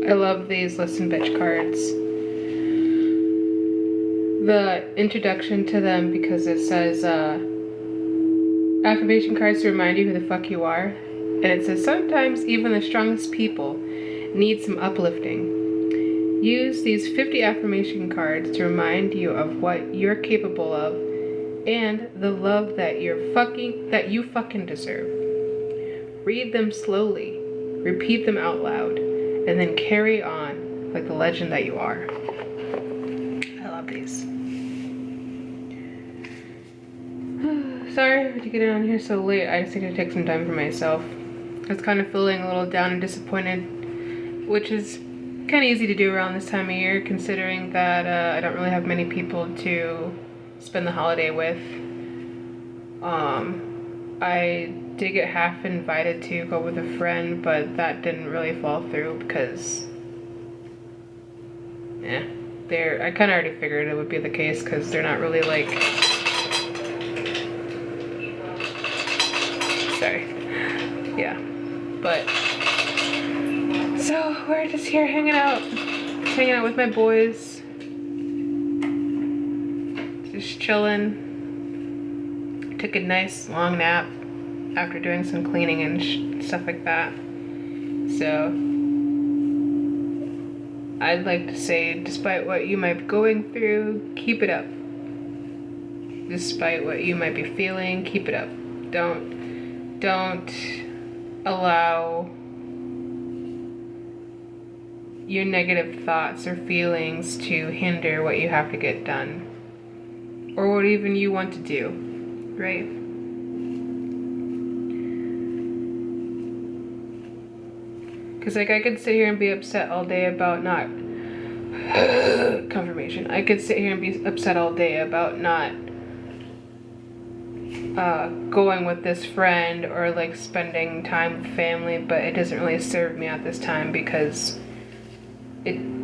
I love these Listen Bitch cards. The introduction to them, because it says affirmation cards to remind you who the fuck you are. And it says, sometimes even the strongest people need some uplifting. Use these 50 affirmation cards to remind you of what you're capable of and the love that you fucking deserve. Read them slowly, repeat them out loud, and then carry on like the legend that you are. I love these. Sorry to get on here so late. I just need to take some time for myself. I was kind of feeling a little down and disappointed, which is kind of easy to do around this time of year, considering that I don't really have many people to spend the holiday with. I did get half invited to go with a friend, but that didn't really fall through because I kind of already figured it would be the case, because they're not really like, sorry, yeah, but so we're just here hanging out with my boys, just chilling. Took a nice long nap after doing some cleaning and stuff like that. So I'd like to say, despite what you might be going through, keep it up. Despite what you might be feeling, keep it up. Don't allow your negative thoughts or feelings to hinder what you have to get done, or what even you want to do, right? Because like I could sit here and be upset all day about not confirmation. I could sit here and be upset all day about not going with this friend or like spending time with family, but it doesn't really serve me at this time, because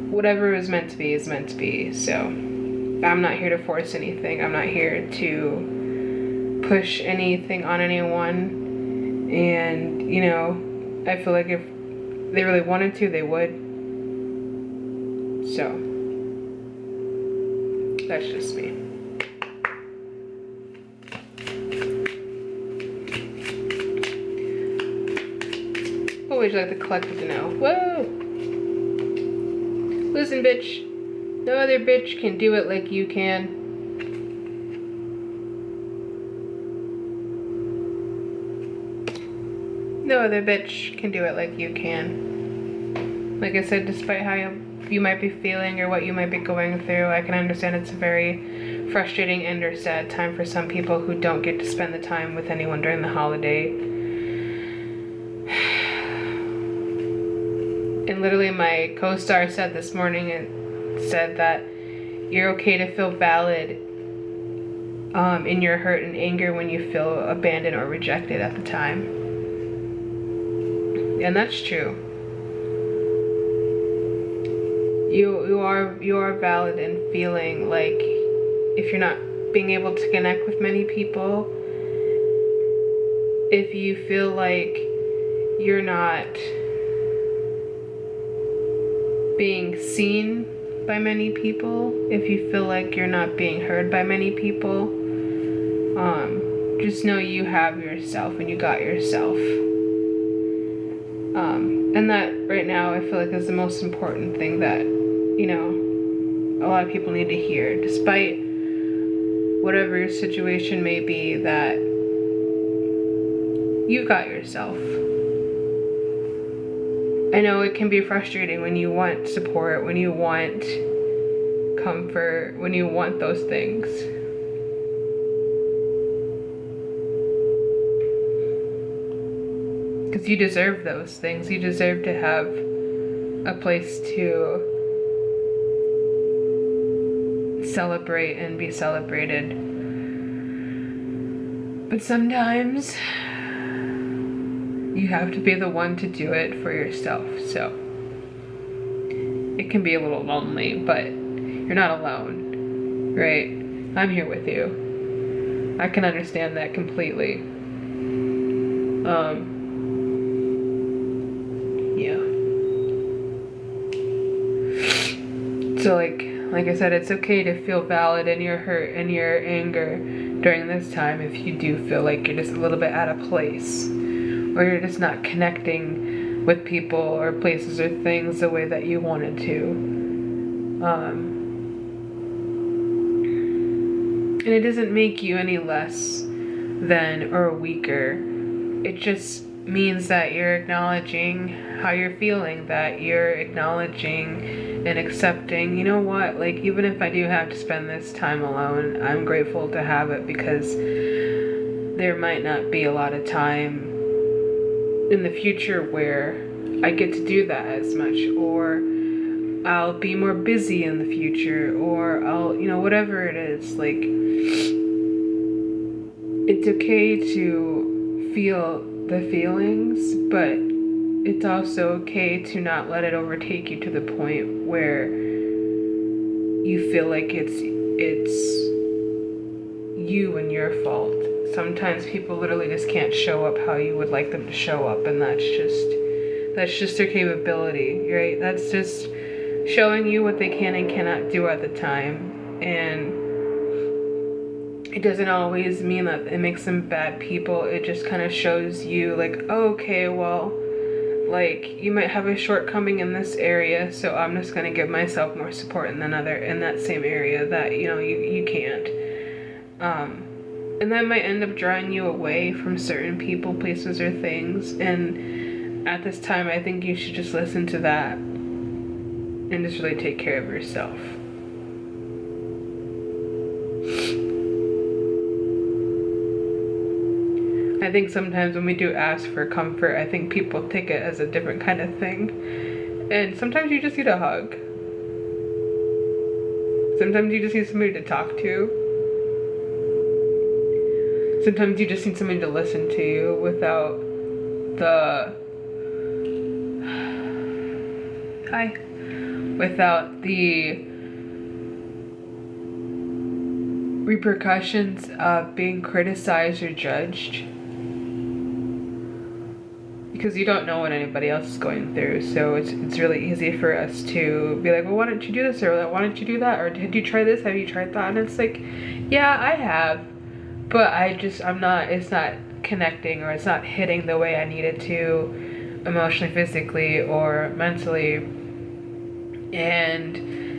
whatever is meant to be is meant to be. So I'm not here to force anything. I'm not here to push anything on anyone. And you know, I feel like if they really wanted to, they would. So that's just me. What would you like the collective to know? Whoa! Listen, bitch. No other bitch can do it like you can. No other bitch can do it like you can. Like I said, despite how you might be feeling or what you might be going through, I can understand it's a very frustrating and or sad time for some people who don't get to spend the time with anyone during the holiday. And literally my co-star said this morning, and said that you're okay to feel valid in your hurt and anger when you feel abandoned or rejected at the time. And that's true. You are valid in feeling like if you're not being able to connect with many people, if you feel like you're not being seen by many people, if you feel like you're not being heard by many people, just know you have yourself and you got yourself. And that right now I feel like is the most important thing that, you know, a lot of people need to hear, despite whatever your situation may be, that you've got yourself. I know it can be frustrating when you want support, when you want comfort, when you want those things. Because you deserve those things. You deserve to have a place to celebrate and be celebrated. But sometimes you have to be the one to do it for yourself. So it can be a little lonely, but you're not alone, right? I'm here with you. I can understand that completely. Yeah. So like I said, it's okay to feel valid in your hurt and your anger during this time if you do feel like you're just a little bit out of place, or you're just not connecting with people or places or things the way that you wanted to. And it doesn't make you any less than or weaker. It just means that you're acknowledging how you're feeling, that you're acknowledging and accepting, you know what, like even if I do have to spend this time alone, I'm grateful to have it, because there might not be a lot of time in the future where I get to do that as much, or I'll be more busy in the future, or I'll, you know, whatever it is. Like, it's okay to feel the feelings, but it's also okay to not let it overtake you to the point where you feel like it's you and your fault. Sometimes people literally just can't show up how you would like them to show up, and that's just their capability, right? That's just showing you what they can and cannot do at the time. And it doesn't always mean that it makes them bad people. It just kind of shows you like, oh, okay, well, like you might have a shortcoming in this area, so I'm just gonna give myself more support in that same area that, you know, you can't. And that might end up drawing you away from certain people, places, or things. And at this time, I think you should just listen to that and just really take care of yourself. I think sometimes when we do ask for comfort, I think people take it as a different kind of thing. And sometimes you just need a hug. Sometimes you just need somebody to talk to. Sometimes you just need somebody to listen to you without the repercussions of being criticized or judged. Because you don't know what anybody else is going through, so it's really easy for us to be like, well, why don't you do this, or why don't you do that, or did you try this, have you tried that? And it's like, yeah, I have, but it's not connecting, or it's not hitting the way I need it to, emotionally, physically, or mentally. And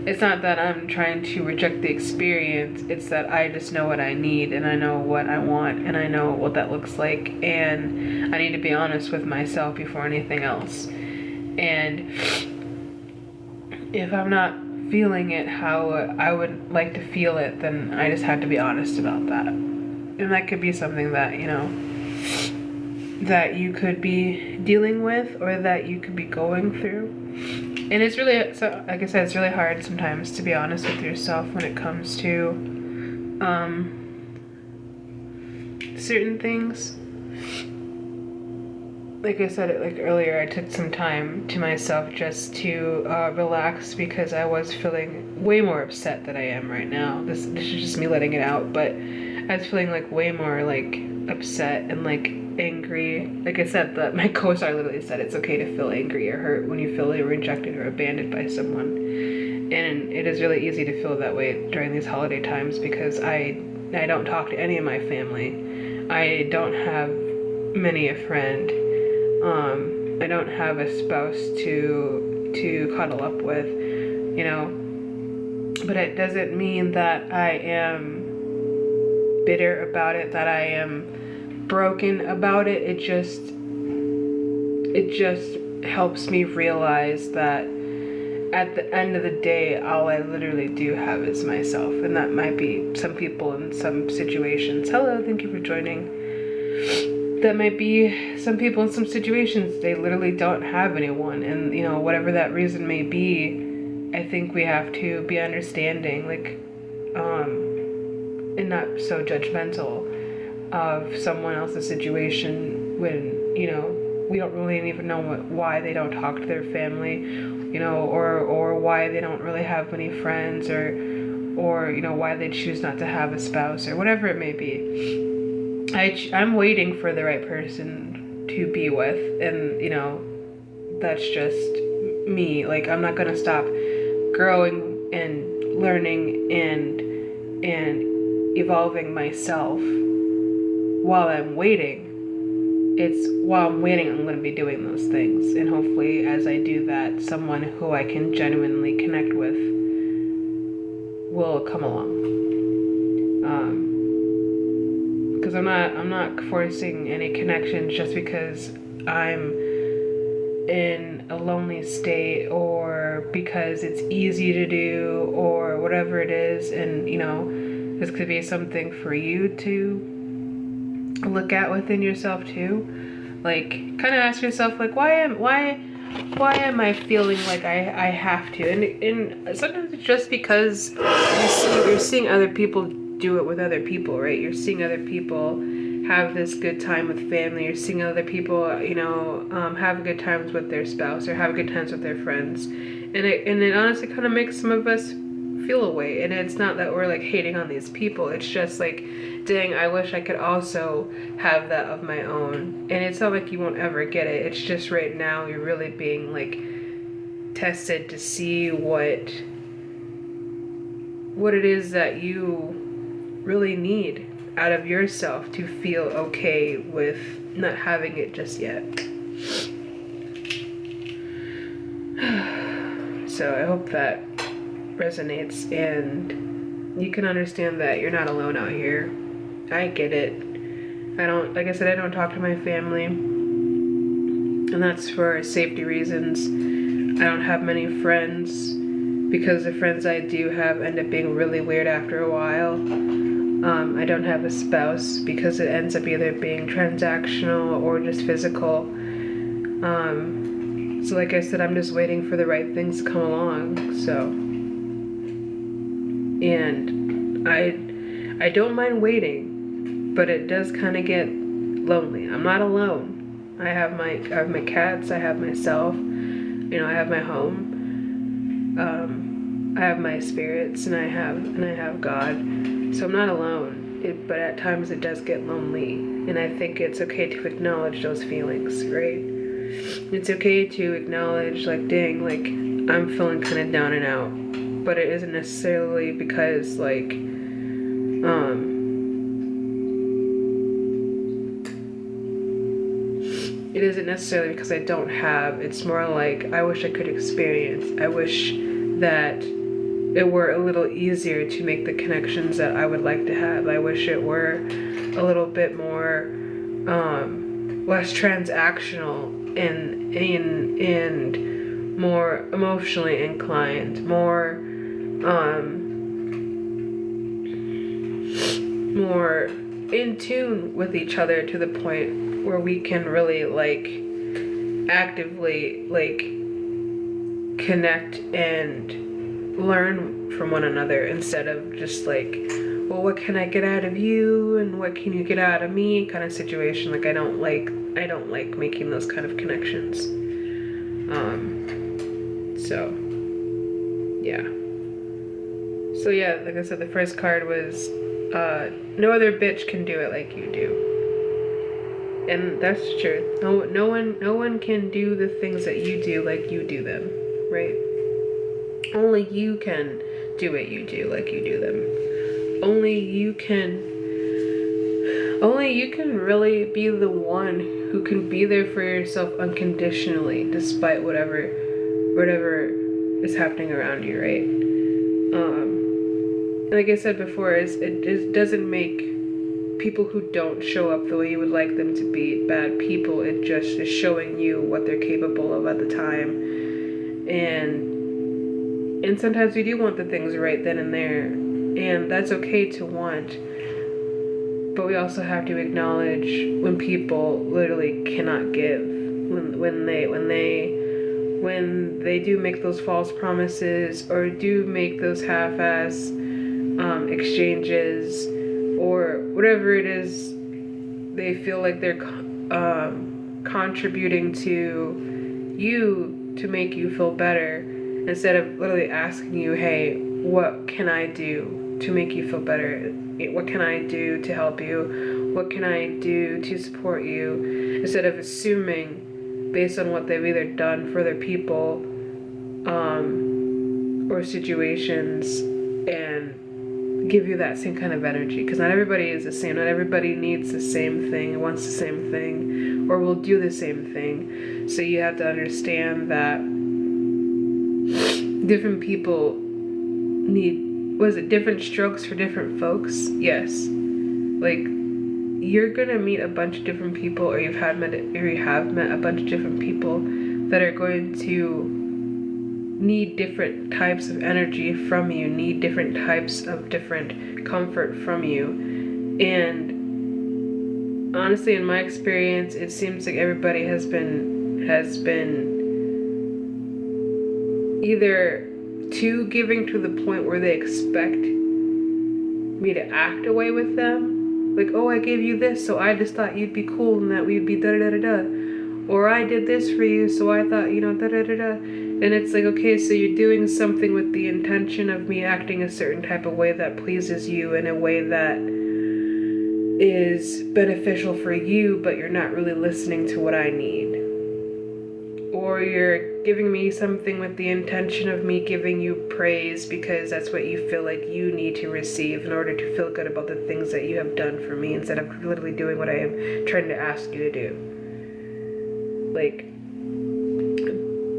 it's not that I'm trying to reject the experience, it's that I just know what I need, and I know what I want, and I know what that looks like, and I need to be honest with myself before anything else. And if I'm not feeling it how I would like to feel it, then I just have to be honest about that. And that could be something that, you know, that you could be dealing with, or that you could be going through. And it's really, so like I said, it's really hard sometimes to be honest with yourself when it comes to certain things. Like I said, like earlier, I took some time to myself just to relax, because I was feeling way more upset than I am right now. This is just me letting it out, but I was feeling like way more like upset and like angry. Like I said, that my co-star literally said it's okay to feel angry or hurt when you feel rejected or abandoned by someone. And it is really easy to feel that way during these holiday times, because I don't talk to any of my family. I don't have many a friend. I don't have a spouse to cuddle up with, you know. But it doesn't mean that I am bitter about it, that I am broken about it. It just helps me realize that at the end of the day, all I literally do have is myself. And that might be some people in some situations. Hello, thank you for joining. That might be some people in some situations, they literally don't have anyone. And, you know, whatever that reason may be, I think we have to be understanding, like, and not so judgmental of someone else's situation when, you know, we don't really even know why they don't talk to their family, you know, or why they don't really have many friends, or you know, why they choose not to have a spouse, or whatever it may be. I'm waiting for the right person to be with, and, you know, that's just me. Like, I'm not gonna stop growing and learning and evolving myself while I'm waiting. It's while I'm waiting, I'm going to be doing those things. And hopefully, as I do that, someone who I can genuinely connect with will come along. Because I'm not forcing any connections just because I'm in a lonely state, or because it's easy to do, or whatever it is. And this could be something for you to look at within yourself too. Like, kind of ask yourself, like, why am I feeling like I have to? And sometimes it's just because you're seeing other people do it with other people, right? You're seeing other people have this good time with family. You're seeing other people, have good times with their spouse, or have good times with their friends. And it honestly kind of makes some of us feel away. And it's not that we're like hating on these people. It's just like, dang, I wish I could also have that of my own. And it's not like you won't ever get it. It's just right now you're really being like tested to see what it is that you really need out of yourself to feel okay with not having it just yet. So I hope that resonates and you can understand that you're not alone out here. I get it. Like I said, I don't talk to my family, and that's for safety reasons. I don't have many friends because the friends I do have end up being really weird after a while. I don't have a spouse because it ends up either being transactional or just physical. So like I said, I'm just waiting for the right things to come along. So, and I don't mind waiting, but it does kind of get lonely. I'm not alone. I have my cats. I have myself. I have my home. I have my spirits, and I have God. So I'm not alone. But at times it does get lonely, and I think it's okay to acknowledge those feelings, right? It's okay to acknowledge, like, dang, like, I'm feeling kind of down and out. But it isn't necessarily because, like, it isn't necessarily because I don't have. It's more like, I wish I could experience. I wish that it were a little easier to make the connections that I would like to have. I wish it were a little bit more, less transactional and more emotionally inclined, more in tune with each other, to the point where we can really like actively like connect and learn from one another, instead of just like, well, what can I get out of you and what can you get out of me kind of situation. Like, I don't like making those kind of connections. So yeah, like I said, the first card was no other bitch can do it like you do. And that's true. No one can do the things that you do like you do them, right? Only you can do what you do like you do them. Only you can really be the one who can be there for yourself unconditionally, despite whatever is happening around you, right? Like I said before, it doesn't make people who don't show up the way you would like them to be bad people. It just is showing you what they're capable of at the time. And sometimes we do want the things right then and there, and that's okay to want. But we also have to acknowledge when people literally cannot give, when they do make those false promises, or do make those half-ass exchanges, or whatever it is they feel like they're contributing to you to make you feel better, instead of literally asking you, hey, what can I do to make you feel better? What can I do to help you? What can I do to support you? Instead of assuming based on what they've either done for other people, or situations and give you that same kind of energy, because not everybody is the same. Not everybody needs the same thing, wants the same thing, or will do the same thing. So you have to understand that different people need, was it different strokes for different folks? Yes. Like, you're gonna meet a bunch of different people, or you have met a bunch of different people that are going to need different types of energy from you, need different types of different comfort from you. And honestly, in my experience, it seems like everybody has been either too giving to the point where they expect me to act away with them. Like, oh, I gave you this, so I just thought you'd be cool and that we'd be da-da-da-da-da. Or I did this for you, so I thought, you know, da-da-da-da. And it's like, okay, so you're doing something with the intention of me acting a certain type of way that pleases you, in a way that is beneficial for you, but you're not really listening to what I need. Or you're giving me something with the intention of me giving you praise because that's what you feel like you need to receive in order to feel good about the things that you have done for me, instead of literally doing what I am trying to ask you to do. Like,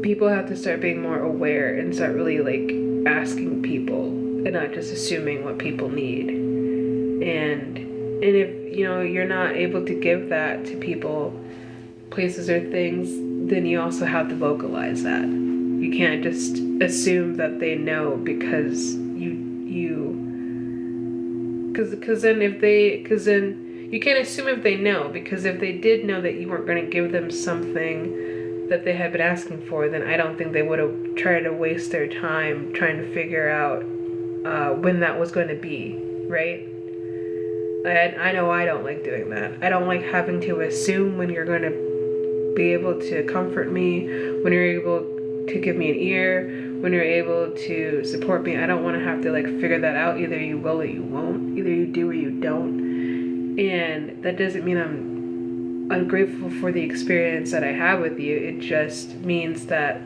people have to start being more aware and start really like asking people and not just assuming what people need. And if, you know, you're not able to give that to people, places, or things, then you also have to vocalize that. You can't just assume that they know, because then you can't assume if they know, because if they did know that you weren't going to give them something that they had been asking for, then I don't think they would have tried to waste their time trying to figure out when that was going to be, right? And I know I don't like doing that. I don't like having to assume when you're going to be able to comfort me, when you're able to give me an ear, when you're able to support me. I don't want to have to like figure that out. Either you will or you won't. Either you do or you don't. And that doesn't mean I'm ungrateful for the experience that I have with you. It just means that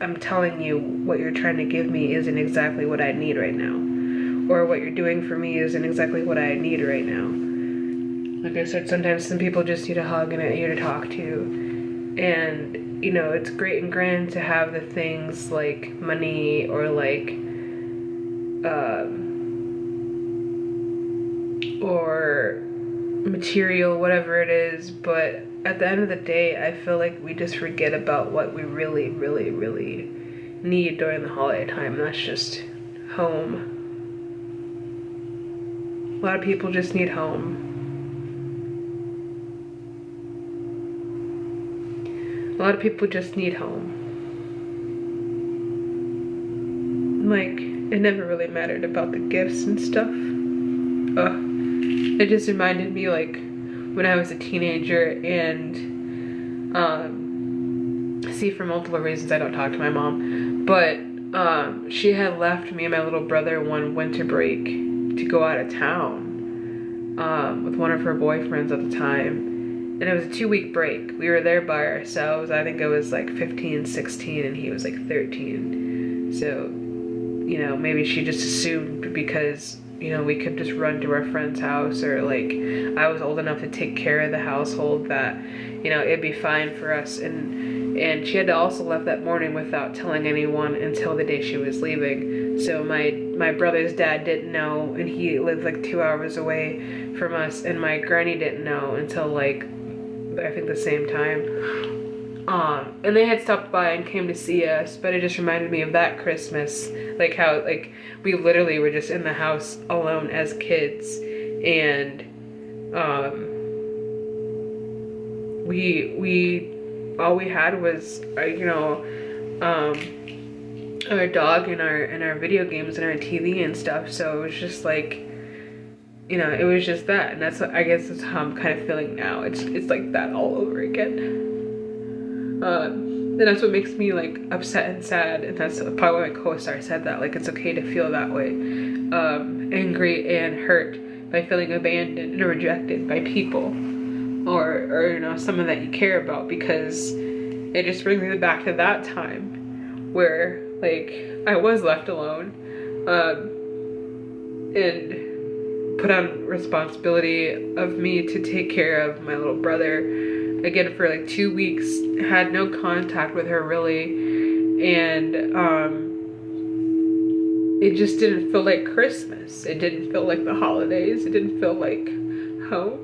I'm telling you what you're trying to give me isn't exactly what I need right now. Or what you're doing for me isn't exactly what I need right now. Like I said, sometimes some people just need a hug and an ear to talk to. And, you know, it's great and grand to have the things like money or like, or material, whatever it is. But at the end of the day, I feel like we just forget about what we really, really, really need during the holiday time. And that's just home. A lot of people just need home. A lot of people just need home. Like, it never really mattered about the gifts and stuff. It just reminded me, like, when I was a teenager and, see, for multiple reasons I don't talk to my mom, but, she had left me and my little brother one winter break to go out of town, with one of her boyfriends at the time. And it was a 2-week break. We were there by ourselves. I think I was like 15, 16, and he was like 13. So, you know, maybe she just assumed because, you know, we could just run to our friend's house, or like I was old enough to take care of the household, that, you know, it'd be fine for us. And she had to also left that morning without telling anyone until the day she was leaving. So my brother's dad didn't know, and he lived like 2 hours away from us, and my granny didn't know until like, I think the same time. And they had stopped by and came to see us, but it just reminded me of that Christmas, like how like we literally were just in the house alone as kids, and we all we had was you know, our dog and our video games and our TV and stuff. So it was just like, you know, it was just that. And that's what, I guess that's how I'm kind of feeling now. It's like that all over again. And that's what makes me like upset and sad. And that's probably why my co-star said that, like, it's okay to feel that way. Angry and hurt by feeling abandoned or rejected by people, or you know, someone that you care about, because it just brings me back to that time where Like, I was left alone, and put on responsibility of me to take care of my little brother. Again, for like 2 weeks, had no contact with her really, and it just didn't feel like Christmas. It didn't feel like the holidays. It didn't feel like home.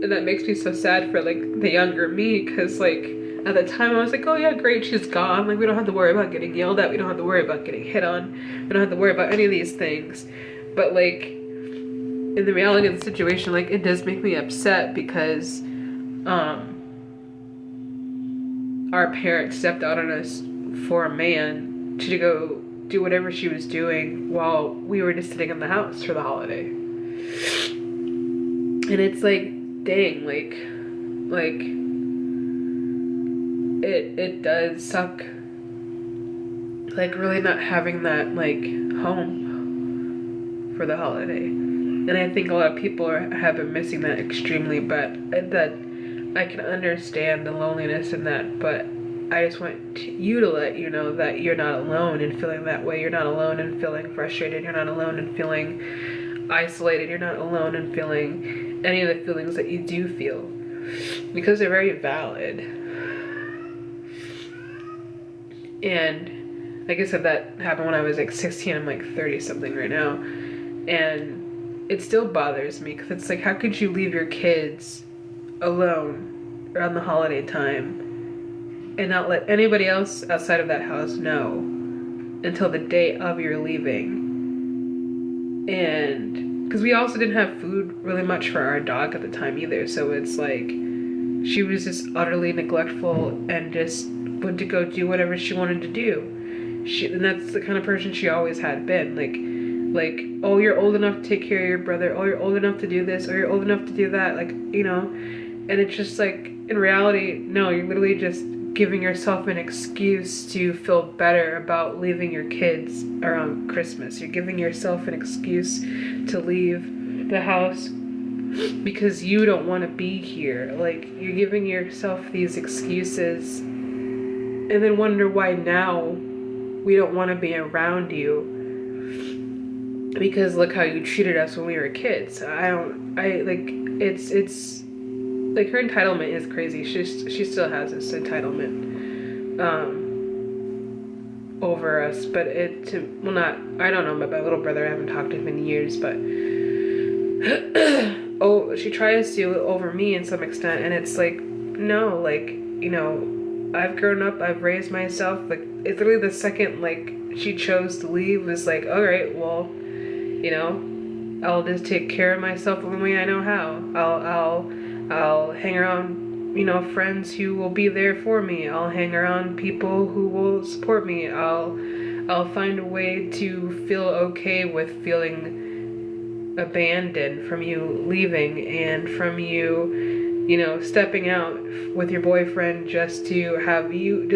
And that makes me so sad for like the younger me, because like at the time I was like, oh yeah, great, she's gone. Like, we don't have to worry about getting yelled at. We don't have to worry about getting hit on. We don't have to worry about any of these things. But like, in the reality of the situation, like, it does make me upset because our parents stepped out on us for a man to go do whatever she was doing while we were just sitting in the house for the holiday. And it's like, dang, like it does suck, like, really not having that like home for the holiday. And I think a lot of people have been missing that extremely, but that I can understand the loneliness in that, but I just want you to let you know that you're not alone in feeling that way. You're not alone in feeling frustrated. You're not alone in feeling isolated. You're not alone in feeling any of the feelings that you do feel, because they're very valid. And like I said, that happened when I was like 16. I'm like 30 something right now, and it still bothers me, because it's like, how could you leave your kids alone around the holiday time and not let anybody else outside of that house know until the day of your leaving? And because we also didn't have food really much for our dog at the time either, so it's like she was just utterly neglectful and just went to go do whatever she wanted to do. And that's the kind of person she always had been. Like, oh, you're old enough to take care of your brother. Oh, you're old enough to do this. Or you're old enough to do that. Like, you know, and it's just like, in reality, no, you're literally just giving yourself an excuse to feel better about leaving your kids around Christmas. You're giving yourself an excuse to leave the house because you don't want to be here. Like, you're giving yourself these excuses and then wonder why now we don't want to be around you, because look how you treated us when we were kids. It's like, her entitlement is crazy. She still has this entitlement over us, but I don't know about my little brother. I haven't talked to him in years, but oh, she tries to over me in some extent, and it's like, no, like, you know, I've grown up, I've raised myself. Like, it's literally the second like she chose to leave was like, all right, well, you know, I'll just take care of myself the way I know how. I'll hang around, you know, friends who will be there for me. I'll hang around people who will support me. I'll find a way to feel okay with feeling abandoned from you leaving and from you, you know, stepping out with your boyfriend just to have you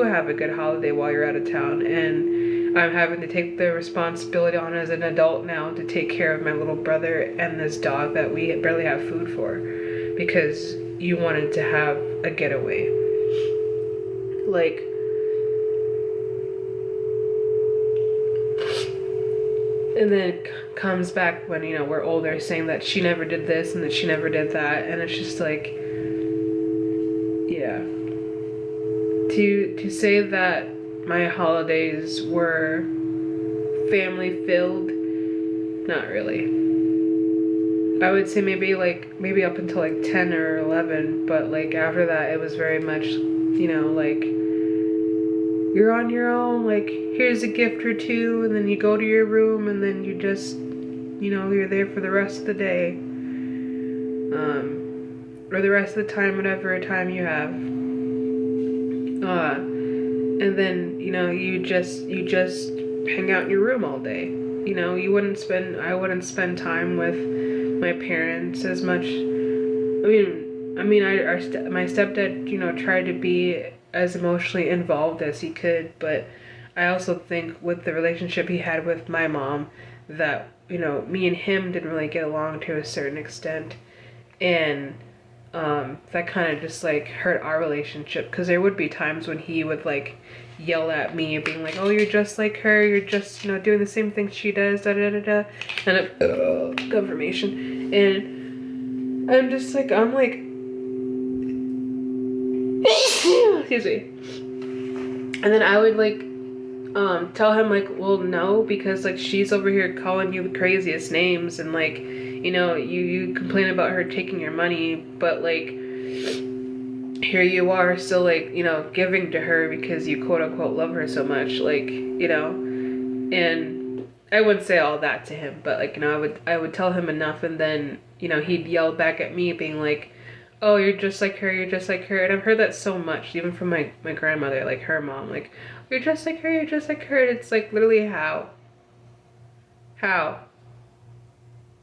have a good holiday while you're out of town. And I'm having to take the responsibility on as an adult now to take care of my little brother and this dog that we barely have food for, because you wanted to have a getaway. Like, and then it comes back when, you know, we're older, saying that she never did this and that she never did that, and it's just like, yeah. To say that my holidays were family filled, not really. I would say maybe up until like 10 or 11, but like after that it was very much, you know, like, you're on your own, like, here's a gift or two, and then you go to your room, and then you just, you know, you're there for the rest of the day, or the rest of the time, whatever time you have, and then, you know, you just hang out in your room all day. You know, I wouldn't spend time with my parents as much. My stepdad, you know, tried to be as emotionally involved as he could, but I also think with the relationship he had with my mom, that, you know, me and him didn't really get along to a certain extent, and that kind of just like hurt our relationship, because there would be times when he would like yell at me being like, oh, you're just like her, you're just, you know, doing the same thing she does, da da da da, and confirmation. And I'm just like, I'm like excuse me. And then I would like tell him like, well, no, because like she's over here calling you the craziest names, and like, you know, you complain about her taking your money, but like here you are still like, you know, giving to her because you quote unquote love her so much, like, you know. And I wouldn't say all that to him, but like, you know, I would tell him enough, and then, you know, he'd yell back at me being like, oh, you're just like her, you're just like her. And I've heard that so much, even from my grandmother, like her mom, like, you're just like her, you're just like her. And it's like, literally, how?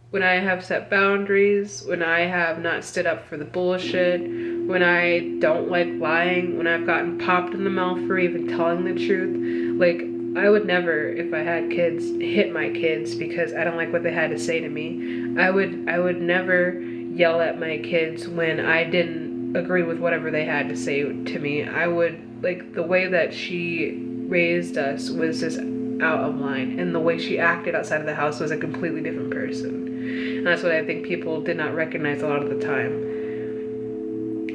When I have set boundaries, when I have not stood up for the bullshit, when I don't like lying, when I've gotten popped in the mouth for even telling the truth. Like, I would never, if I had kids, hit my kids because I don't like what they had to say to me. I would never yell at my kids when I didn't agree with whatever they had to say to me. I would, like, the way that she raised us was just out of line, and the way she acted outside of the house was a completely different person. And that's what I think people did not recognize a lot of the time.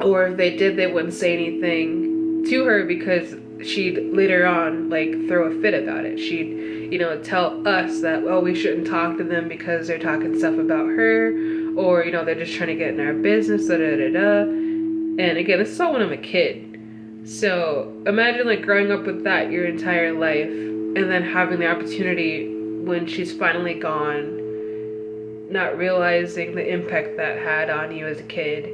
Or if they did, they wouldn't say anything to her because she'd later on like throw a fit about it. She'd, you know, tell us that, well, we shouldn't talk to them because they're talking stuff about her, or, you know, they're just trying to get in our business, da da da da. And again, this is all when I'm a kid. So imagine like growing up with that your entire life, and then having the opportunity when she's finally gone, not realizing the impact that had on you as a kid,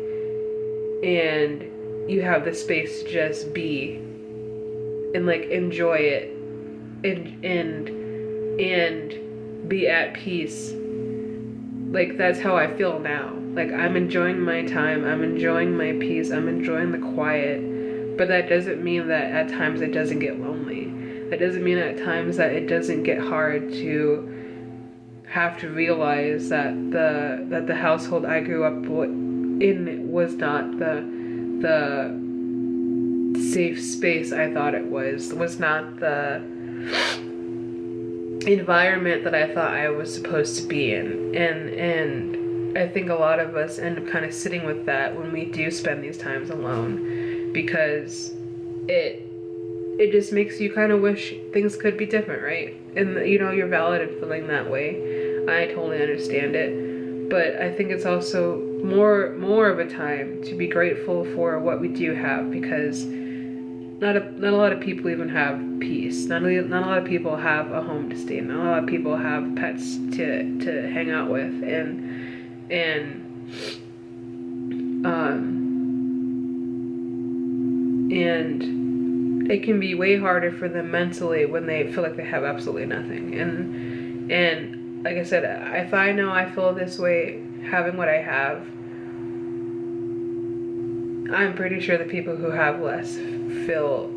and you have the space to just be and like enjoy it and be at peace. Like, that's how I feel now. Like, I'm enjoying my time, I'm enjoying my peace, I'm enjoying the quiet, but that doesn't mean that at times it doesn't get lonely. That doesn't mean at times that it doesn't get hard to have to realize that the household I grew up in was not the safe space I thought it was not the environment that I thought I was supposed to be in. And I think a lot of us end up kind of sitting with that when we do spend these times alone, because it just makes you kind of wish things could be different, right? And, you know, you're valid in feeling that way. I totally understand it. But I think it's also more of a time to be grateful for what we do have, because not a lot of people even have peace. Not a lot of people have a home to stay in. Not a lot of people have pets to hang out with. And it can be way harder for them mentally when they feel like they have absolutely nothing. And like I said, if I know I feel this way having what I have, I'm pretty sure the people who have less feel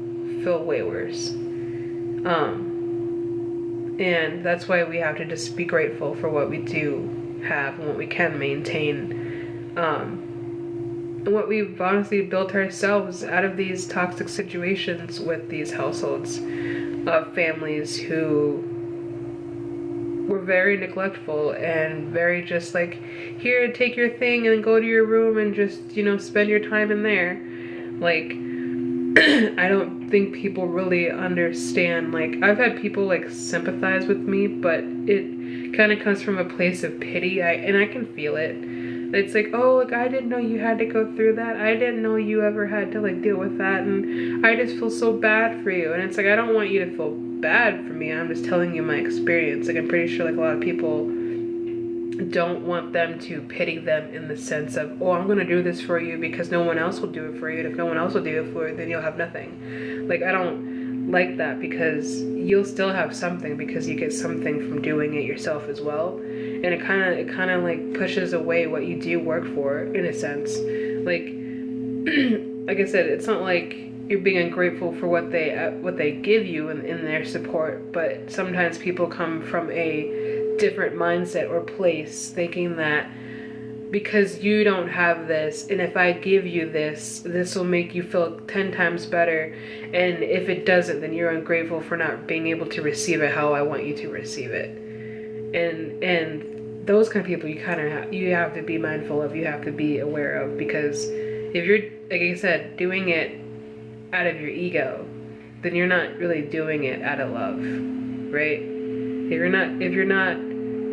way worse. And that's why we have to just be grateful for what we do have and what we can maintain. And what we've honestly built ourselves out of these toxic situations with these households of families who were very neglectful and very just like, here, take your thing and go to your room and just, you know, spend your time in there. Like, I don't think people really understand. Like, I've had people like sympathize with me, but it kind of comes from a place of pity. And I can feel it. It's like, oh, like, I didn't know you had to go through that. I didn't know you ever had to like deal with that, and I just feel so bad for you. And it's like, I don't want you to feel bad for me. I'm just telling you my experience. Like, I'm pretty sure like a lot of people don't want them to pity them in the sense of, oh, I'm gonna do this for you because no one else will do it for you, and if no one else will do it for you, then you'll have nothing. Like, I don't like that, because you'll still have something because you get something from doing it yourself as well. And it kind of like pushes away what you do work for, in a sense. Like like I said, it's not like you're being ungrateful for what they give you in their support, but sometimes people come from a different mindset or place, thinking that because you don't have this, and if I give you this, this will make you feel 10 times better, and if it doesn't, then you're ungrateful for not being able to receive it how I want you to receive it. And those kind of people you kind of you have to be mindful of, you have to be aware of, because if you're, like I said, doing it out of your ego, then you're not really doing it out of love, right? If you're not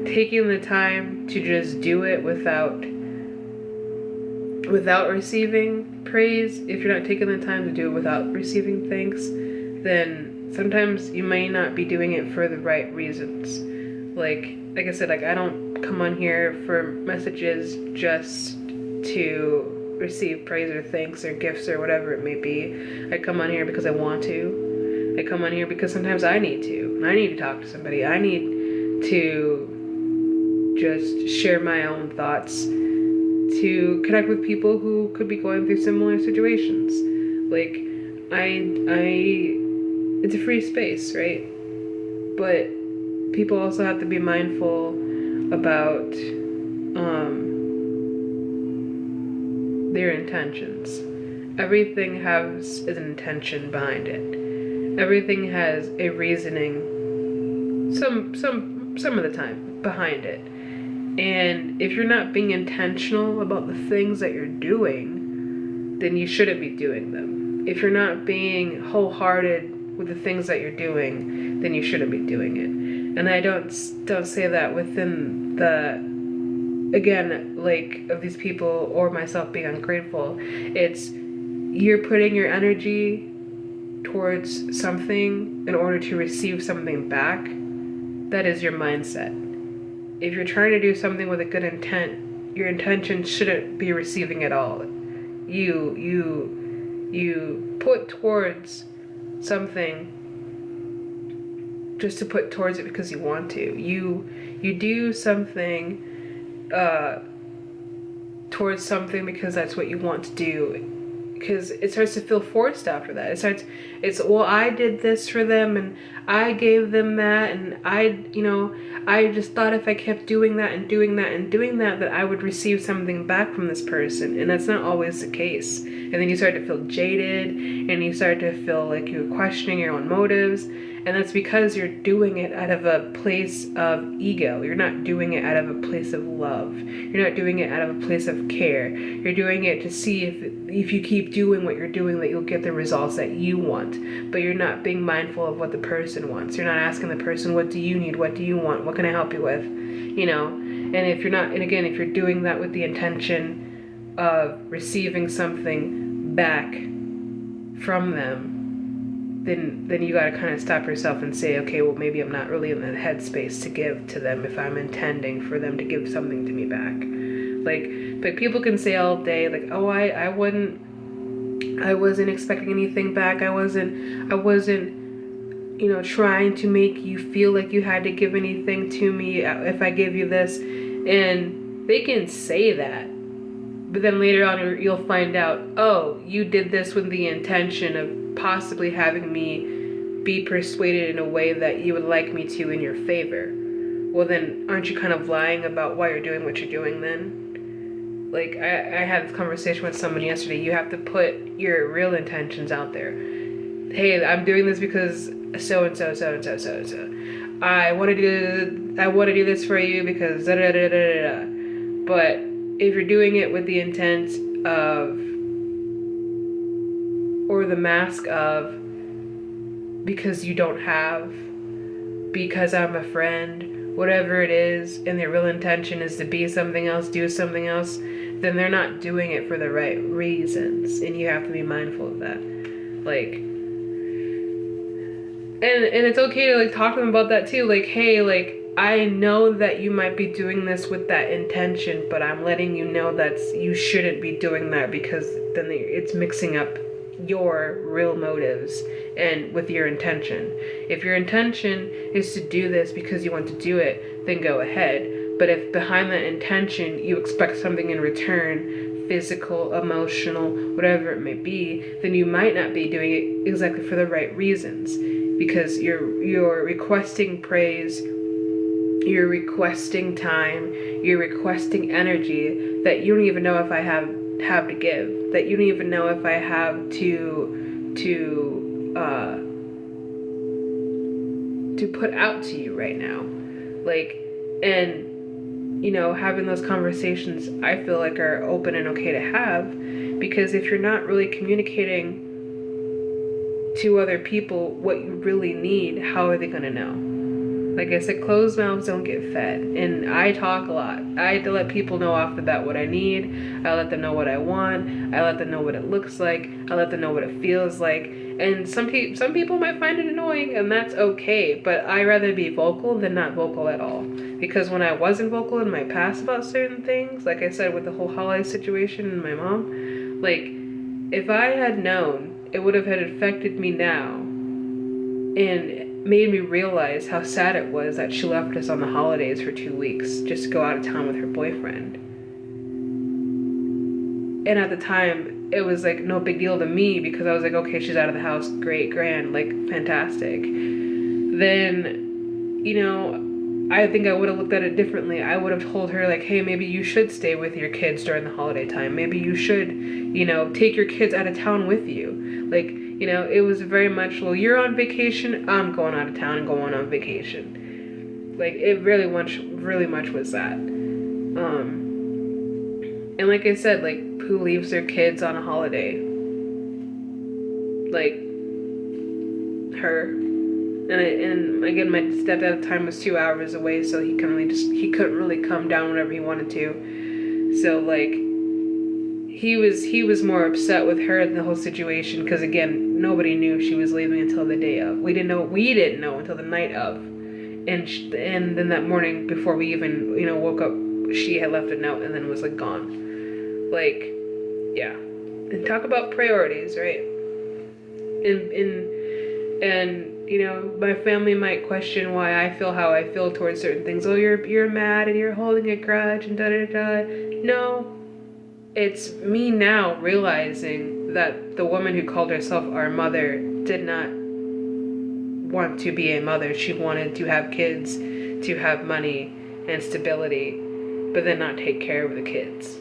taking the time to just do it without receiving praise, if you're not taking the time to do it without receiving thanks, then sometimes you may not be doing it for the right reasons. Like I said, like, I don't come on here for messages just to receive praise or thanks or gifts or whatever it may be. I come on here because I want to. I come on here because sometimes I need to. I need to talk to somebody. I need to just share my own thoughts, to connect with people who could be going through similar situations. Like, it's a free space, right? But people also have to be mindful about their intentions. Everything has an intention behind it. Everything has a reasoning, some of the time, behind it. And if you're not being intentional about the things that you're doing, then you shouldn't be doing them. If you're not being wholehearted with the things that you're doing, then you shouldn't be doing it. And I don't say that within the, again, like, of these people or myself being ungrateful. It's, you're putting your energy towards something in order to receive something back. That is your mindset. If you're trying to do something with a good intent, your intention shouldn't be receiving it all. You put towards something just to put towards it because you want to. You do something towards something because that's what you want to do. Because it starts to feel forced after that. It's, well, I did this for them and I gave them that, and I just thought if I kept doing that and doing that and doing that, that I would receive something back from this person. And that's not always the case. And then you start to feel jaded, and you start to feel like you're questioning your own motives. And that's because you're doing it out of a place of ego. You're not doing it out of a place of love. You're not doing it out of a place of care. You're doing it to see if you keep doing what you're doing, that you'll get the results that you want. But you're not being mindful of what the person wants. You're not asking the person, what do you need? What do you want? What can I help you with? And if you're not, and again, if you're doing that with the intention of receiving something back from them, then you gotta kind of stop yourself and say, okay, well, maybe I'm not really in the headspace to give to them if I'm intending for them to give something to me back. But people can say all day, like, oh, I wasn't expecting anything back. I wasn't, trying to make you feel like you had to give anything to me if I give you this. And they can say that, but then later on you'll find out, oh, you did this with the intention of possibly having me be persuaded in a way that you would like me to in your favor. Well, then aren't you kind of lying about why you're doing what you're doing then? Like, I had this conversation with someone yesterday. You have to put your real intentions out there. Hey, I'm doing this because so and so. I want to do this for you because da da da da da. But if you're doing it with the intent of, or the mask of, because you don't have, because I'm a friend, whatever it is, and their real intention is to be something else, do something else, then they're not doing it for the right reasons, and you have to be mindful of that. Like, and it's okay to, like, talk to them about that too. Like, hey, like, I know that you might be doing this with that intention, but I'm letting you know that you shouldn't be doing that, because then it's mixing up your real motives and with your intention. If your intention is to do this because you want to do it, then go ahead. But if behind that intention you expect something in return, physical, emotional, whatever it may be, then you might not be doing it exactly for the right reasons, because you're requesting praise, you're requesting time, you're requesting energy that you don't even know if I have to give, that you don't even know if I have to put out to you right now. Like, and, you know, having those conversations, I feel like are open and okay to have, because if you're not really communicating to other people what you really need, how are they gonna know? Like I said, closed mouths don't get fed, and I talk a lot. I have to let people know off the bat what I need. I let them know what I want. I let them know what it looks like. I let them know what it feels like. And some people might find it annoying, and that's okay, but I rather be vocal than not vocal at all. Because when I wasn't vocal in my past about certain things, like I said with the whole holiday situation and my mom, like, if I had known, it would have had affected me now and made me realize how sad it was that she left us on the holidays for 2 weeks just to go out of town with her boyfriend. And at the time, it was like no big deal to me because I was like, okay, she's out of the house, great, grand, like fantastic. Then, you know, I think I would have looked at it differently. I would have told her like, hey, maybe you should stay with your kids during the holiday time. Maybe you should, you know, take your kids out of town with you. Like, you know, it was very much, well, you're on vacation, I'm going out of town and going on vacation. Like, it really much was that. And like I said, like, who leaves their kids on a holiday? Like, her. And again, my stepdad at the time was 2 hours away, so he couldn't really come down whenever he wanted to. So like, he was more upset with her in the whole situation because again, nobody knew she was leaving until the day of. We didn't know until the night of, and then that morning before we even, you know, woke up, she had left a note and then was like gone. Like, yeah. And talk about priorities, right? And you know, my family might question why I feel how I feel towards certain things. Oh, you're mad and you're holding a grudge and da-da-da. No. It's me now realizing that the woman who called herself our mother did not want to be a mother. She wanted to have kids, to have money and stability, but then not take care of the kids.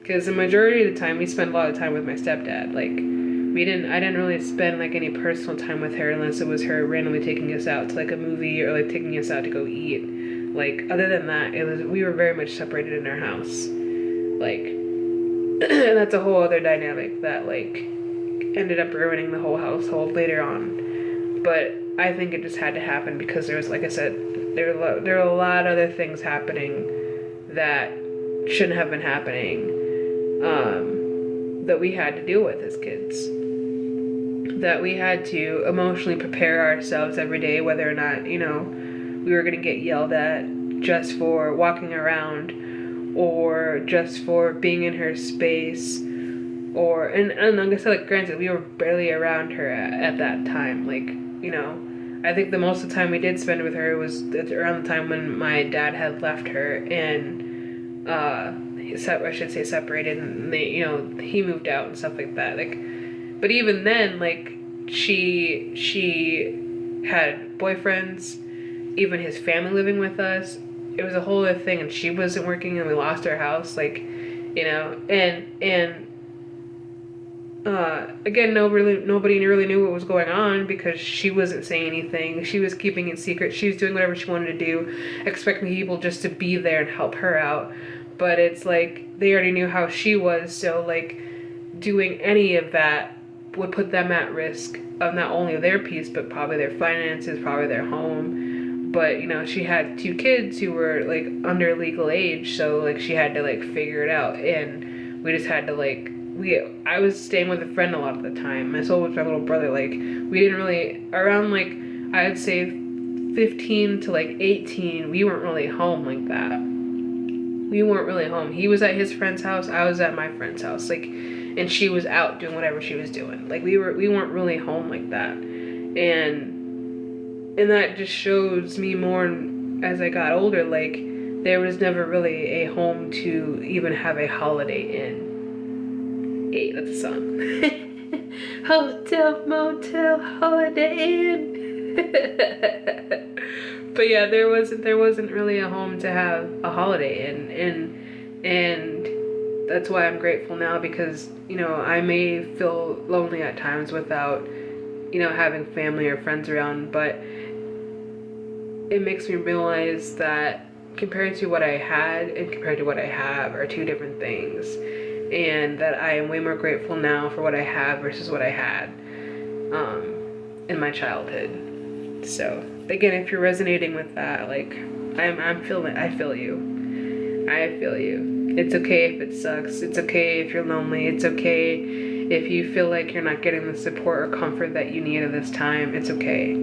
Because the majority of the time, we spent a lot of time with my stepdad. Like, I didn't really spend like any personal time with her unless it was her randomly taking us out to like a movie or like taking us out to go eat. Like, other than that, we were very much separated in our house. Like, and that's a whole other dynamic that like ended up ruining the whole household later on. But I think it just had to happen because there was, like I said, there were a lot of other things happening that shouldn't have been happening, that we had to deal with as kids. That we had to emotionally prepare ourselves every day, whether or not, you know, we were going to get yelled at just for walking around or just for being in her space, or and like I said, like, granted, we were barely around her at that time. Like, you know, I think the most of the time we did spend with her was around the time when my dad had left her and I should say separated, and they, you know, he moved out and stuff like that. Like, but even then, like, she had boyfriends, even his family living with us. It was a whole other thing, and she wasn't working, and we lost our house, like, you know, and again, nobody really knew what was going on because she wasn't saying anything. She was keeping it secret. She was doing whatever she wanted to do, expecting people just to be there and help her out. But it's like, they already knew how she was, so like, doing any of that would put them at risk of not only their peace, but probably their finances, probably their home. But, you know, she had 2 kids who were like under legal age, so like she had to like figure it out, and we just had to like, I was staying with a friend a lot of the time. My soul was my little brother. Like, we didn't really, around like, I'd say 15 to like 18, we weren't really home like that. We weren't really home. He was at his friend's house, I was at my friend's house, like, and she was out doing whatever she was doing. Like, we weren't really home like that. And that just shows me more as I got older, like, there was never really a home to even have a holiday in. Hey, that's a song. Hotel, motel, holiday inn. But yeah, there wasn't really a home to have a holiday in, And that's why I'm grateful now, because, you know, I may feel lonely at times without, you know, having family or friends around, but it makes me realize that compared to what I had and compared to what I have are two different things. And that I am way more grateful now for what I have versus what I had in my childhood. So again, if you're resonating with that, like I feel you. I feel you. It's okay if it sucks. It's okay if you're lonely. It's okay if you feel like you're not getting the support or comfort that you need at this time. It's okay.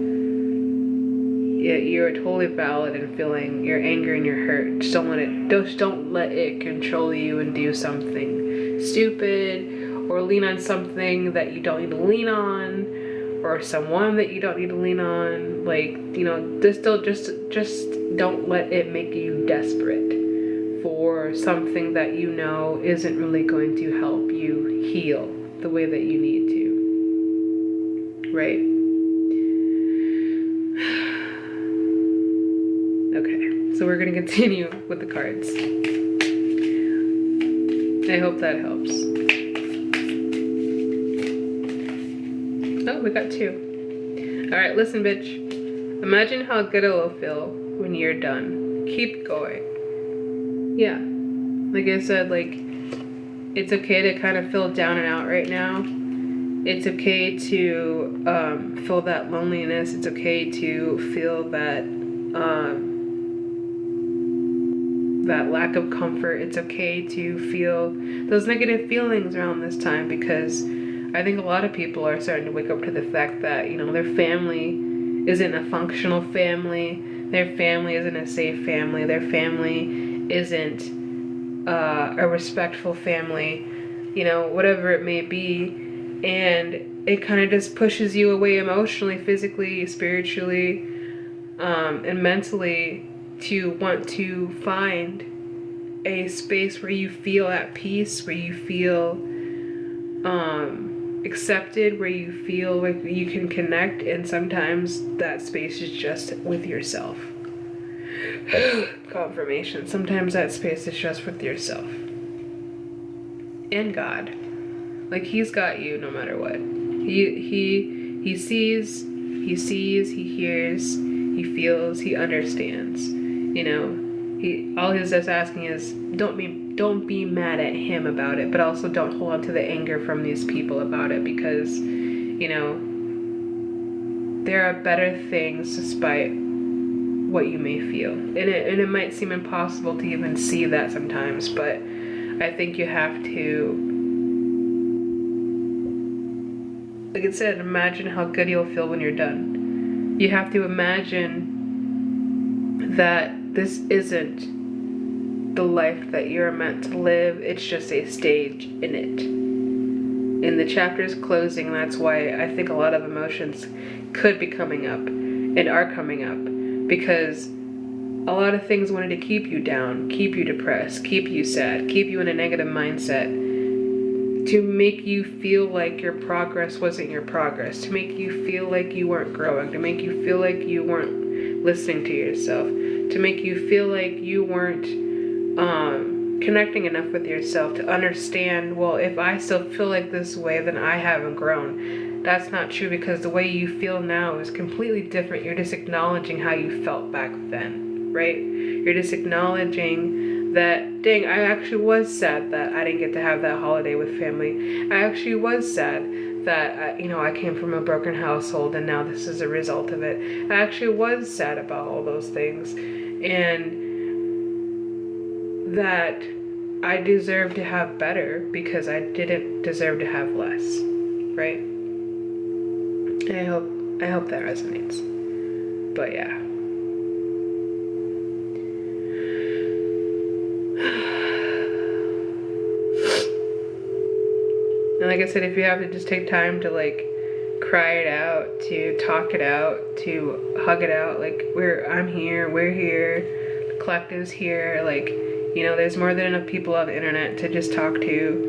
You're totally valid in feeling your anger and your hurt. Just don't let it control you and do something stupid or lean on something that you don't need to lean on, or someone that you don't need to lean on. Like, you know, just don't let it make you desperate for something that you know isn't really going to help you heal the way that you need to. Right? Okay, so we're gonna continue with the cards. I hope that helps. Oh, we got two. All right, listen, bitch. Imagine how good it'll feel when you're done. Keep going. Yeah, like I said, like, it's okay to kind of feel down and out right now. It's okay to feel that loneliness. It's okay to feel that that lack of comfort. It's okay to feel those negative feelings around this time, because I think a lot of people are starting to wake up to the fact that, you know, their family isn't a functional family, their family isn't a safe family, their family isn't a respectful family, you know, whatever it may be. And it kind of just pushes you away emotionally, physically, spiritually, and mentally, to want to find a space where you feel at peace, where you feel accepted, where you feel like you can connect. And sometimes that space is just with yourself. Confirmation. Sometimes that space is just with yourself and God. Like, he's got you no matter what. He sees, he hears, he feels, he understands. You know, all he's just asking is don't be mad at him about it, but also don't hold on to the anger from these people about it, because, you know, there are better things despite what you may feel. And it might seem impossible to even see that sometimes, but I think you have to, like I said, imagine how good you'll feel when you're done. You have to imagine that this isn't the life that you're meant to live. It's just a stage in it. And the chapter's closing. That's why I think a lot of emotions could be coming up and are coming up, because a lot of things wanted to keep you down, keep you depressed, keep you sad, keep you in a negative mindset, to make you feel like your progress wasn't your progress, to make you feel like you weren't growing, to make you feel like you weren't listening to yourself, to make you feel like you weren't connecting enough with yourself to understand, well, if I still feel like this way, then I haven't grown. That's not true, because the way you feel now is completely different. You're just acknowledging how you felt back then, right? You're just acknowledging that, dang, I actually was sad that I didn't get to have that holiday with family. I actually was sad that, you know, I came from a broken household and now this is a result of it. I actually was sad about all those things, and that I deserve to have better because I didn't deserve to have less, right? I hope that resonates. But yeah. And like I said, if you have to just take time to, like, cry it out, to talk it out, to hug it out, like, I'm here, we're here, the collective's here, like, you know, there's more than enough people on the internet to just talk to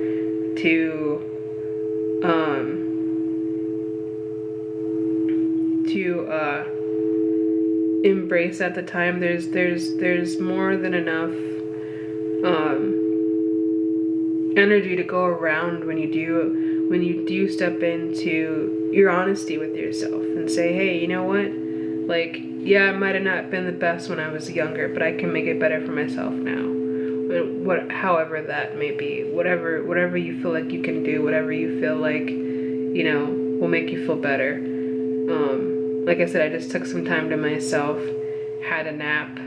embrace at the time. There's more than enough energy to go around when you do step into your honesty with yourself and say, hey, you know what? Like, yeah, I might have not been the best when I was younger, but I can make it better for myself now. However that may be, whatever you feel like you can do, whatever you feel like, you know, will make you feel better. Like I said, I just took some time to myself, had a nap.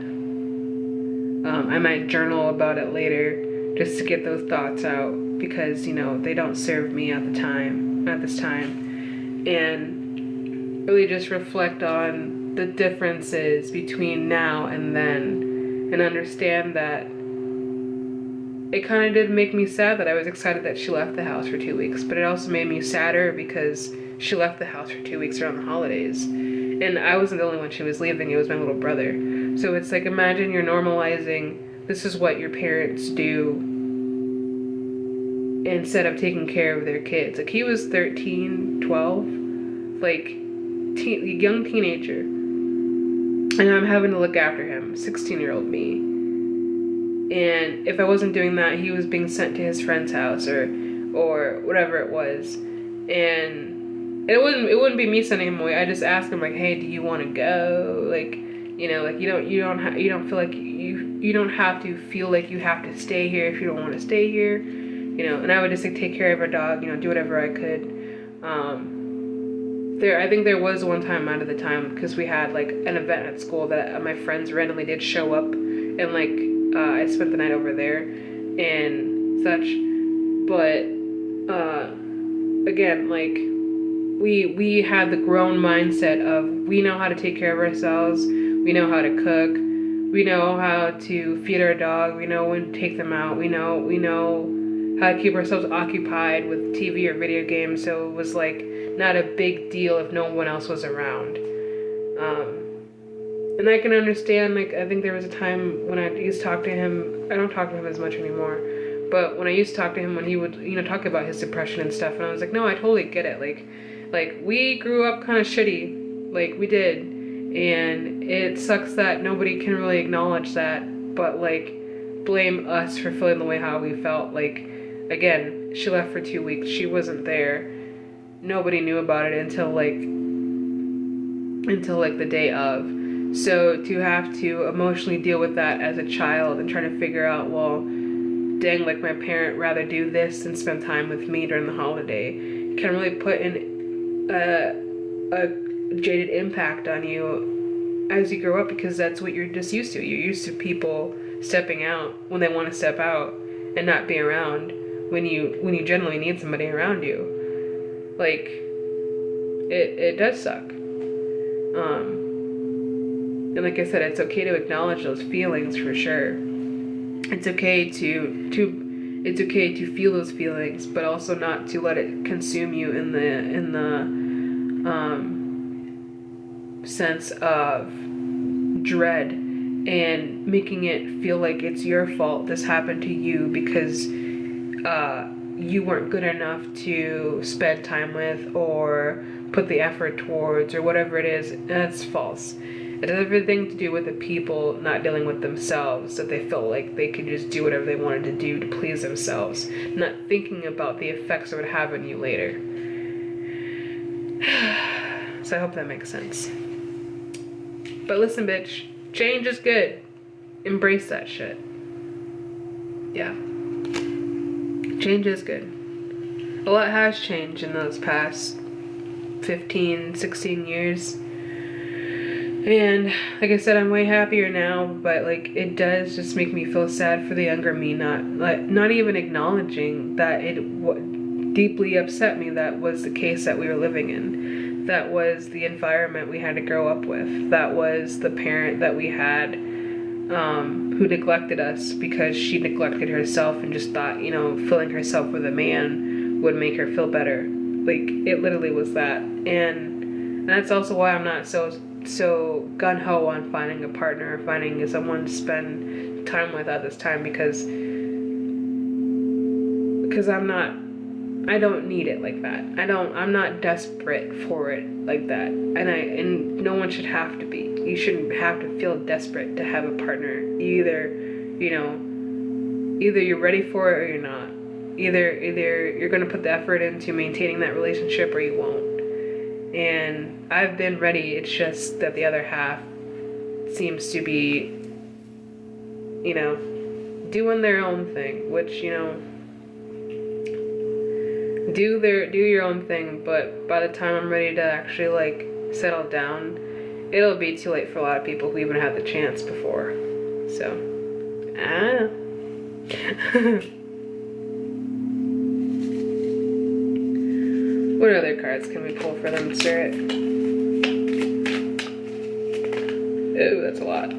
I might journal about it later just to get those thoughts out, because, you know, they don't serve me at this time, and really just reflect on the differences between now and then, and understand that it kind of did make me sad that I was excited that she left the house for 2 weeks, but it also made me sadder because she left the house for 2 weeks around the holidays. And I wasn't the only one she was leaving, it was my little brother. So it's like, imagine you're normalizing, this is what your parents do instead of taking care of their kids. Like, he was 13, 12, like, young teenager. And I'm having to look after him, 16-year-old me. And if I wasn't doing that, he was being sent to his friend's house or whatever it was. And it wouldn't be me sending him away. I just asked him, like, hey, do you want to go? Like, you know, like, you don't feel like you don't have to feel like you have to stay here if you don't want to stay here, you know. And I would just, like, take care of our dog, you know, do whatever I could. I think there was one time out of the time, because we had, like, an event at school that my friends randomly did show up, and, like, I spent the night over there and such. But again, like, we had the grown mindset of, we know how to take care of ourselves, we know how to cook, we know how to feed our dog, we know when to take them out, we know how to keep ourselves occupied with TV or video games. So it was, like, not a big deal if no one else was around. And I can understand, like, I think there was a time when I used to talk to him, I don't talk to him as much anymore, but when I used to talk to him, when he would, you know, talk about his depression and stuff, and I was like, no, I totally get it. Like we grew up kind of shitty, like, we did, and it sucks that nobody can really acknowledge that, but, like, blame us for feeling the way how we felt. Like, again, she left for 2 weeks, she wasn't there, nobody knew about it until the day of. So to have to emotionally deal with that as a child and try to figure out, well, dang, like, my parent rather do this than spend time with me during the holiday, can really put in a jaded impact on you as you grow up, because that's what you're just used to. You're used to people stepping out when they want to step out and not be around when you generally need somebody around you. Like, it does suck. And like I said, it's okay to acknowledge those feelings, for sure. It's okay to feel those feelings, but also not to let it consume you in the sense of dread and making it feel like it's your fault this happened to you because you weren't good enough to spend time with or put the effort towards or whatever it is. That's false. It has everything to do with the people not dealing with themselves, that they felt like they could just do whatever they wanted to do to please themselves, not thinking about the effects it would have on you later. So I hope that makes sense. But listen, bitch, change is good. Embrace that shit. Yeah. Change is good. A lot has changed in those past 15, 16 years. And like I said, I'm way happier now, but like it does just make me feel sad for the younger me, not even acknowledging that it deeply upset me that was the case that we were living in. That was the environment we had to grow up with. That was the parent that we had who neglected us because she neglected herself and just thought, you know, filling herself with a man would make her feel better. Like, it literally was that. And that's also why I'm not so gung-ho on finding a partner, finding someone to spend time with at this time, because I don't need it like that. I'm not desperate for it like that. And no one should have to be. You shouldn't have to feel desperate to have a partner. Either you're ready for it or you're not. Either you're going to put the effort into maintaining that relationship or you won't. And I've been ready. It's just that the other half seems to be, you know, doing their own thing, which, you know, do your own thing, but by the time I'm ready to actually like settle down, it'll be too late for a lot of people who even had the chance before. So, What other cards can we pull for them, Spirit? Ooh, that's a lot.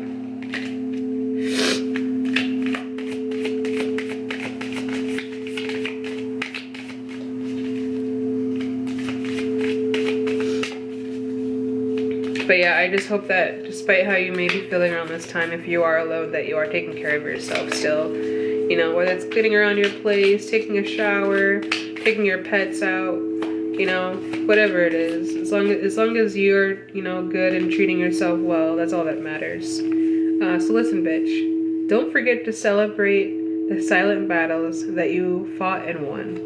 But yeah, I just hope that despite how you may be feeling around this time, if you are alone, that you are taking care of yourself still. You know, whether it's cleaning around your place, taking a shower, taking your pets out, you know, whatever it is. As long as you're, you know, good and treating yourself well, that's all that matters. So listen, bitch. Don't forget to celebrate the silent battles that you fought and won.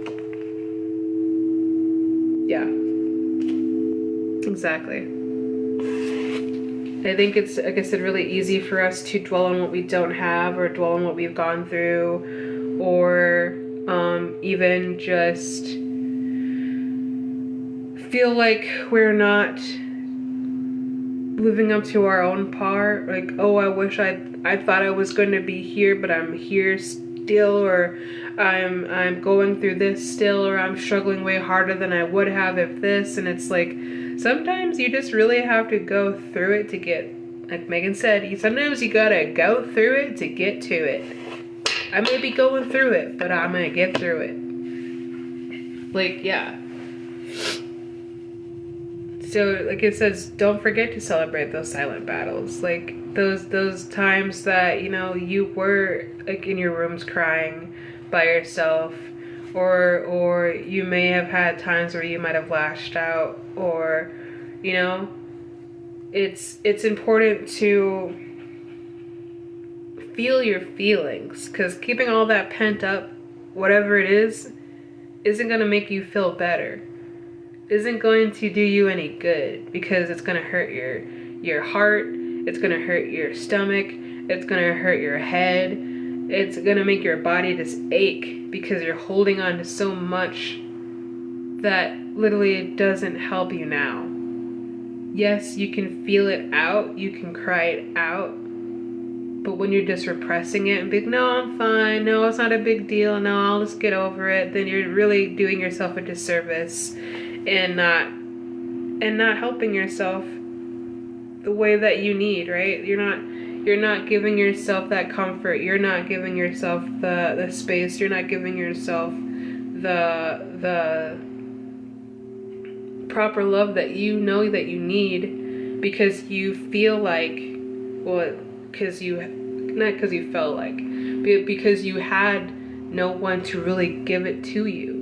Yeah. Exactly. I think it's, like I said, really easy for us to dwell on what we don't have or dwell on what we've gone through, or even just feel like we're not living up to our own part. Like, oh, I wish I thought I was going to be here, but I'm here still, or I'm going through this still, or I'm struggling way harder than I would have if this. And it's like, sometimes you just really have to go through it to get, like Megan said, sometimes you gotta go through it to get to it. I may be going through it, but I'm gonna get through it. Like, yeah. So, like it says, don't forget to celebrate those silent battles. Like, those times that, you know, you were, like, in your rooms crying by yourself. Or you may have had times where you might have lashed out, or, you know, it's important to feel your feelings, because keeping all that pent up, whatever it is, isn't going to make you feel better. Isn't going to do you any good, because it's going to hurt your heart, it's going to hurt your stomach, it's going to hurt your head. It's gonna make your body just ache because you're holding on to so much that literally doesn't help you now. Yes, you can feel it out, you can cry it out, but when you're just repressing it and being, no, I'm fine, no, it's not a big deal, no, I'll just get over it, then you're really doing yourself a disservice and not helping yourself the way that you need, right? You're not giving yourself that comfort. You're not giving yourself the space. You're not giving yourself the proper love that you know that you need, because you feel like, well, because you felt like, because you had no one to really give it to you.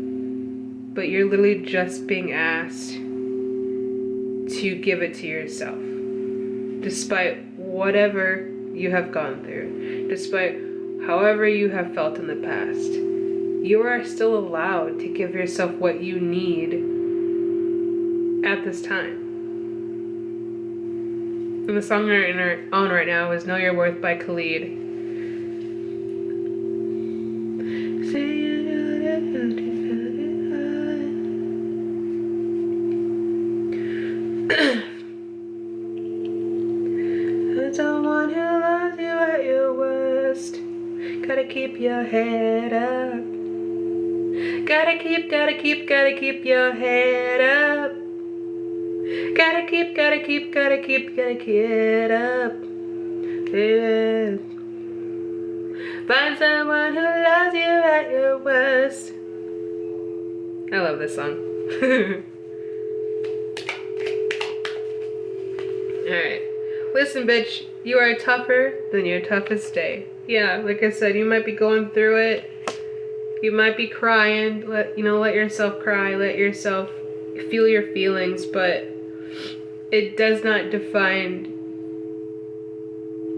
But you're literally just being asked to give it to yourself, despite whatever you have gone through, despite however you have felt in the past. You are still allowed to give yourself what you need at this time. And the song we're on right now is Know Your Worth by Khalid. Someone who loves you at your worst. Gotta keep your head up. Gotta keep your head up. Gotta keep it up. Yeah. Find someone who loves you at your worst. I love this song. Alright. Listen, bitch, you are tougher than your toughest day. Yeah, like I said, you might be going through it. You might be crying. Let yourself cry. Let yourself feel your feelings, but it does not define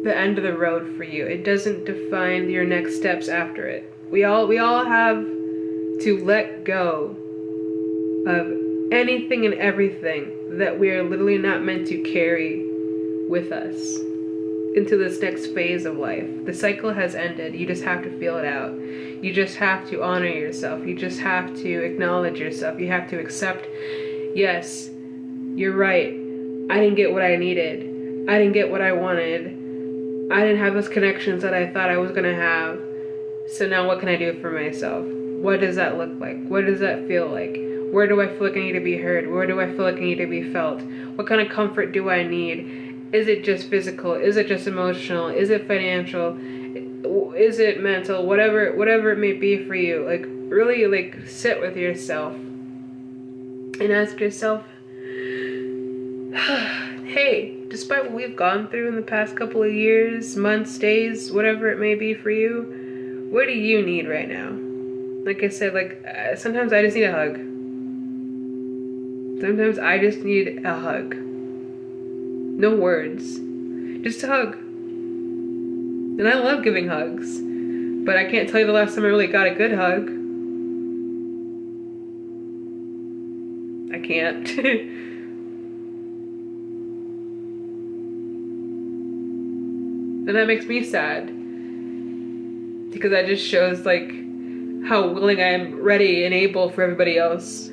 the end of the road for you. It doesn't define your next steps after it. We all have to let go of anything and everything that we are literally not meant to carry with us into this next phase of life. The cycle has ended. You just have to feel it out. You just have to honor yourself. You just have to acknowledge yourself. You have to accept, yes, you're right. I didn't get what I needed. I didn't get what I wanted. I didn't have those connections that I thought I was gonna have. So now what can I do for myself? What does that look like? What does that feel like? Where do I feel like I need to be heard? Where do I feel like I need to be felt? What kind of comfort do I need? Is it just physical? Is it just emotional? Is it financial? Is it mental? Whatever it may be for you. Like, really, like, sit with yourself and ask yourself, hey, despite what we've gone through in the past couple of years, months, days, whatever it may be for you, what do you need right now? Like I said, like, sometimes I just need a hug. Sometimes I just need a hug. No words. Just a hug. And I love giving hugs. But I can't tell you the last time I really got a good hug. I can't. And that makes me sad. Because that just shows, like, how willing I am, ready and able for everybody else.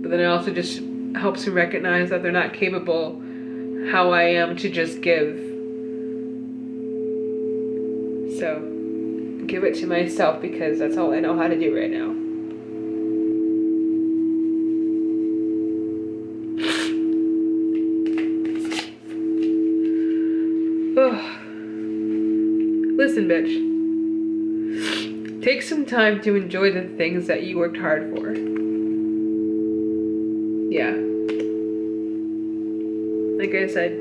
But then it also just helps me recognize that they're not capable how I am to just give. So, give it to myself because that's all I know how to do right now. Listen, bitch. Take some time to enjoy the things that you worked hard for. Yeah. Like I said,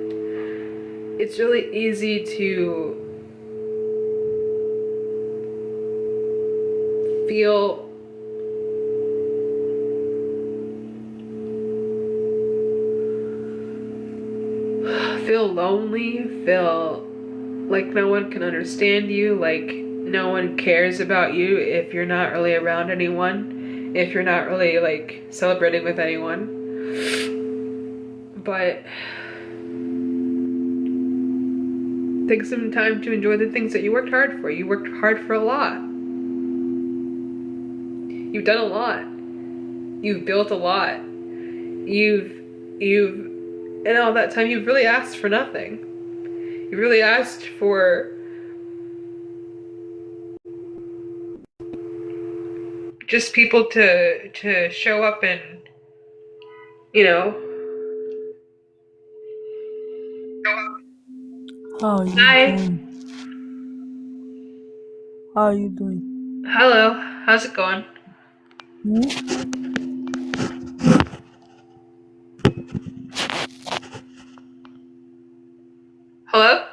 it's really easy to feel lonely, feel like no one can understand you, like no one cares about you if you're not really around anyone, if you're not really like celebrating with anyone. But take some time to enjoy the things that you worked hard for. You worked hard for a lot. You've done a lot. You've built a lot. You've in all that time, you've really asked for nothing. You really asked for just people to show up and, you know. How are you Hi. doing? How are you doing? Hello. How's it going? Hmm? Hello?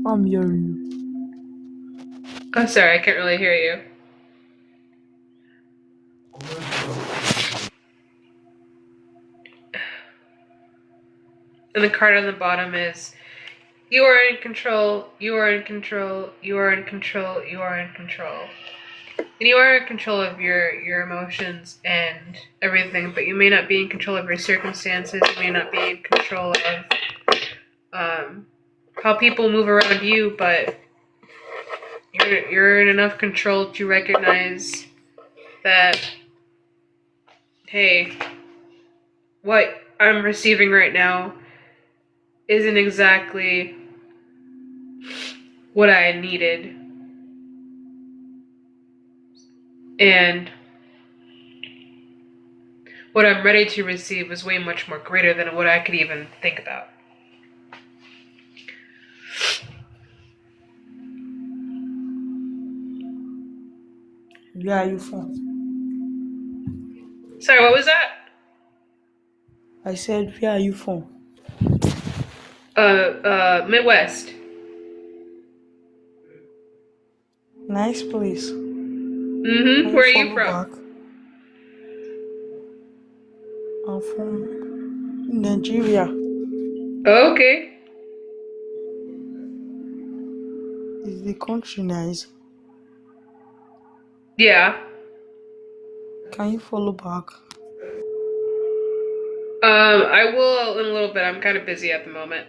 I'm hearing you. Oh, sorry, I can't really hear you. And the card on the bottom is, you are in control, you are in control, you are in control, you are in control. And you are in control of your emotions and everything, but you may not be in control of your circumstances. You may not be in control of how people move around you, but you're in enough control to recognize that, hey, what I'm receiving right now isn't exactly what I needed. And what I'm ready to receive is way much more greater than what I could even think about. Where are you from? Sorry, what was that? I said, where are you from? Midwest. Nice place. Mm-hmm. Can you Where are you follow from? back? I'm from Nigeria. Okay. Is the country nice? Yeah. Can you follow back? I will in a little bit. I'm kind of busy at the moment.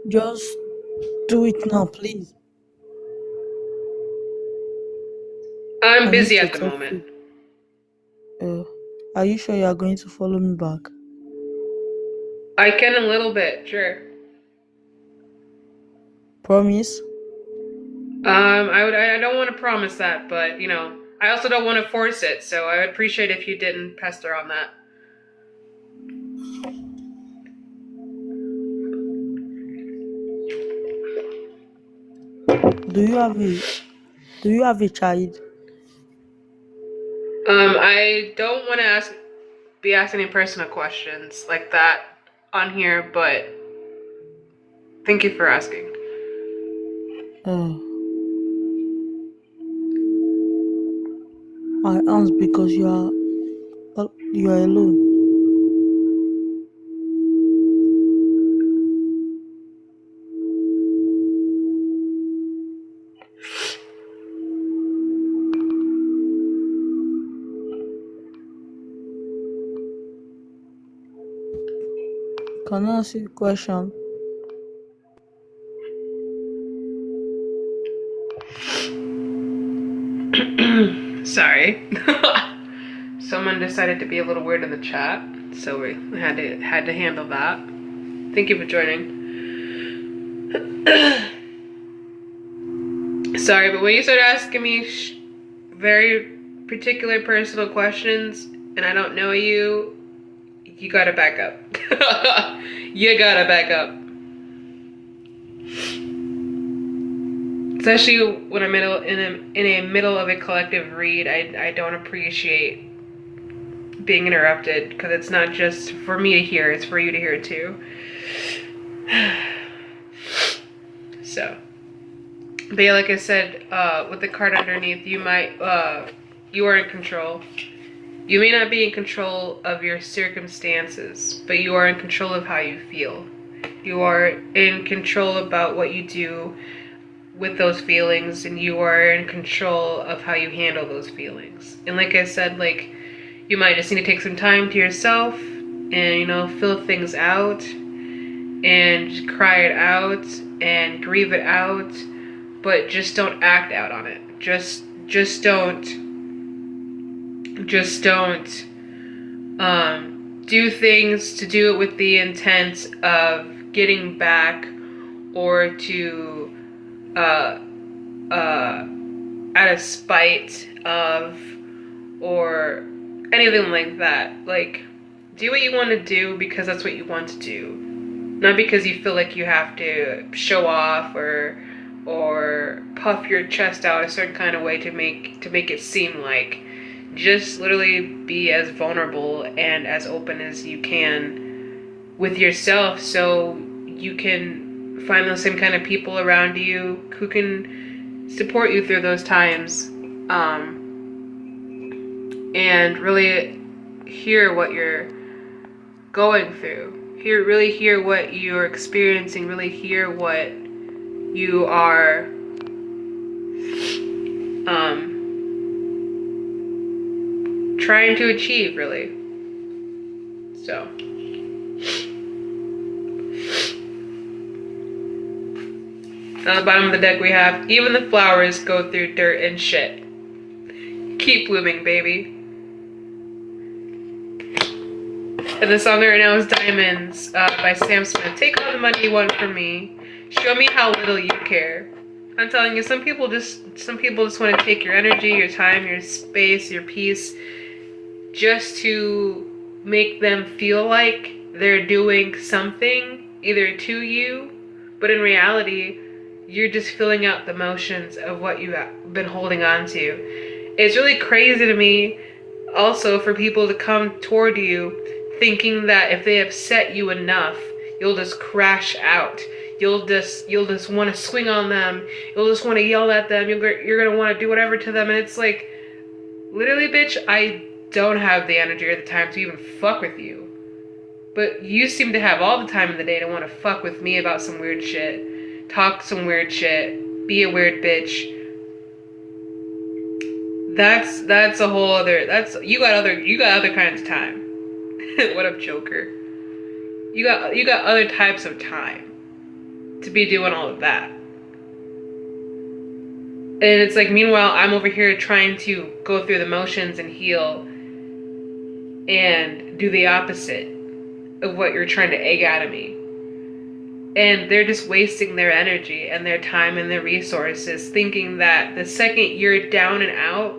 Just do it now, please. I'm I need busy to at the talk moment. to. Uh, are you sure you are going to follow me back? I can in a little bit, sure. Promise? I don't want to promise that, but you know, I also don't want to force it, so I would appreciate if you didn't pester on that. Do you have a Do you have a child? I don't want to be asking any personal questions like that on here, but thank you for asking. Uh, I asked because you are alone. Can I ask you a question? Sorry. Someone decided to be a little weird in the chat, so we had to handle that. Thank you for joining. Sorry, but when you start asking me very particular personal questions and I don't know you, you gotta back up. You gotta back up. Especially when I'm in a middle of a collective read, I don't appreciate being interrupted because it's not just for me to hear, it's for you to hear too. So, but yeah, like I said, with the card underneath, you are in control. You may not be in control of your circumstances, but you are in control of how you feel. You are in control about what you do with those feelings, and you are in control of how you handle those feelings. And like I said, like, you might just need to take some time to yourself and, you know, feel things out and cry it out and grieve it out, but just don't act out on it. Just don't do things to do it with the intent of getting back or to out of spite of or anything like that. Like, do what you want to do because that's what you want to do, not because you feel like you have to show off or puff your chest out a certain kind of way to make it seem like. Just literally be as vulnerable and as open as you can with yourself, so you can find those same kind of people around you who can support you through those times, and really hear what you're going through. Really hear what you're experiencing. Really hear what you are trying to achieve, really. So, on the bottom of the deck we have, even the flowers go through dirt and shit. Keep blooming, baby. And the song right now is Diamonds by Sam Smith. Take all the money you want from me. Show me how little you care. I'm telling you, some people just want to take your energy, your time, your space, your peace, just to make them feel like they're doing something either to you, but in reality, you're just filling out the motions of what you've been holding on to. It's really crazy to me also for people to come toward you thinking that if they upset you enough, you'll just crash out. You'll just want to swing on them. You'll just want to yell at them. You're going to want to do whatever to them. And it's like, literally, bitch, I don't have the energy or the time to even fuck with you. But you seem to have all the time in the day to want to fuck with me about some weird shit, talk some weird shit, be a weird bitch. That's a whole other, you got other kinds of time. What up, Joker? You got other types of time to be doing all of that. And it's like, meanwhile, I'm over here trying to go through the motions and heal and do the opposite of what you're trying to egg out of me. And they're just wasting their energy and their time and their resources thinking that the second you're down and out,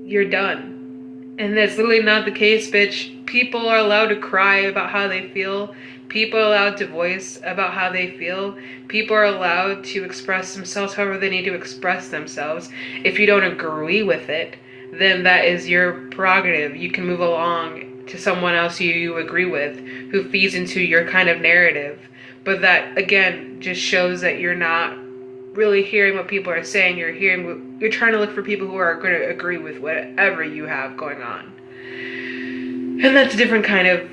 you're done. And that's literally not the case, bitch. People are allowed to cry about how they feel. People are allowed to voice about how they feel. People are allowed to express themselves however they need to express themselves. If you don't agree with it, then that is your prerogative. You can move along to someone else you agree with who feeds into your kind of narrative. But that, again, just shows that you're not really hearing what people are saying. You're trying to look for people who are going to agree with whatever you have going on. And that's a different kind of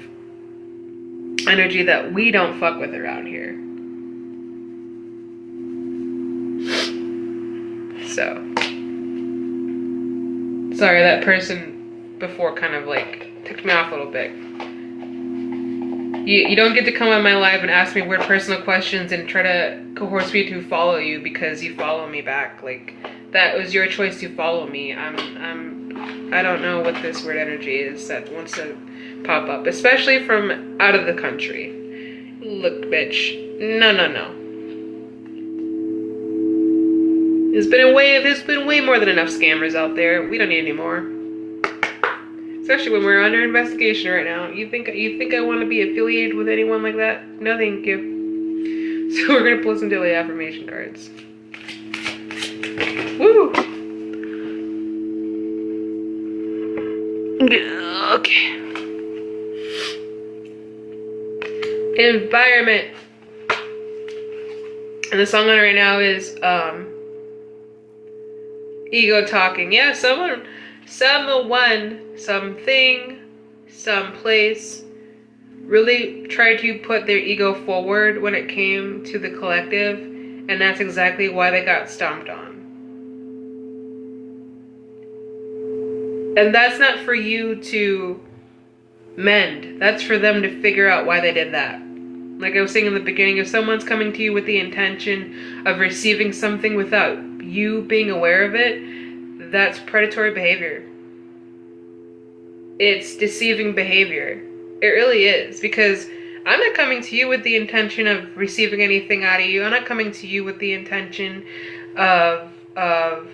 energy that we don't fuck with around here. So, sorry, that person before kind of like took me off a little bit. You don't get to come on my live and ask me weird personal questions and try to coerce me to follow you because you follow me back. Like, that was your choice to follow me. I don't know what this weird energy is that wants to pop up, especially from out of the country. Look, bitch. No. There's been way more than enough scammers out there. We don't need any more. Especially when we're under investigation right now. You think I want to be affiliated with anyone like that? No, thank you. So we're gonna pull some daily affirmation cards. Woo! Okay. Environment. And the song on it right now is Ego Talking. Yeah, someone, something, someplace really tried to put their ego forward when it came to the collective, and that's exactly why they got stomped on. And that's not for you to mend. That's for them to figure out why they did that. Like I was saying in the beginning, if someone's coming to you with the intention of receiving something without you being aware of it, that's predatory behavior. It's deceiving behavior. It really is, because I'm not coming to you with the intention of receiving anything out of you. I'm not coming to you with the intention of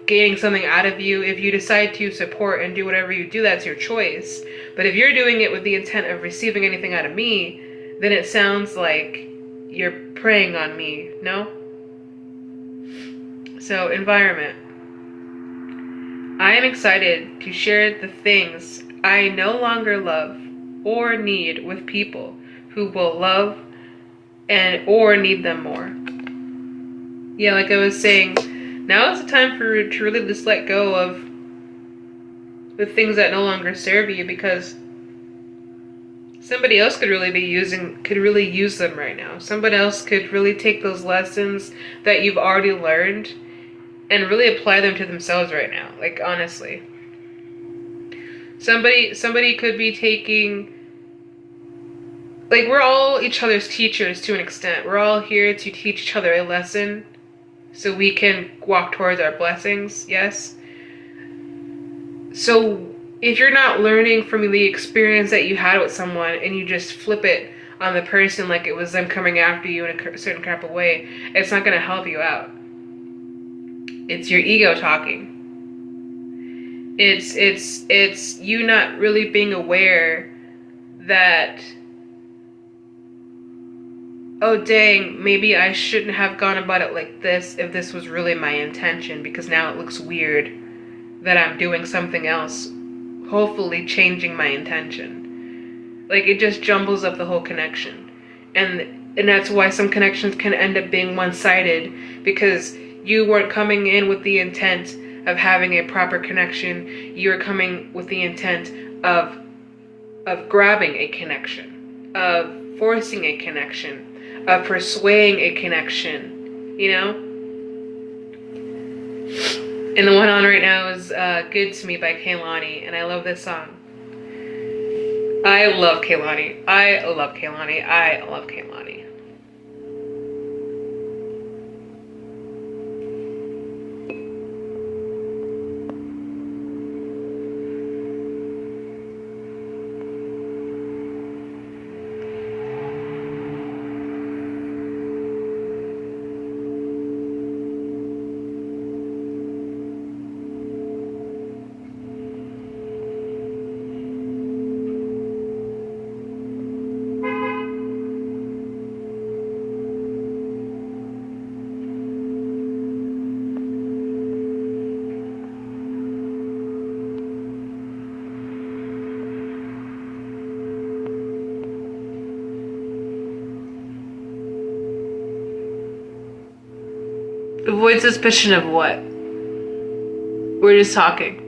gaining something out of you. If you decide to support and do whatever you do, that's your choice. But if you're doing it with the intent of receiving anything out of me, then it sounds like you're preying on me, no? So, environment. I am excited to share the things I no longer love or need with people who will love and or need them more. Yeah, like I was saying, now is the time for you to really just let go of the things that no longer serve you, because somebody else could really use them right now. Somebody else could really take those lessons that you've already learned and really apply them to themselves right now. Like, honestly. Somebody could be taking, like, we're all each other's teachers to an extent. We're all here to teach each other a lesson so we can walk towards our blessings, yes? So if you're not learning from the experience that you had with someone and you just flip it on the person like it was them coming after you in a certain type of way, it's not going to help you out. It's your ego talking. It's you not really being aware that, oh dang, maybe I shouldn't have gone about it like this if this was really my intention, because now it looks weird that I'm doing something else, hopefully changing my intention. Like, it just jumbles up the whole connection. And that's why some connections can end up being one-sided, because you weren't coming in with the intent of having a proper connection. You were coming with the intent of of grabbing a connection, of forcing a connection, of persuading a connection, you know? And the one on right now is Good to Me by Kehlani, and I love this song. I love Kehlani. I love Kehlani. I love Kehlani. Avoid suspicion of what? We're just talking.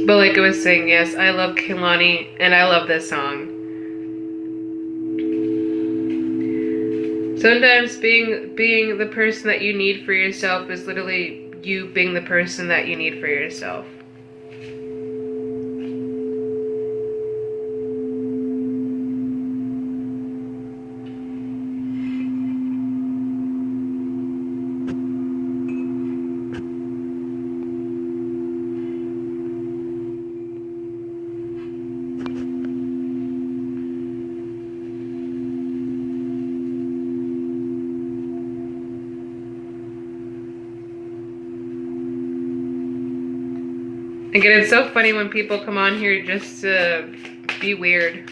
But like I was saying, yes, I love Kehlani and I love this song. Sometimes being the person that you need for yourself is literally you being the person that you need for yourself. Again, it's so funny when people come on here just to be weird.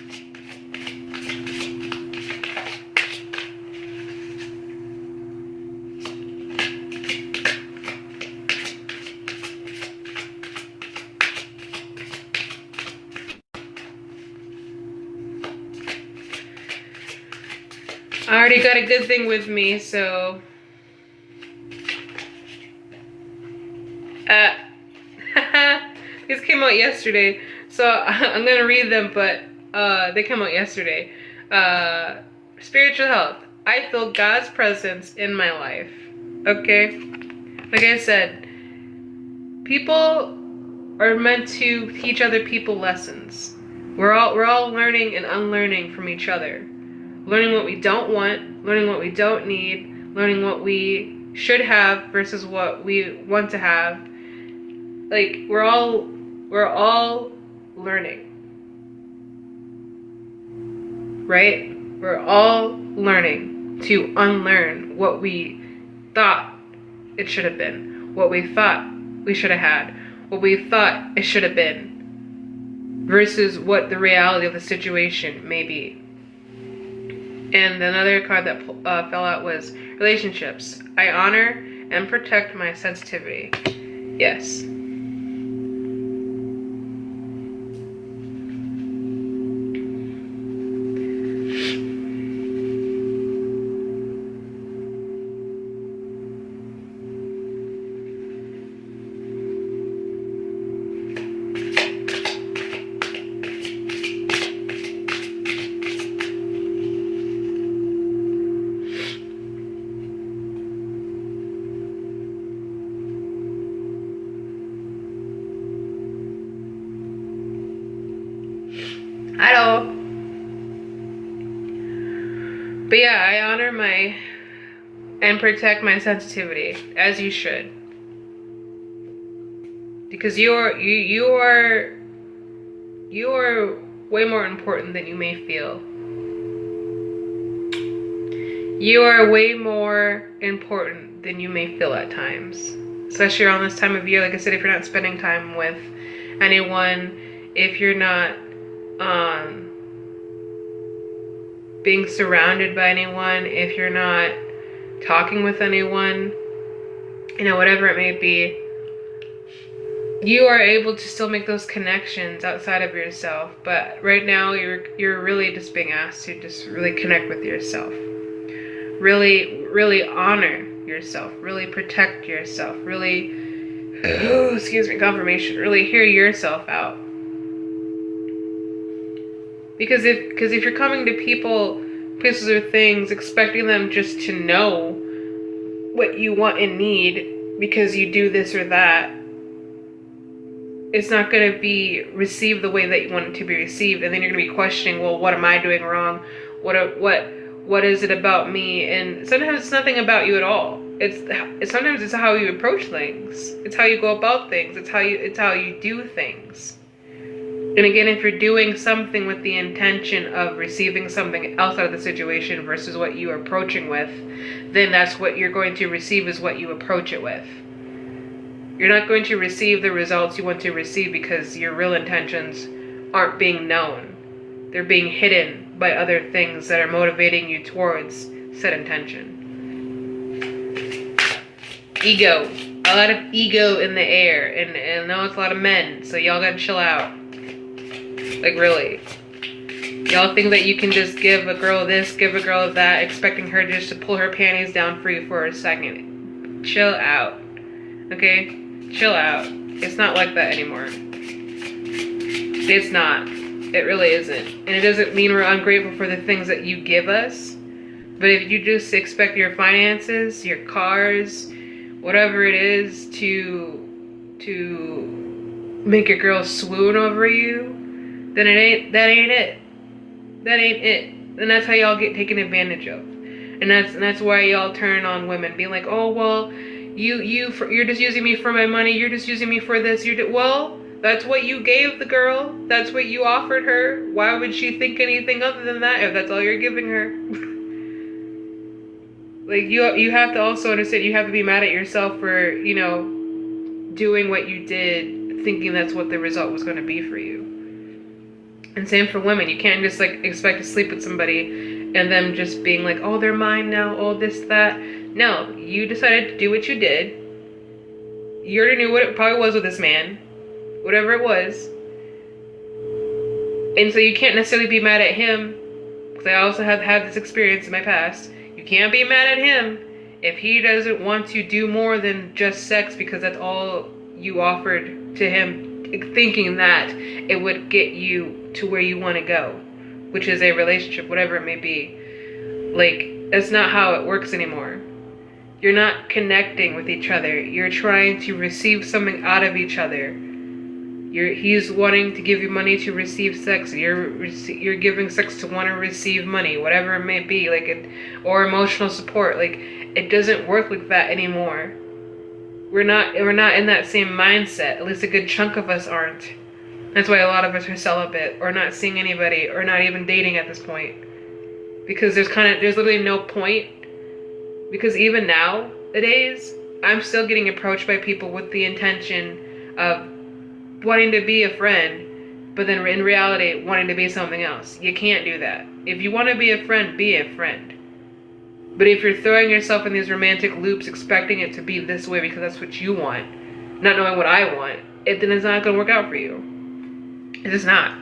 I already got a good thing with me, so... These came out yesterday, so I'm gonna read them, but they came out yesterday. Spiritual health. I feel God's presence in my life. Okay? Like I said, people are meant to teach other people lessons. We're all learning and unlearning from each other. Learning what we don't want, learning what we don't need, learning what we should have versus what we want to have. Like, we're all learning, right? We're all learning to unlearn what we thought it should have been, what we thought we should have had, what we thought it should have been, versus what the reality of the situation may be. And another card that fell out was relationships. I honor and protect my sensitivity. Yes. Hello. But yeah, I honor and protect my sensitivity, as you should. Because you are way more important than you may feel. You are way more important than you may feel at times. Especially around this time of year. Like I said, if you're not spending time with anyone, if you're not being surrounded by anyone, if you're not talking with anyone, you know, whatever it may be, you are able to still make those connections outside of yourself, but right now you're really just being asked to just really connect with yourself. Really honor yourself, really protect yourself, really confirmation, really hear yourself out. Because if you're coming to people, places, or things expecting them just to know what you want and need because you do this or that, it's not going to be received the way that you want it to be received, and then you're going to be questioning, well, what am I doing wrong? What is it about me? And sometimes it's nothing about you at all. Sometimes it's how you approach things. It's how you go about things. It's how you do things. And again, if you're doing something with the intention of receiving something else out of the situation versus what you are approaching with, then that's what you're going to receive, is what you approach it with. You're not going to receive the results you want to receive because your real intentions aren't being known. They're being hidden by other things that are motivating you towards said intention. Ego. A lot of ego in the air. And I know it's a lot of men, so y'all gotta chill out. Like, really. Y'all think that you can just give a girl this, give a girl that, expecting her just to pull her panties down for you for a second. Chill out. Okay? Chill out. It's not like that anymore. It's not. It really isn't. And it doesn't mean we're ungrateful for the things that you give us. But if you just expect your finances, your cars, whatever it is to make a girl swoon over you, then that ain't it. That ain't it. And that's how y'all get taken advantage of. And that's why y'all turn on women, being like, oh, well, you're just using me for my money. You're just using me for this. Well, that's what you gave the girl. That's what you offered her. Why would she think anything other than that if that's all you're giving her? Like, you have to also understand, you have to be mad at yourself for, doing what you did, thinking that's what the result was going to be for you. And same for women. You can't just expect to sleep with somebody and them just being like, oh, they're mine now, oh, this, that. No, you decided to do what you did. You already knew what it probably was with this man, whatever it was. And so you can't necessarily be mad at him, because I also have had this experience in my past. You can't be mad at him if he doesn't want to do more than just sex because that's all you offered to him, thinking that it would get you to where you want to go, which is a relationship, whatever it may be. Like, that's not how it works anymore. You're not connecting with each other. You're trying to receive something out of each other. He's wanting to give you money to receive sex. You're giving sex to want to receive money, whatever it may be, or emotional support. Like, it doesn't work like that anymore. We're not in that same mindset. At least a good chunk of us aren't. That's why a lot of us are celibate, or not seeing anybody, or not even dating at this point. Because there's literally no point. Because even nowadays, I'm still getting approached by people with the intention of wanting to be a friend, but then in reality, wanting to be something else. You can't do that. If you want to be a friend, be a friend. But if you're throwing yourself in these romantic loops, expecting it to be this way because that's what you want, not knowing what I want, then it's not going to work out for you. It's just not.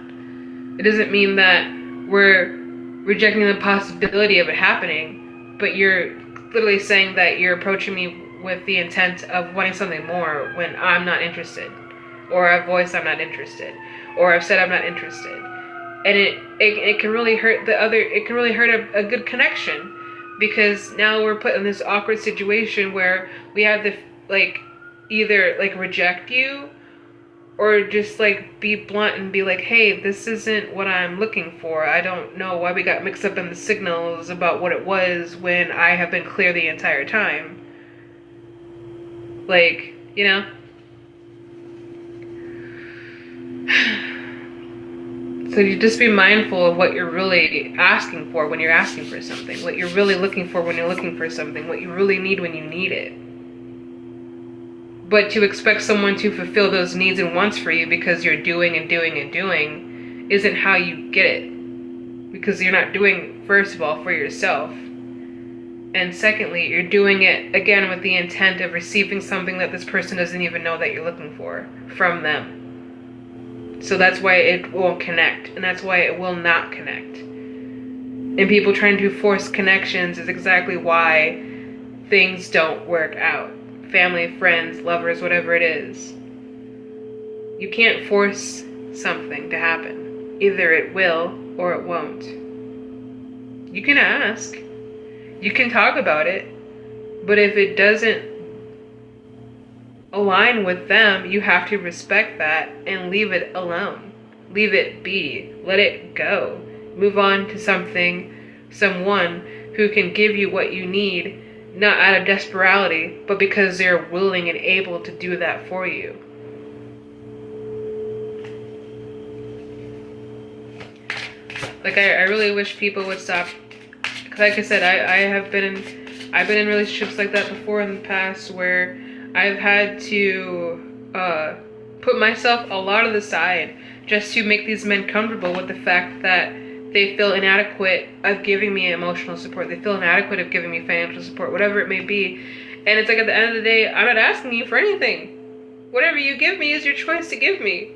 It doesn't mean that we're rejecting the possibility of it happening, but you're literally saying that you're approaching me with the intent of wanting something more when I'm not interested, or I've voiced I'm not interested, or I've said I'm not interested. And it can really hurt it can really hurt a good connection, because now we're put in this awkward situation where we have to either reject you, or just be blunt and be like, hey, this isn't what I'm looking for. I don't know why we got mixed up in the signals about what it was when I have been clear the entire time. So you just be mindful of what you're really asking for when you're asking for something, what you're really looking for when you're looking for something, what you really need when you need it. But to expect someone to fulfill those needs and wants for you because you're doing and doing and doing isn't how you get it. Because you're not doing, first of all, for yourself. And secondly, you're doing it again with the intent of receiving something that this person doesn't even know that you're looking for from them. So that's why it won't connect, and that's why it will not connect. And people trying to force connections is exactly why things don't work out. Family, friends, lovers, whatever it is. You can't force something to happen. Either it will or it won't. You can ask. You can talk about it. But if it doesn't align with them, you have to respect that and leave it alone. Leave it be. Let it go. Move on to someone who can give you what you need, not out of desperation, but because they're willing and able to do that for you. Like, I really wish people would stop. Like I said, I've been in relationships like that before in the past, where I've had to put myself a lot to the side just to make these men comfortable with the fact that they feel inadequate of giving me emotional support. They feel inadequate of giving me financial support, whatever it may be. And it's like, at the end of the day, I'm not asking you for anything. Whatever you give me is your choice to give me.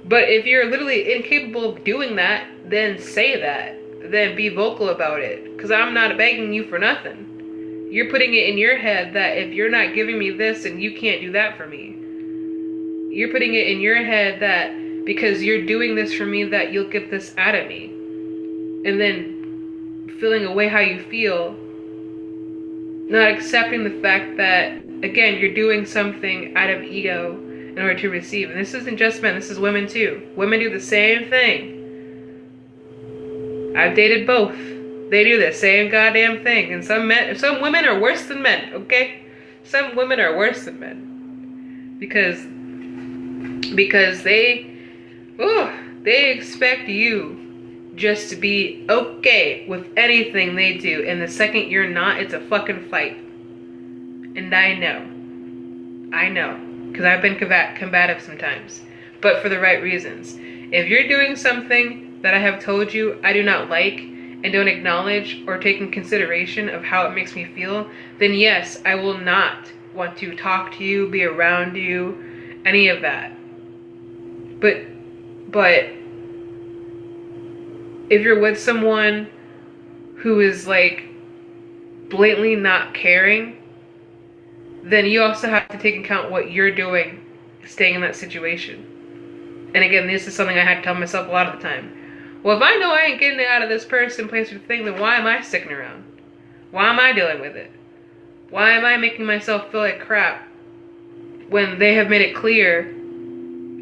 But if you're literally incapable of doing that, then say that. Then be vocal about it. Because I'm not begging you for nothing. You're putting it in your head that if you're not giving me this, then you can't do that for me. You're putting it in your head that because you're doing this for me, that you'll get this out of me. And then feeling away how you feel. Not accepting the fact that, again, you're doing something out of ego in order to receive. And this isn't just men, this is women too. Women do the same thing. I've dated both. They do the same goddamn thing. And some women are worse than men, okay? Some women are worse than men. Because they expect you just to be okay with anything they do. And the second you're not, it's a fucking fight. And I know. Because I've been combative sometimes. But for the right reasons. If you're doing something that I have told you I do not like and don't acknowledge or take in consideration of how it makes me feel, then yes, I will not want to talk to you, be around you, any of that. But if you're with someone who is like blatantly not caring, then you also have to take into account what you're doing staying in that situation. And again, this is something I had to tell myself a lot of the time. Well, if I know I ain't getting it out of this person, place, or thing, then why am I sticking around? Why am I dealing with it? Why am I making myself feel like crap when they have made it clear,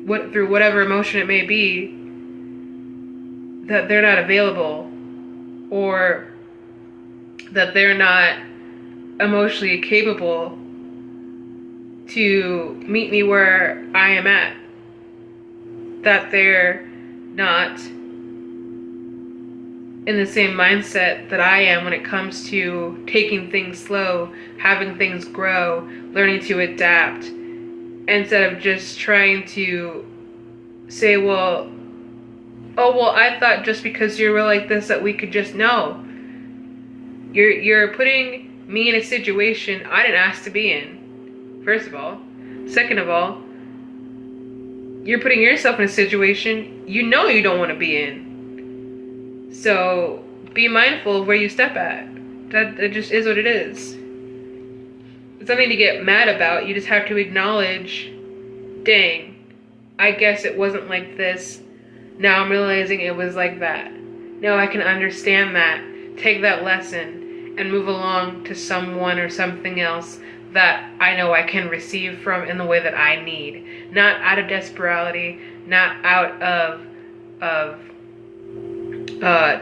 through whatever emotion it may be, that they're not available, or that they're not emotionally capable to meet me where I am at, that they're not in the same mindset that I am when it comes to taking things slow, having things grow, learning to adapt, instead of just trying to say, well, I thought just because you were like this that we could just know. You're putting me in a situation I didn't ask to be in, first of all. Second of all, you're putting yourself in a situation you know you don't want to be in. So be mindful of where you step at. That just is what it is. It's nothing to get mad about. You just have to acknowledge, dang, I guess it wasn't like this. Now I'm realizing it was like that. Now I can understand that. Take that lesson and move along to someone or something else that I know I can receive from in the way that I need. Not out of desperation, not out of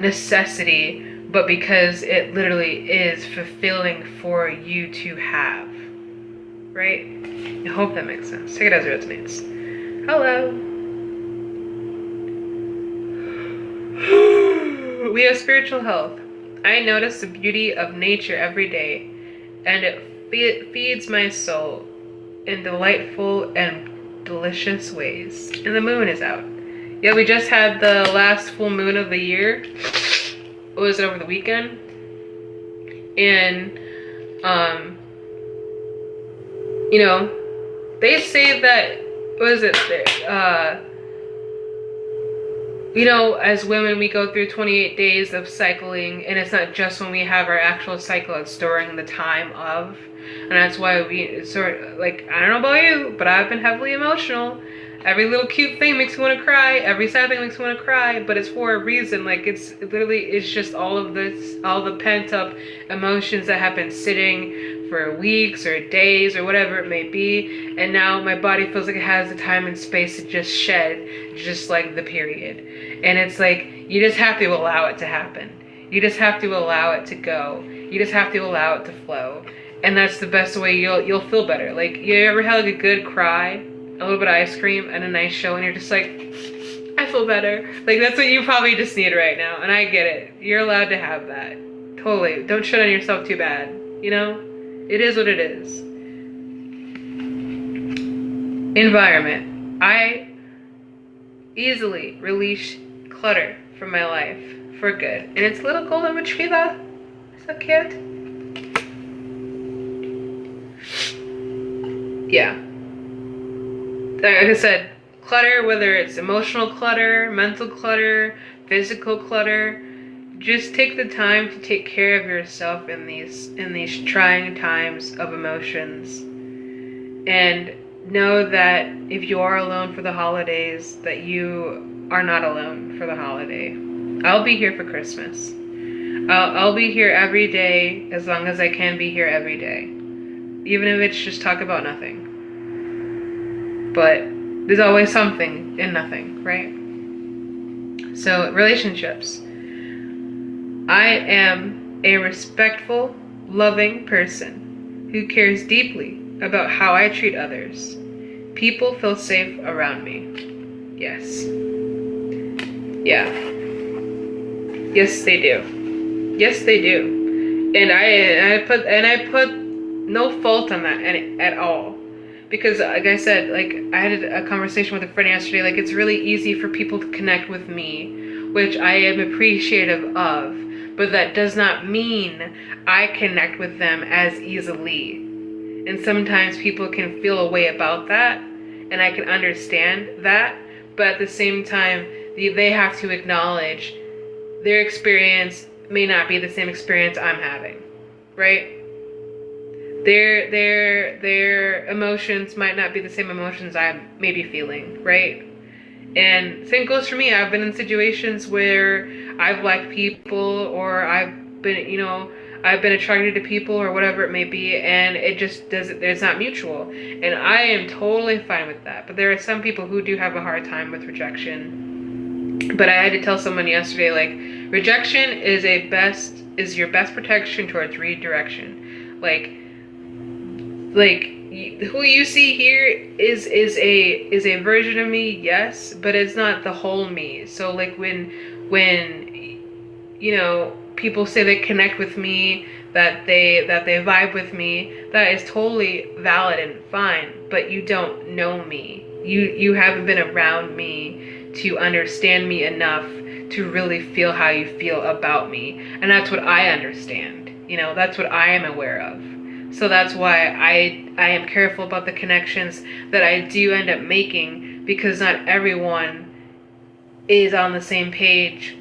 necessity, but because it literally is fulfilling for you to have. Right? I hope that makes sense. Take it as it resonates. Hello. We have spiritual health. I notice the beauty of nature every day, and it feeds my soul in delightful and delicious ways. And the moon is out. Yeah, we just had the last full moon of the year. Was it over the weekend? And, you know, they say that, what is it? You know, as women, we go through 28 days of cycling, and it's not just when we have our actual cycle, it's during the time of. And that's why we sort of, like, I don't know about you, but I've been heavily emotional. Every little cute thing makes me want to cry. Every sad thing makes me want to cry, but it's for a reason. Like, it's literally, it's just all of this, all the pent up emotions that have been sitting for weeks or days or whatever it may be. And now my body feels like it has the time and space to just shed, just like the period. And it's like, you just have to allow it to happen. You just have to allow it to go. You just have to allow it to flow. And that's the best way you'll feel better. Like, you ever had like a good cry, a little bit of ice cream, and a nice show, and you're just like, I feel better. Like, that's what you probably just need right now. And I get it. You're allowed to have that. Totally. Don't shit on yourself too bad. You know? It is what it is. Environment. I easily release clutter from my life for good. And it's a little golden retriever. So cute. Yeah. Like I said, clutter, whether it's emotional clutter, mental clutter, physical clutter, just take the time to take care of yourself in these trying times of emotions. And know that if you are alone for the holidays, that you are not alone for the holiday. I'll be here for Christmas. I'll be here every day as long as I can be here every day. Even if it's just talk about nothing. But there's always something in nothing, right? So, relationships. I am a respectful, loving person who cares deeply about how I treat others. People feel safe around me. Yes. Yeah. Yes, they do. Yes, they do. And I put no fault on that at all. Because, like I said, like, I had a conversation with a friend yesterday, like, it's really easy for people to connect with me, which I am appreciative of, but that does not mean I connect with them as easily. And sometimes people can feel a way about that, and I can understand that, but at the same time, they have to acknowledge their experience may not be the same experience I'm having, right? Their emotions might not be the same emotions I may be feeling, right? And same goes for me. I've been in situations where I've liked people, or I've been attracted to people, or whatever it may be, and it just doesn't, it's not mutual. And I am totally fine with that. But there are some people who do have a hard time with rejection. But I had to tell someone yesterday, like, rejection is your best protection towards redirection. Like who you see here is a version of me, yes, but it's not the whole me. So like when you know, people say they connect with me, that they vibe with me, that is totally valid and fine, but you don't know me. You haven't been around me to understand me enough to really feel how you feel about me. And that's what I understand. You know, that's what I am aware of. So that's why I am careful about the connections that I do end up making, because not everyone is on the same page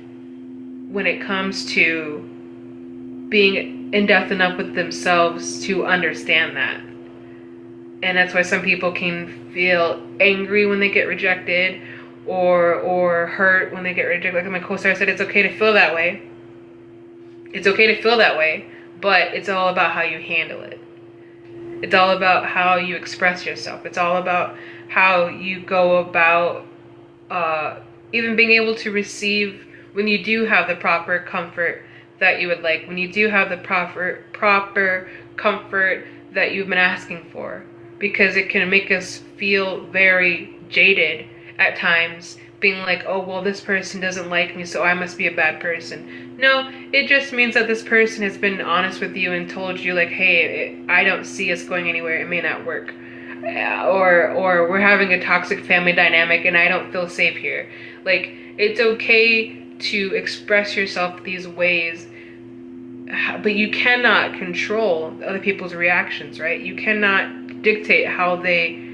when it comes to being in depth enough with themselves to understand that. And that's why some people can feel angry when they get rejected, or hurt when they get rejected. Like my co-star said, it's okay to feel that way. It's okay to feel that way, but it's all about how you handle it. It's all about how you express yourself. It's all about how you go about even being able to receive when you do have the proper comfort that you would like, when you do have the proper comfort that you've been asking for. Because it can make us feel very jaded at times, being like, oh, well, this person doesn't like me, so I must be a bad person. No, it just means that this person has been honest with you and told you, like, hey, I don't see us going anywhere, it may not work. Or we're having a toxic family dynamic and I don't feel safe here. Like, it's okay to express yourself these ways but you cannot control other people's reactions, right? You cannot dictate how they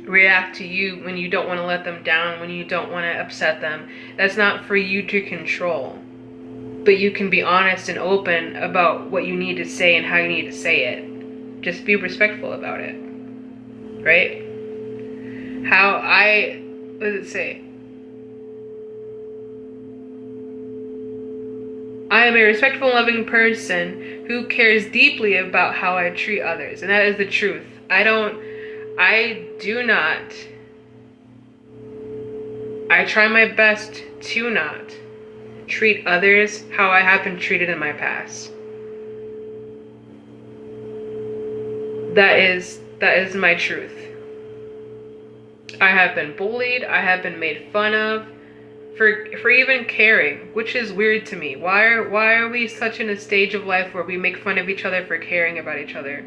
react to you when you don't want to let them down, when you don't want to upset them. That's not for you to control. But you can be honest and open about what you need to say and how you need to say it. Just be respectful about it, right? What does it say? I am a respectful and loving person who cares deeply about how I treat others. And that is the truth. I try my best to not treat others how I have been treated in my past. That is my truth. I have been bullied. I have been made fun of for even caring, which is weird to me. Why are we such in a stage of life where we make fun of each other for caring about each other?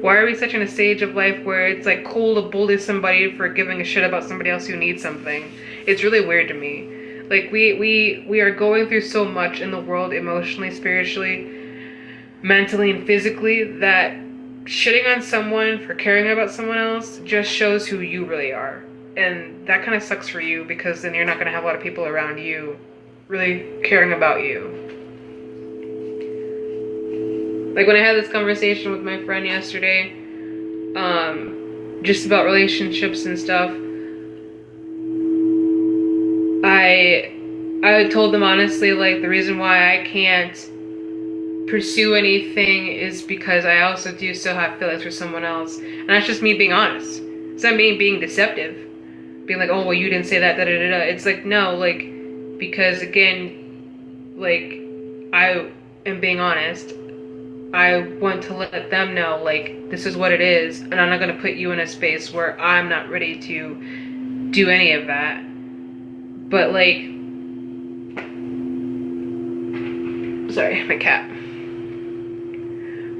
Why are we such in a stage of life where it's like cool to bully somebody for giving a shit about somebody else who needs something? It's really weird to me. Like we are going through so much in the world, emotionally, spiritually, mentally, and physically, that shitting on someone for caring about someone else just shows who you really are. And that kind of sucks for you, because then you're not going to have a lot of people around you really caring about you. Like when I had this conversation with my friend yesterday, just about relationships and stuff, I told them honestly, like, the reason why I can't pursue anything is because I also do still have feelings for someone else. And that's just me being honest. It's not me being deceptive. Being like, oh, well, you didn't say that, da-da-da-da. It's like, no, like, because again, like, I am being honest. I want to let them know, like, this is what it is, and I'm not going to put you in a space where I'm not ready to do any of that. But, like, sorry, my cat.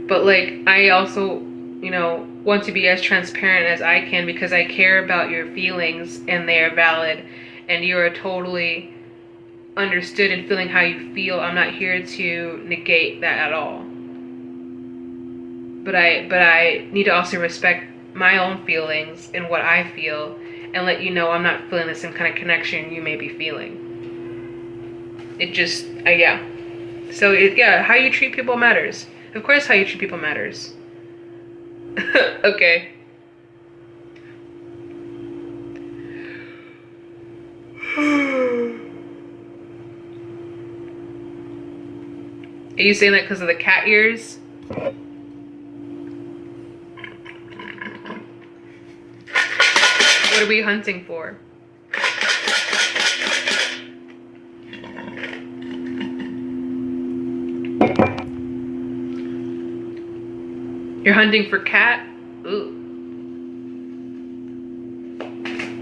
But, like, I also, you know, want to be as transparent as I can, because I care about your feelings and they are valid, and you are totally understood in feeling how you feel. I'm not here to negate that at all. But I need to also respect my own feelings and what I feel, and let you know I'm not feeling the same kind of connection you may be feeling. It just, yeah. So, yeah, how you treat people matters. Of course, how you treat people matters. Okay. Are you saying that because of the cat ears? What are we hunting for? You're hunting for cat? Ooh.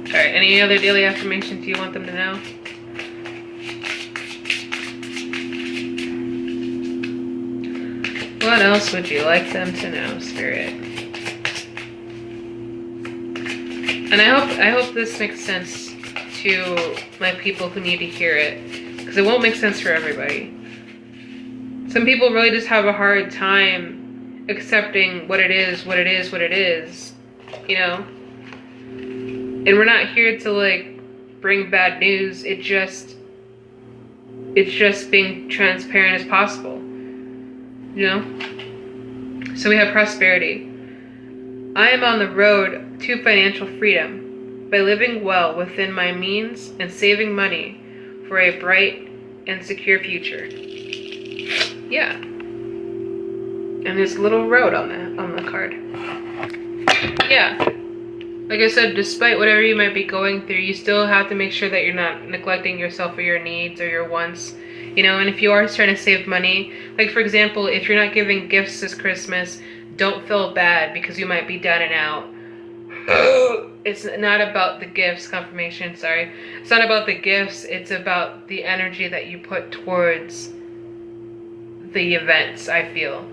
Alright, any other daily affirmations you want them to know? What else would you like them to know, Spirit? And I hope this makes sense to my people who need to hear it, because it won't make sense for everybody. Some people really just have a hard time accepting what it is, you know? And we're not here to, like, bring bad news. It's just being transparent as possible, you know? So we have prosperity. I am on the road to financial freedom by living well within my means and saving money for a bright and secure future. Yeah. And there's a little road on the card. Yeah. Like I said, despite whatever you might be going through, you still have to make sure that you're not neglecting yourself or your needs or your wants. You know, and if you are trying to save money, like for example, if you're not giving gifts this Christmas, don't feel bad because you might be down and out. It's not about the gifts, confirmation, sorry. It's not about the gifts, it's about the energy that you put towards the events, I feel.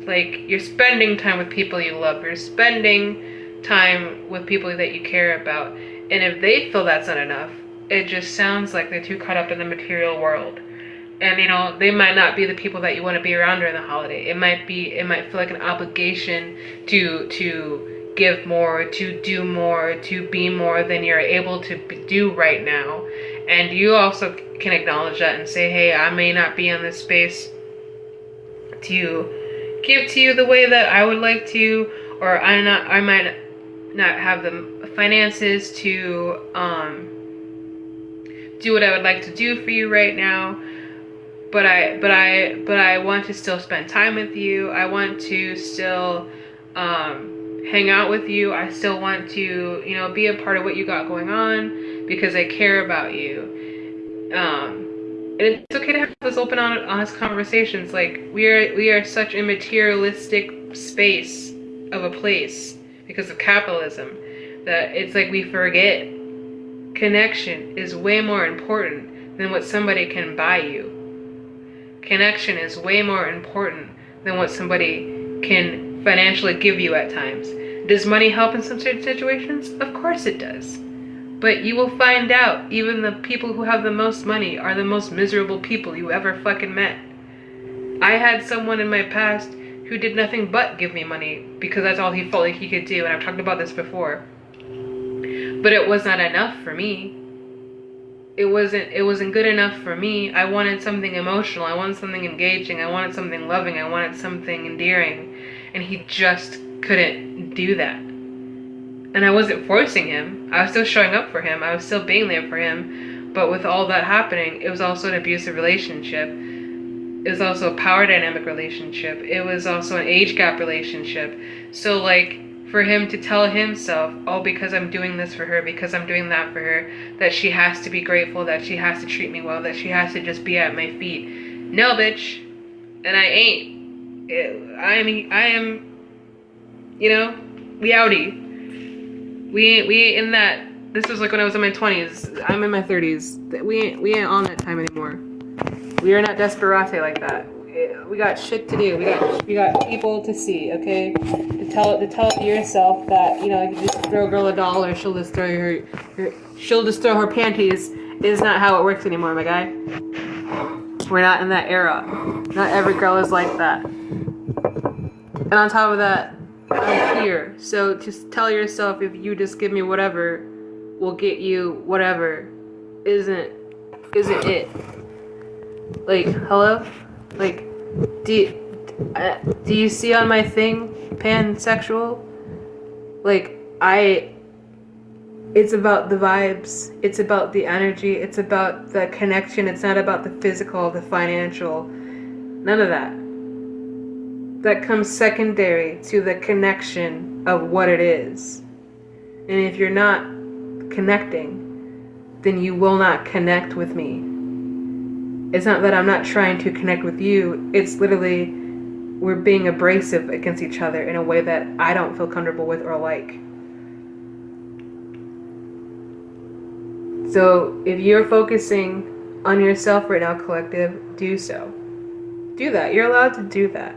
Like, you're spending time with people you love, you're spending time with people that you care about. And if they feel that's not enough, it just sounds like they're too caught up in the material world. And they might not be the people that you want to be around during the holiday. It might feel like an obligation to give more, to do more, to be more than you're able to do right now. And you also can acknowledge that and say, hey, I may not be in this space to give to you the way that I would like to, or I might not have the finances to do what I would like to do for you right now. But I want to still spend time with you. I want to still hang out with you. I still want to, be a part of what you got going on because I care about you. And it's okay to have those open, honest conversations. Like we are such a materialistic space of a place because of capitalism that it's like we forget connection is way more important than what somebody can buy you. Connection is way more important than what somebody can financially give you at times. Does money help in some certain situations? Of course it does. But you will find out even the people who have the most money are the most miserable people you ever fucking met. I had someone in my past who did nothing but give me money because that's all he felt like he could do, and I've talked about this before. But it was not enough for me. It wasn't good enough for me. I wanted something emotional. I wanted something engaging. I wanted something loving. I wanted something endearing. And he just couldn't do that. And I wasn't forcing him. I was still showing up for him. I was still being there for him. But with all that happening, it was also an abusive relationship. It was also a power dynamic relationship. It was also an age gap relationship. So for him to tell himself, oh, because I'm doing this for her, because I'm doing that for her, that she has to be grateful, that she has to treat me well, that she has to just be at my feet. No, bitch. And I ain't. I am, we outie. We ain't in that. This was like when I was in my 20s. I'm in my 30s. We ain't on that time anymore. We are not desperate like that. We got shit to do. We got people to see, okay? To tell to yourself that, you just throw a girl a dollar, she'll just throw her panties is not how it works anymore, my guy. We're not in that era. Not every girl is like that. And on top of that, I'm here. So just tell yourself if you just give me whatever will get you whatever isn't it. Hello? Do you see on my thing, pansexual? It's about the vibes, it's about the energy, it's about the connection, it's not about the physical, the financial, none of that. That comes secondary to the connection of what it is. And if you're not connecting, then you will not connect with me. It's not that I'm not trying to connect with you. It's literally we're being abrasive against each other in a way that I don't feel comfortable with or like. So if you're focusing on yourself right now, collective, do so. Do that. You're allowed to do that.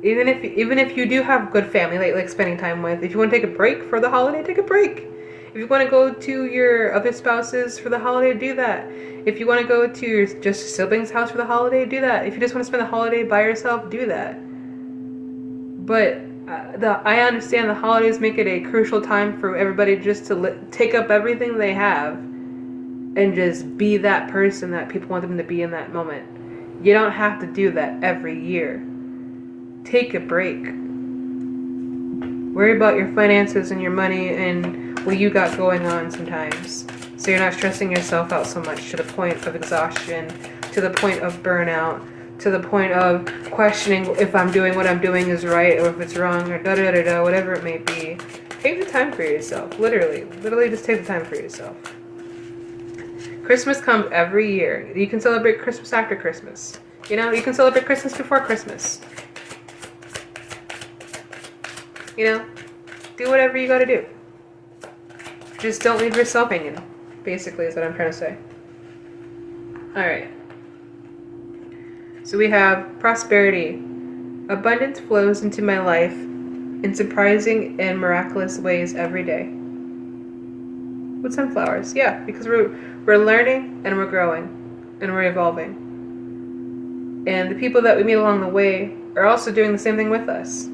Even if you do have good family, like spending time with. If you want to take a break for the holiday, take a break. If you want to go to your other spouses for the holiday, do that. If you want to go to your just siblings' house for the holiday, do that. If you just want to spend the holiday by yourself, do that. But I understand the holidays make it a crucial time for everybody just to take up everything they have and just be that person that people want them to be in that moment. You don't have to do that every year. Take a break. Worry about your finances and your money and what you got going on sometimes. So you're not stressing yourself out so much to the point of exhaustion, to the point of burnout, to the point of questioning if I'm doing what I'm doing is right or if it's wrong or da-da-da-da, whatever it may be. Take the time for yourself. Literally just take the time for yourself. Christmas comes every year. You can celebrate Christmas after Christmas. You can celebrate Christmas before Christmas. Do whatever you gotta do. Just don't leave yourself hanging, basically, is what I'm trying to say. Alright. So we have prosperity. Abundance flows into my life in surprising and miraculous ways every day. With sunflowers, yeah, because we're learning and we're growing and we're evolving. And the people that we meet along the way are also doing the same thing with us.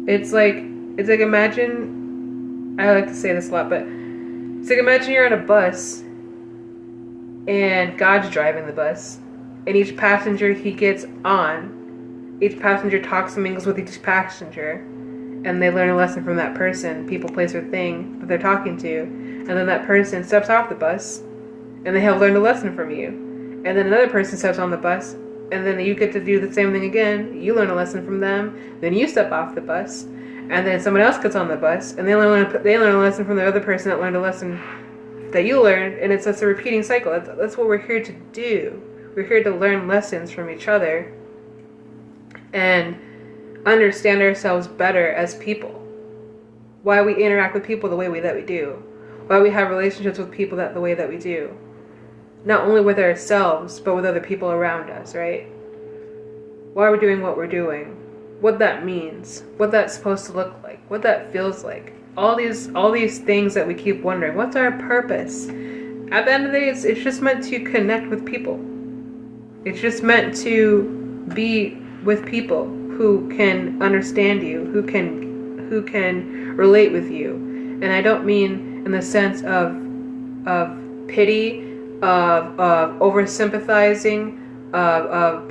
It's like imagine, I like to say this a lot, but it's like imagine you're on a bus and God's driving the bus, and each passenger he gets on, each passenger talks and mingles with each passenger, and they learn a lesson from that person, people, place, or thing that they're talking to, and then that person steps off the bus, and they have learned a lesson from you, and then another person steps on the bus, and then you get to do the same thing again, you learn a lesson from them, then you step off the bus, and then someone else gets on the bus, and they learn a lesson from the other person that learned a lesson that you learned, and it's a repeating cycle. That's what we're here to do. We're here to learn lessons from each other and understand ourselves better as people. Why we interact with people the way that we do. Why we have relationships with people the way that we do. Not only with ourselves, but with other people around us, right? Why we're doing what we're doing. What that means. What that's supposed to look like. What that feels like. All these things that we keep wondering. What's our purpose? At the end of the day, it's just meant to connect with people. It's just meant to be with people who can understand you, who can relate with you. And I don't mean in the sense of pity, of over sympathizing, of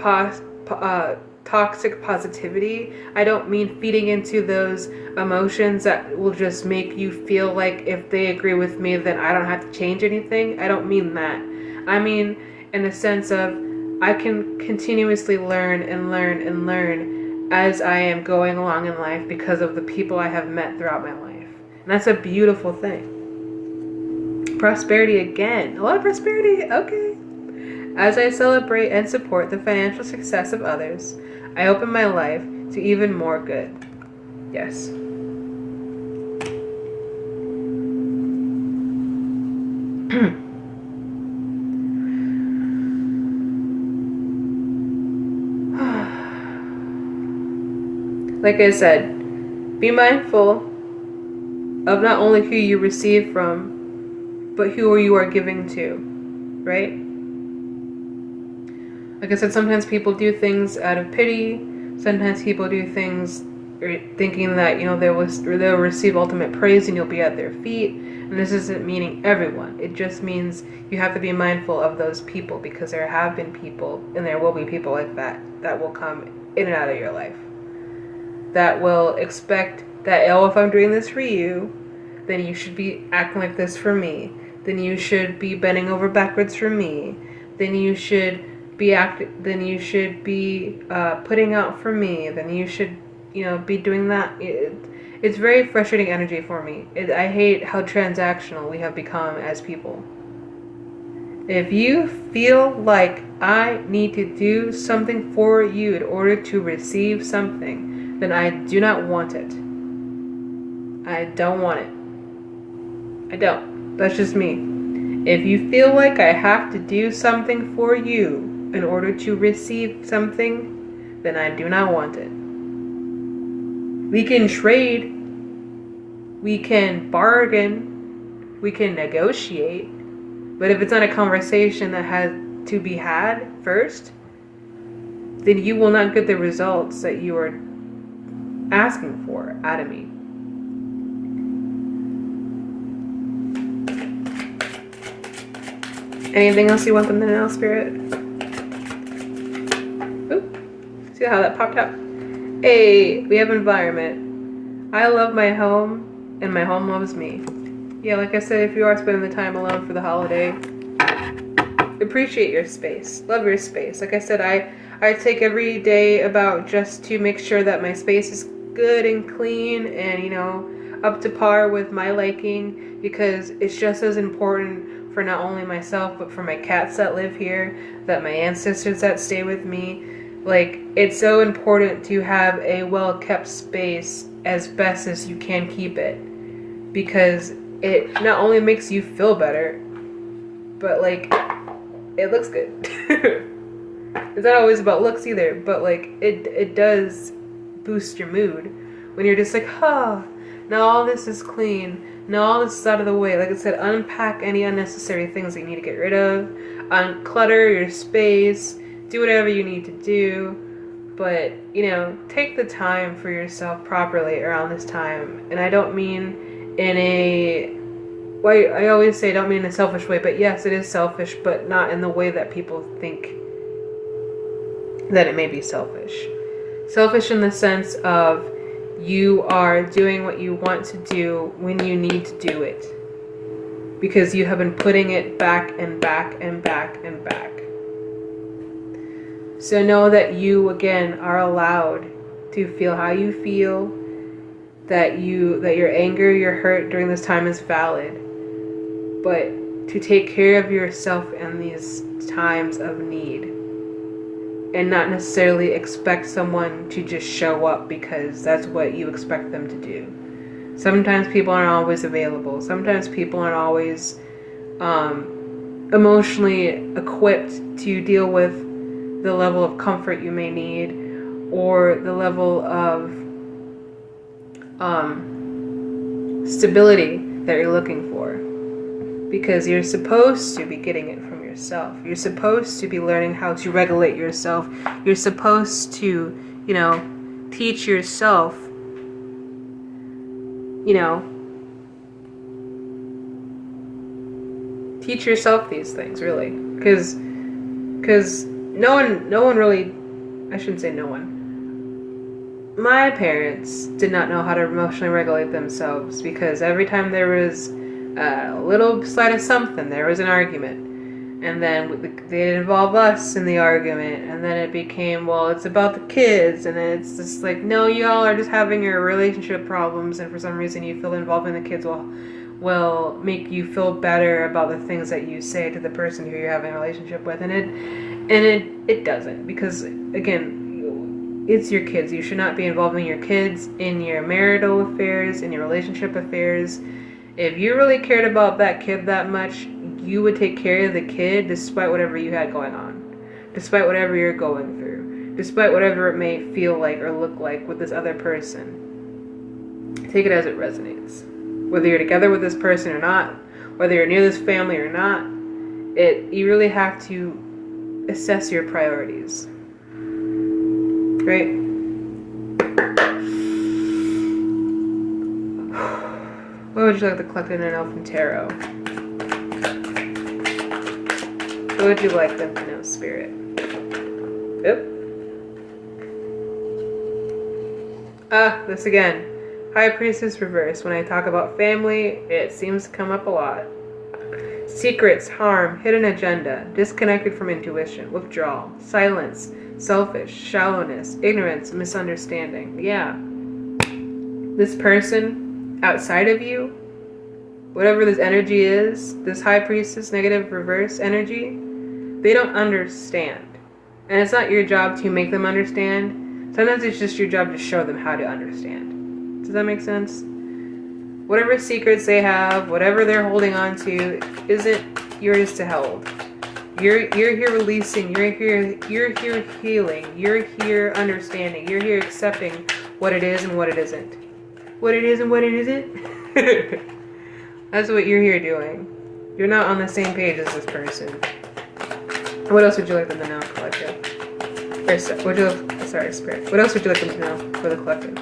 toxic positivity. I don't mean feeding into those emotions that will just make you feel like if they agree with me, then I don't have to change anything. I don't mean that. I mean in the sense of I can continuously learn and learn and learn as I am going along in life because of the people I have met throughout my life. And that's a beautiful thing. Prosperity again. A lot of prosperity. Okay. As I celebrate and support the financial success of others, I open my life to even more good. Yes. Like I said, be mindful of not only who you receive from, but who you are giving to, right? Like I said, sometimes people do things out of pity. Sometimes people do things thinking that, they'll receive ultimate praise and you'll be at their feet. And this isn't meaning everyone. It just means you have to be mindful of those people, because there have been people, and there will be people like that will come in and out of your life. That will expect that, if I'm doing this for you, then you should be acting like this for me. Then you should be bending over backwards for me. Then you should be putting out for me. Then you should, be doing that. It's very frustrating energy for me. I hate how transactional we have become as people. If you feel like I need to do something for you in order to receive something, then I do not want it. I don't want it. I don't. That's just me. If you feel like I have to do something for you in order to receive something, then I do not want it. We can trade. We can bargain. We can negotiate. But if it's not a conversation that has to be had first, then you will not get the results that you are asking for out of me. Anything else you want them to know, Spirit? Oop. See how that popped up? Hey, we have environment. I love my home, and my home loves me. Yeah, like I said, if you are spending the time alone for the holiday, appreciate your space. Love your space. Like I said, I take every day about just to make sure that my space is good and clean and, up to par with my liking, because it's just as important for not only myself, but for my cats that live here, that my ancestors that stay with me. Like, it's so important to have a well-kept space as best as you can keep it, because it not only makes you feel better, but it looks good. It's not always about looks either, but it does boost your mood when you're just like, now all this is clean, now all this is out of the way. Like I said, unpack any unnecessary things that you need to get rid of, unclutter your space, do whatever you need to do, but, you know, take the time for yourself properly around this time. And I don't mean in a, well, I always say I don't mean in a selfish way, but yes, it is selfish, but not in the way that people think that it may be selfish. Selfish in the sense of you are doing what you want to do when you need to do it, because you have been putting it back and back and back and back. So know that you, again, are allowed to feel how you feel, that your anger, your hurt during this time is valid, but to take care of yourself in these times of need, and not necessarily expect someone to just show up because that's what you expect them to do. Sometimes people aren't always available. Sometimes people aren't always emotionally equipped to deal with the level of comfort you may need, or the level of stability that you're looking for. Because you're supposed to be getting it from yourself. You're supposed to be learning how to regulate yourself. You're supposed to, you know, teach yourself, you know, teach yourself these things, really. Because no one really, I shouldn't say no one. My parents did not know how to emotionally regulate themselves, because every time there was a little slight of something, there was an argument. And then they'd involve us in the argument, and then it became, well, it's about the kids, and then it's just like, no, y'all are just having your relationship problems, and for some reason you feel involving the kids will make you feel better about the things that you say to the person who you're having a relationship with, and it doesn't, because again, it's your kids. You should not be involving your kids in your marital affairs, in your relationship affairs. If you really cared about that kid that much, you would take care of the kid despite whatever you had going on, despite whatever you're going through, despite whatever it may feel like or look like with this other person. Take it as it resonates. Whether you're together with this person or not, whether you're near this family or not, you really have to assess your priorities. Right? What would you like to collect in an Elfin Tarot? What would you like them to know, Spirit? Yep. This again. High Priestess reverse. When I talk about family, it seems to come up a lot. Secrets, harm, hidden agenda, disconnected from intuition, withdrawal, silence, selfish, shallowness, ignorance, misunderstanding. Yeah. This person outside of you, whatever this energy is, this High Priestess negative reverse energy, they don't understand. And it's not your job to make them understand. Sometimes it's just your job to show them how to understand. Does that make sense? Whatever secrets they have, whatever they're holding on to, isn't yours to hold. You're here releasing, you're here healing, you're here understanding, you're here accepting what it is and what it isn't. What it is and what it isn't. That's what you're here doing. You're not on the same page as this person. What else would you like them to know, collective? Spirit. What else would you like them to know for the collective?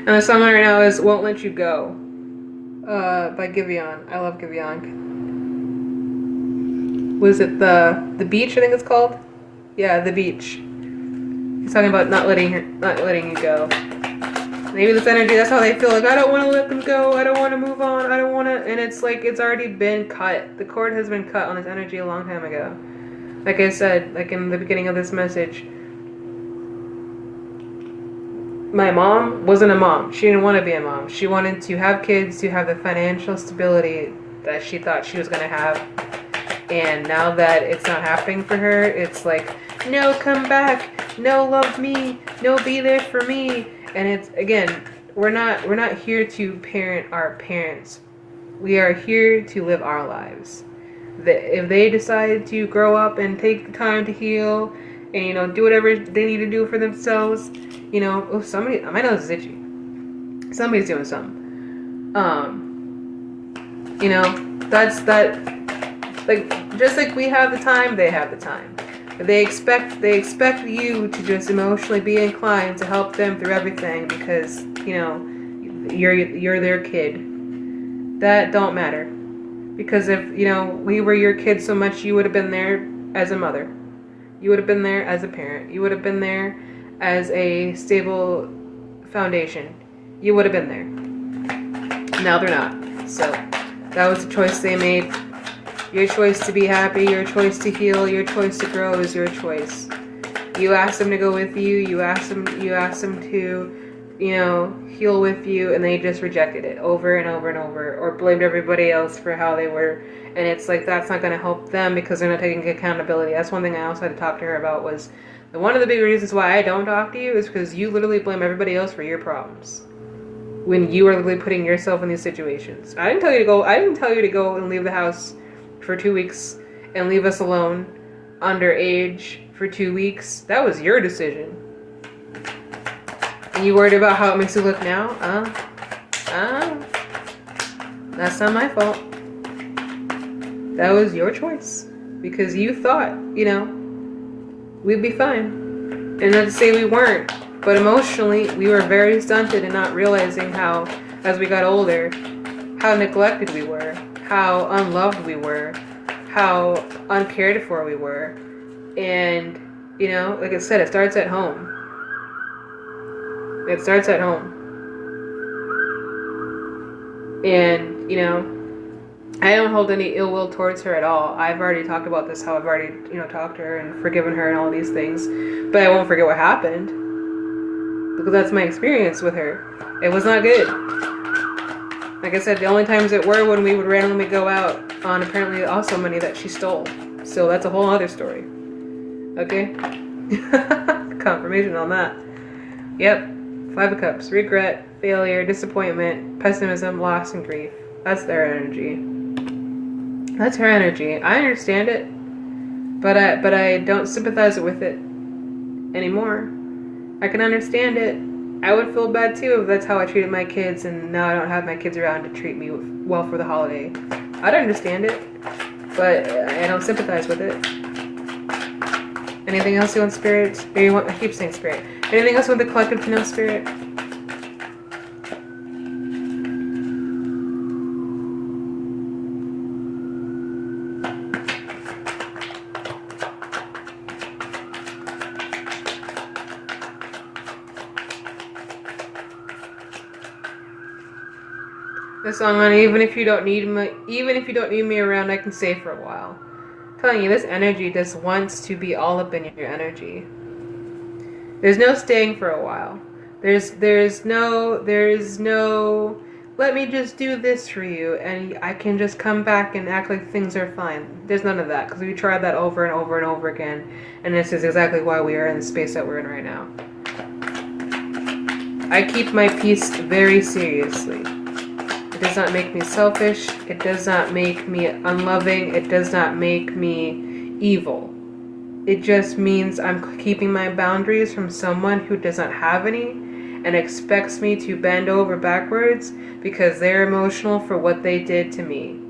And the song right now is "Won't Let You Go" by Giveon. I love Giveon. Was it the beach? I think it's called. Yeah, the beach. He's talking about not letting you go. Maybe this energy, that's how they feel. Like, I don't want to let them go. I don't want to move on. I don't want to. And it's like it's already been cut. The cord has been cut on this energy a long time ago. Like I said, like in the beginning of this message, my mom wasn't a mom. She didn't want to be a mom. She wanted to have kids, to have the financial stability that she thought she was going to have. And now that it's not happening for her, it's like, no, come back. No, love me. No, be there for me. And it's, again, we're not here to parent our parents. We are here to live our lives. If they decide to grow up and take the time to heal and, you know, do whatever they need to do for themselves, you know, oh, somebody, my nose is itchy. Somebody's doing something. You know, that's like, just like we have the time, they have the time. They expect you to just emotionally be inclined to help them through everything because, you know, you're their kid. That don't matter. Because if, you know, we were your kid so much, you would have been there as a mother. You would have been there as a parent. You would have been there as a stable foundation. You would have been there. Now they're not. So that was the choice they made. Your choice to be happy, your choice to heal, your choice to grow is your choice. You asked them to go with you. You asked them to, you know, heal with you, and they just rejected it over and over and over, or blamed everybody else for how they were. And it's like, that's not going to help them because they're not taking accountability. That's one thing I also had to talk to her about, was one of the big reasons why I don't talk to you is because you literally blame everybody else for your problems when you are literally putting yourself in these situations. I didn't tell you to go and leave the house for 2 weeks and leave us alone underage for 2 weeks. That was your decision. And you worried about how it makes you look now? That's not my fault. That was your choice. Because you thought, you know, we'd be fine. And not to say we weren't, but emotionally, we were very stunted and not realizing how, as we got older, how neglected we were, how unloved we were, how uncared for we were. And, you know, like I said, it starts at home. It starts at home. And, you know, I don't hold any ill will towards her at all. I've already talked about this, how I've already, you know, talked to her and forgiven her and all these things. But I won't forget what happened. Because that's my experience with her. It was not good. Like I said, the only times it were when we would randomly go out on apparently also money that she stole. So that's a whole other story. Okay? Confirmation on that. Yep. 5 of Cups. Regret, failure, disappointment, pessimism, loss, and grief. That's their energy. That's her energy. I understand it. But I don't sympathize with it anymore. I can understand it. I would feel bad too if that's how I treated my kids and now I don't have my kids around to treat me well for the holiday. I'd understand it, but I don't sympathize with it. Anything else you want, Spirit? Or you want, I keep saying Spirit. Anything else you want the collective to know, Spirit? This song on even if you don't need me around, I can stay for a while. I'm telling you, this energy just wants to be all up in your energy. There's no staying for a while. There's no let me just do this for you and I can just come back and act like things are fine. There's none of that, because we tried that over and over and over again, and this is exactly why we are in the space that we're in right now. I keep my peace very seriously. It does not make me selfish. It does not make me unloving. It does not make me evil. It just means I'm keeping my boundaries from someone who does not have any and expects me to bend over backwards because they're emotional for what they did to me.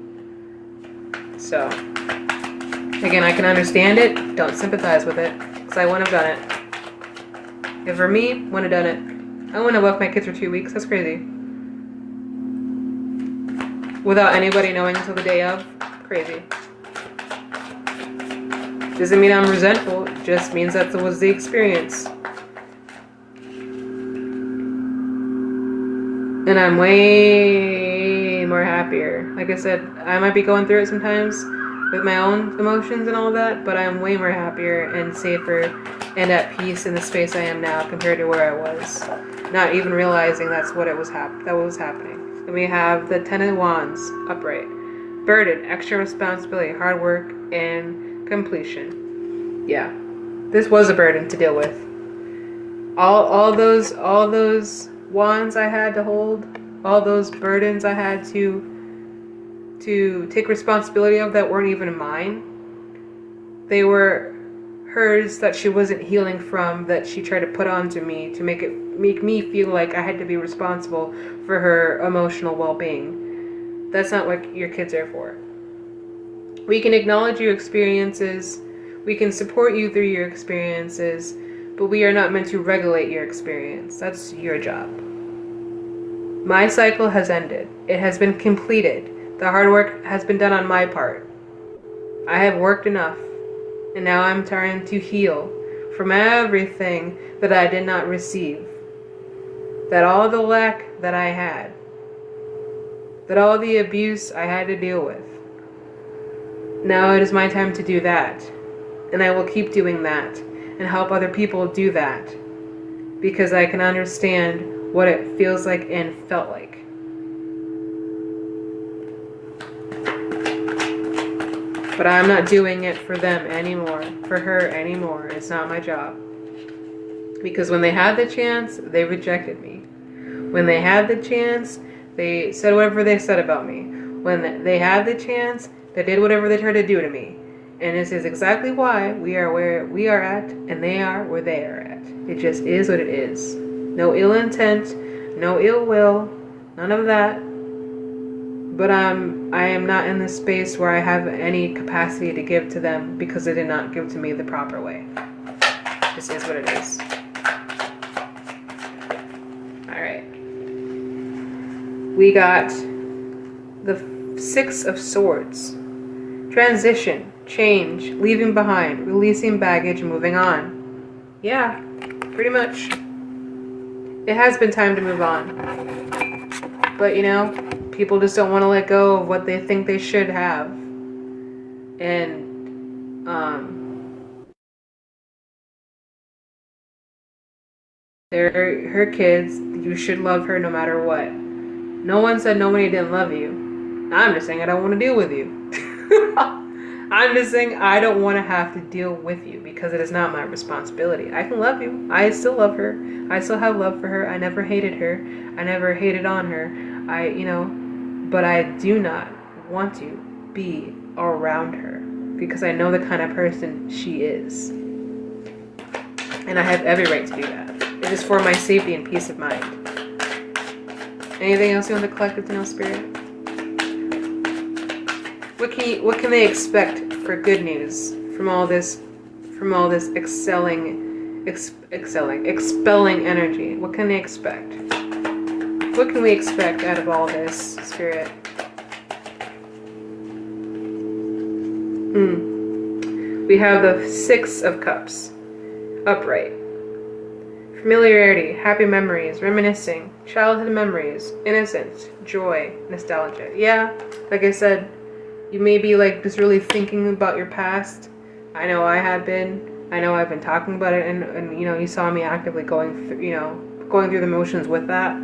So, again, I can understand it. Don't sympathize with it, because I wouldn't have done it. If for me, wouldn't have done it. I wouldn't have left my kids for 2 weeks. That's crazy. Without anybody knowing until the day of. Crazy. Doesn't mean I'm resentful. It just means that was the experience. And I'm way more happier. Like I said, I might be going through it sometimes with my own emotions and all of that, but I'm way more happier and safer and at peace in the space I am now compared to where I was. Not even realizing that's what was happening. And we have the Ten of Wands upright. Burden, extra responsibility, hard work, and completion. Yeah. This was a burden to deal with. All those wands I had to hold, all those burdens I had to take responsibility of that weren't even mine. They were hers that she wasn't healing from, that she tried to put onto me to make me feel like I had to be responsible for her emotional well-being. That's not what your kids are for. We can acknowledge your experiences. We can support you through your experiences, but we are not meant to regulate your experience. That's your job. My cycle has ended. It has been completed. The hard work has been done on my part. I have worked enough, and now I'm trying to heal from everything that I did not receive. That all the lack that I had, that all the abuse I had to deal with. Now it is my time to do that. And I will keep doing that and help other people do that. Because I can understand what it feels like and felt like. But I'm not doing it for them anymore, for her anymore. It's not my job. Because when they had the chance, they rejected me. When they had the chance, they said whatever they said about me. When they had the chance, they did whatever they tried to do to me. And this is exactly why we are where we are at, and they are where they are at. It just is what it is. No ill intent, no ill will, none of that. But I am not in the space where I have any capacity to give to them because they did not give to me the proper way. This is what it is. Alright. We got the 6 of Swords. Transition, change, leaving behind, releasing baggage, moving on. Yeah, pretty much. It has been time to move on. But you know, people just don't want to let go of what they think they should have. And, they're her kids. You should love her no matter what. No one said nobody didn't love you. I'm just saying I don't want to deal with you. I'm just saying I don't want to have to deal with you because it is not my responsibility. I can love you. I still love her. I still have love for her. I never hated her. I never hated on her. But I do not want to be around her because I know the kind of person she is. And I have every right to do that. It is for my safety and peace of mind. Anything else you want the collective to know, Spirit? What can they expect for good news from all this expelling energy? What can they expect? What can we expect out of all this, Spirit? We have the 6 of Cups, upright. Familiarity, happy memories, reminiscing, childhood memories, innocence, joy, nostalgia. Yeah, like I said, you may be like just really thinking about your past. I know I have been. I know I've been talking about it, and you know, you saw me actively going through the motions with that.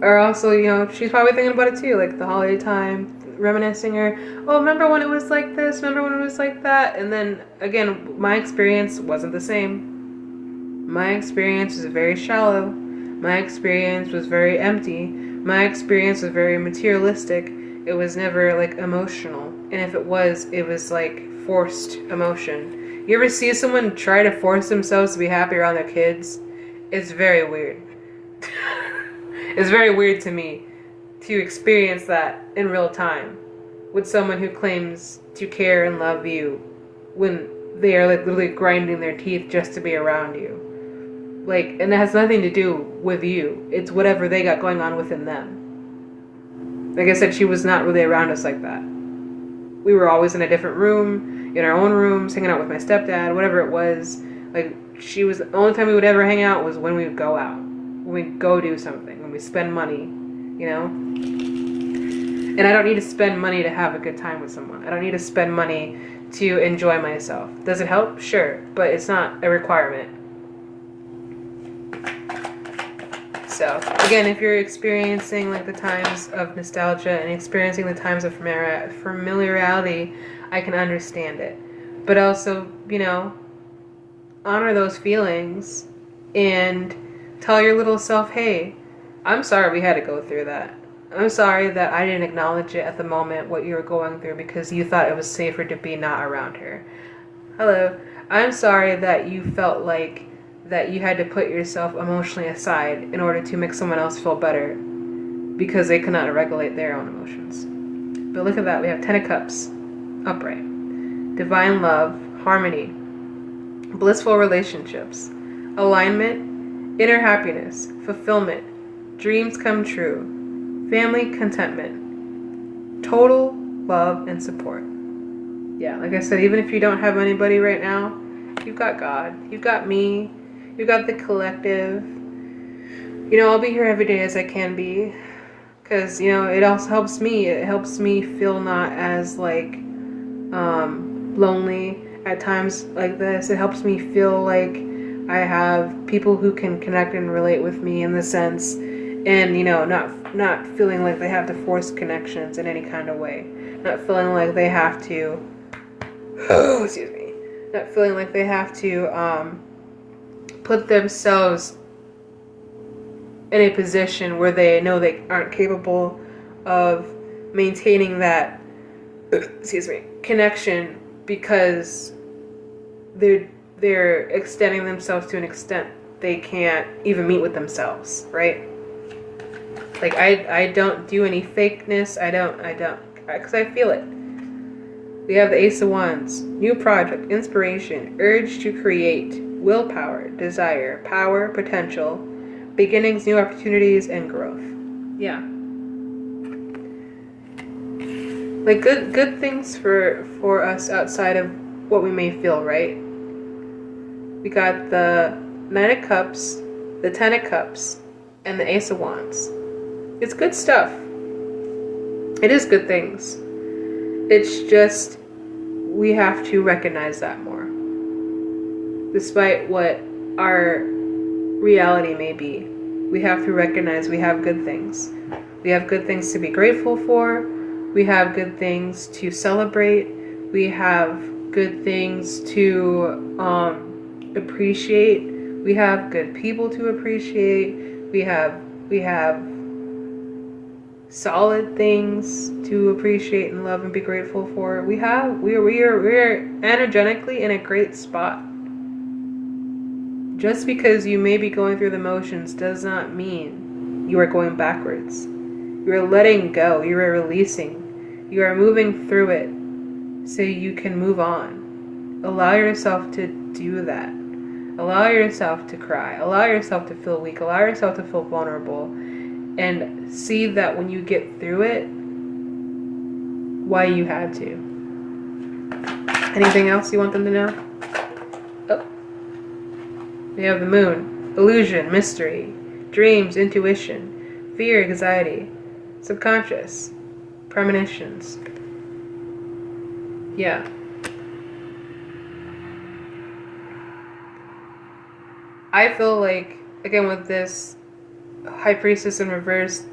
Or also, she's probably thinking about it too, like the holiday time, reminiscing her, oh, remember when it was like this, remember when it was like that. And then again, my experience wasn't the same. My experience was very shallow. My experience was very empty. My experience was very materialistic. It was never like emotional. And if it was like forced emotion. You ever see someone try to force themselves to be happy around their kids? It's very weird. It's very weird to me to experience that in real time with someone who claims to care and love you when they are like literally grinding their teeth just to be around you. Like, and it has nothing to do with you. It's whatever they got going on within them. Like I said, she was not really around us like that. We were always in a different room, in our own rooms, hanging out with my stepdad, whatever it was. Like, she was, the only time we would ever hang out was when we would go out. When we go do something, when we spend money, And I don't need to spend money to have a good time with someone. I don't need to spend money to enjoy myself. Does it help? Sure, but it's not a requirement. So, again, if you're experiencing like the times of nostalgia and experiencing the times of familiarity, I can understand it. But also, honor those feelings and tell your little self, hey, I'm sorry we had to go through that. I'm sorry that I didn't acknowledge it at the moment, what you were going through, because you thought it was safer to be not around her. Hello. I'm sorry that you felt like that you had to put yourself emotionally aside in order to make someone else feel better because they could not regulate their own emotions. But look at that. We have Ten of Cups, upright. Divine love, harmony, blissful relationships, alignment, inner happiness, fulfillment, dreams come true, family contentment, total love and support. Yeah, like I said, even if you don't have anybody right now, you've got God, you've got me, you've got the collective. You know, I'll be here every day as I can be, because, you know, it also helps me. It helps me feel not as, like, lonely at times like this. It helps me feel like I have people who can connect and relate with me in the sense, and, you know, not feeling like they have to force connections in any kind of way. Not feeling like they have to, excuse me, not feeling like they have to put themselves in a position where they know they aren't capable of maintaining that, excuse me, connection, because they're extending themselves to an extent they can't even meet with themselves, right? Like, I don't do any fakeness. I don't, because I feel it. We have the Ace of Wands, new project, inspiration, urge to create, willpower, desire, power, potential, beginnings, new opportunities, and growth. Yeah. Like good things for us outside of what we may feel, right? We got the Nine of Cups, the Ten of Cups, and the Ace of Wands. It's good stuff. It is good things. It's just, we have to recognize that more. Despite what our reality may be, we have to recognize we have good things. We have good things to be grateful for. We have good things to celebrate. We have good things to appreciate. We have good people to appreciate. We have solid things to appreciate and love and be grateful for. We're energetically in a great spot. Just because you may be going through the motions does not mean you are going backwards. You are letting go. You are releasing. You are moving through it so you can move on. Allow yourself to do that. Allow yourself to cry. Allow yourself to feel weak. Allow yourself to feel vulnerable. And see that when you get through it, why you had to. Anything else you want them to know? Oh. We have the Moon. Illusion, mystery, dreams, intuition, fear, anxiety, subconscious, premonitions. Yeah. I feel like, again, with this High Priestess in reverse,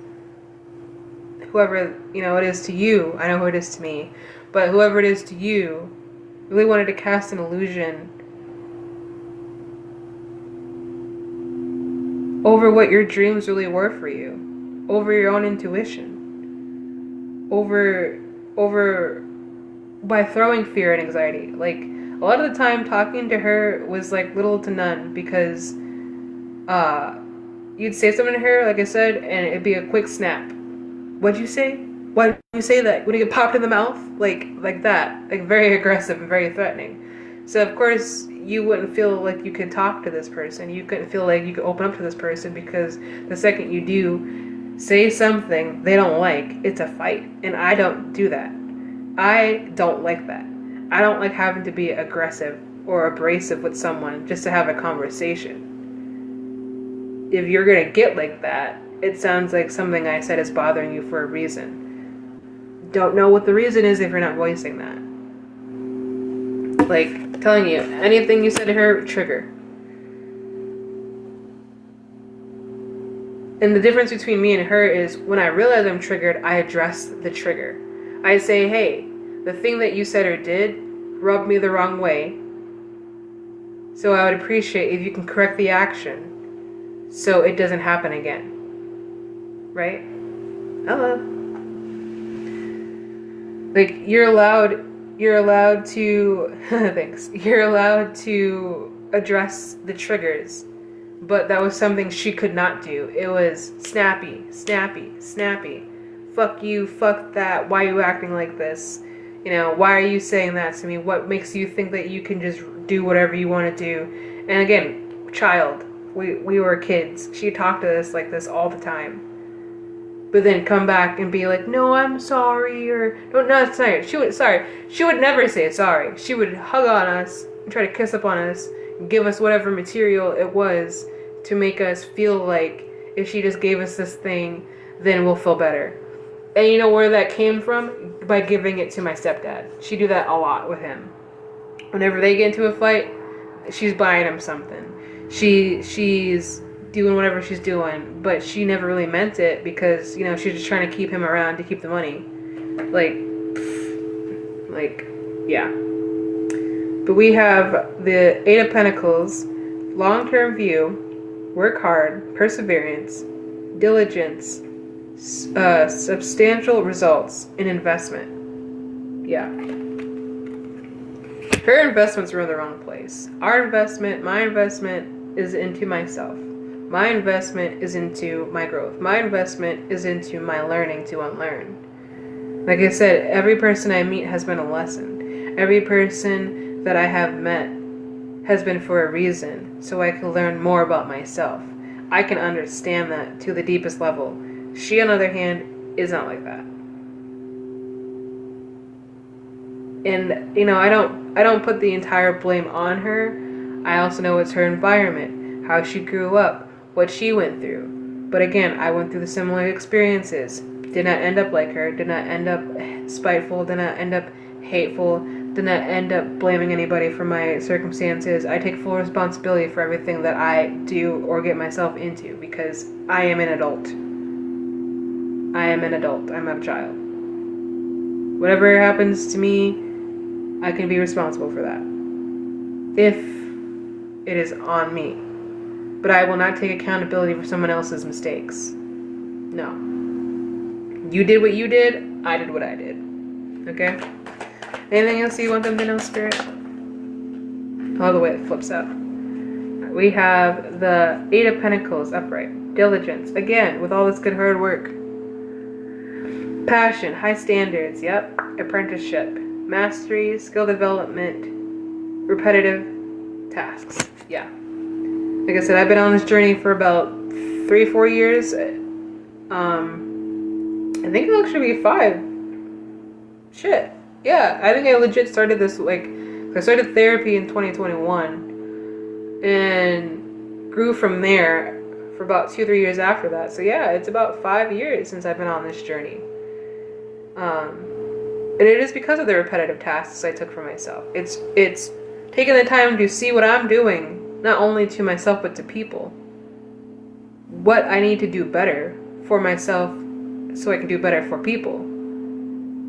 whoever, you know, it is to you, I know who it is to me, but whoever it is to you, really wanted to cast an illusion over what your dreams really were for you, over your own intuition, over by throwing fear and anxiety. Like, a lot of the time talking to her was like little to none, because you'd say something to her, like I said, and it'd be a quick snap. What'd you say? Why did you say that? When you get popped in the mouth? Like that. Like, very aggressive and very threatening. So of course you wouldn't feel like you could talk to this person. You couldn't feel like you could open up to this person, because the second you do say something they don't like, it's a fight. And I don't do that. I don't like that. I don't like having to be aggressive or abrasive with someone just to have a conversation. If you're going to get like that, it sounds like something I said is bothering you for a reason. Don't know what the reason is if you're not voicing that. Like, telling you, anything you said to her, trigger. And the difference between me and her is, when I realize I'm triggered, I address the trigger. I say, hey, the thing that you said or did rubbed me the wrong way. So I would appreciate if you can correct the action so it doesn't happen again. Right? Hello. Like, you're allowed to, thanks. You're allowed to address the triggers, but that was something she could not do. It was snappy, snappy, snappy, fuck you, fuck that, why are you acting like this? You know, why are you saying that to me? What makes you think that you can just do whatever you want to do? And again, child, we were kids. She talked to us like this all the time. But then come back and be like, no, I'm sorry, or no, not sorry. She would never say sorry. She would hug on us and try to kiss up on us and give us whatever material it was to make us feel like if she just gave us this thing, then we'll feel better. And you know where that came from? By giving it to my stepdad. She do that a lot with him. Whenever they get into a fight, she's buying him something. She's doing whatever she's doing, but she never really meant it because, you know, she's just trying to keep him around to keep the money. Yeah. But we have the Eight of Pentacles, long-term view, work hard, perseverance, diligence, substantial results in investment. Yeah. Her investments are in the wrong place. Our investment, my investment is into myself. My investment is into my growth. My investment is into my learning to unlearn. Like I said, every person I meet has been a lesson. Every person that I have met has been for a reason, so I can learn more about myself. I can understand that to the deepest level. She, on the other hand, is not like that. And, you know, I don't put the entire blame on her. I also know it's her environment, how she grew up, what she went through. But again, I went through the similar experiences. Did not end up like her. Did not end up spiteful. Did not end up hateful. Did not end up blaming anybody for my circumstances. I take full responsibility for everything that I do or get myself into because I am an adult. I am an adult. I'm not a child. Whatever happens to me, I can be responsible for that. If it is on me. But I will not take accountability for someone else's mistakes. No. You did what you did, I did what I did. Okay? Anything else you want them to know, Spirit? All the way it flips up. We have the Eight of Pentacles upright. Diligence. Again, with all this good hard work. Passion. High standards. Yep. Apprenticeship. Mastery. Skill development. Repetitive tasks. Yeah. Like I said, I've been on this journey for about 3-4 years. I think it'll actually be 5. Shit. Yeah, I think I legit started this, I started therapy in 2021 and grew from there for about 2-3 years after that. So yeah, it's about 5 years since I've been on this journey. And it is because of the repetitive tasks I took for myself. It's taking the time to see what I'm doing, not only to myself, but to people. What I need to do better for myself so I can do better for people.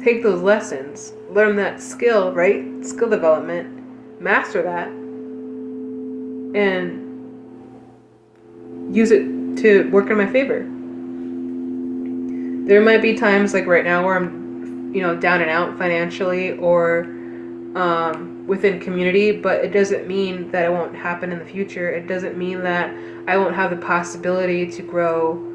Take those lessons, learn that skill, right? Skill development, master that, and use it to work in my favor. There might be times like right now where I'm, you know, down and out financially or within community, but it doesn't mean that it won't happen in the future. It doesn't mean that I won't have the possibility to grow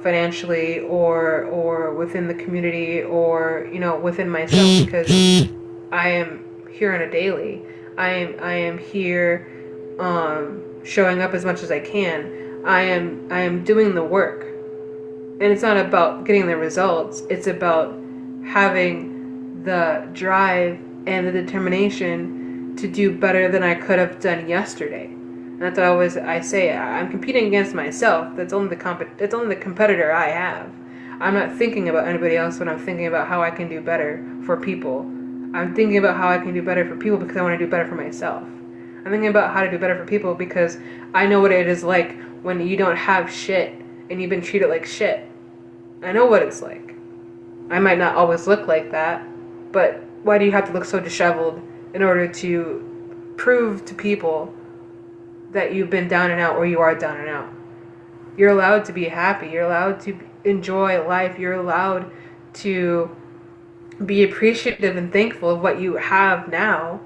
financially or within the community or, you know, within myself, because I am here on a daily. I am here showing up as much as I can. I am doing the work. And it's not about getting the results. It's about having the drive and the determination to do better than I could have done yesterday. And that's what I say. I'm competing against myself. That's only the competitor I have. I'm not thinking about anybody else when I'm thinking about how I can do better for people. I'm thinking about how I can do better for people because I want to do better for myself. I'm thinking about how to do better for people because I know what it is like when you don't have shit and you've been treated like shit. I know what it's like. I might not always look like that, but why do you have to look so disheveled in order to prove to people that you've been down and out or you are down and out? You're allowed to be happy. You're allowed to enjoy life. You're allowed to be appreciative and thankful of what you have now,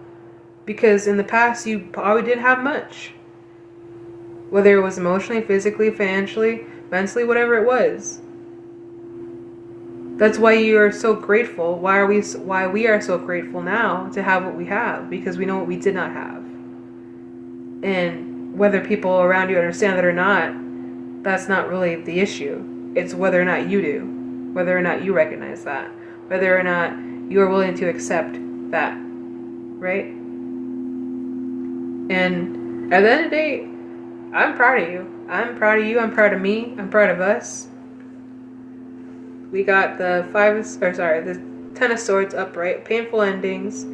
because in the past you probably didn't have much. Whether it was emotionally, physically, financially, mentally, whatever it was. That's why you are so grateful. Why we are so grateful now to have what we have, because we know what we did not have. And whether people around you understand that or not, that's not really the issue. It's whether or not you do, whether or not you recognize that, whether or not you are willing to accept that, right? And at the end of the day, I'm proud of you. I'm proud of you. I'm proud of me. I'm proud of us. We got the Ten of Swords upright. Painful endings,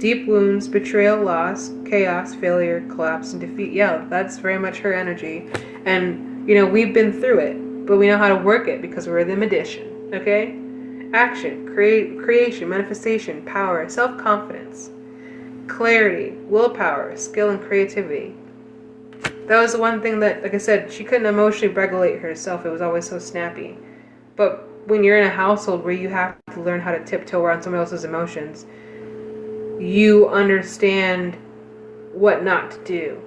deep wounds, betrayal, loss, chaos, failure, collapse, and defeat. Yeah, that's very much her energy. And, we've been through it, but we know how to work it because we're the magician, okay? Action, creation, manifestation, power, self-confidence, clarity, willpower, skill, and creativity. That was the one thing that, like I said, she couldn't emotionally regulate herself. It was always so snappy. But when you're in a household where you have to learn how to tiptoe around someone else's emotions, you understand what not to do.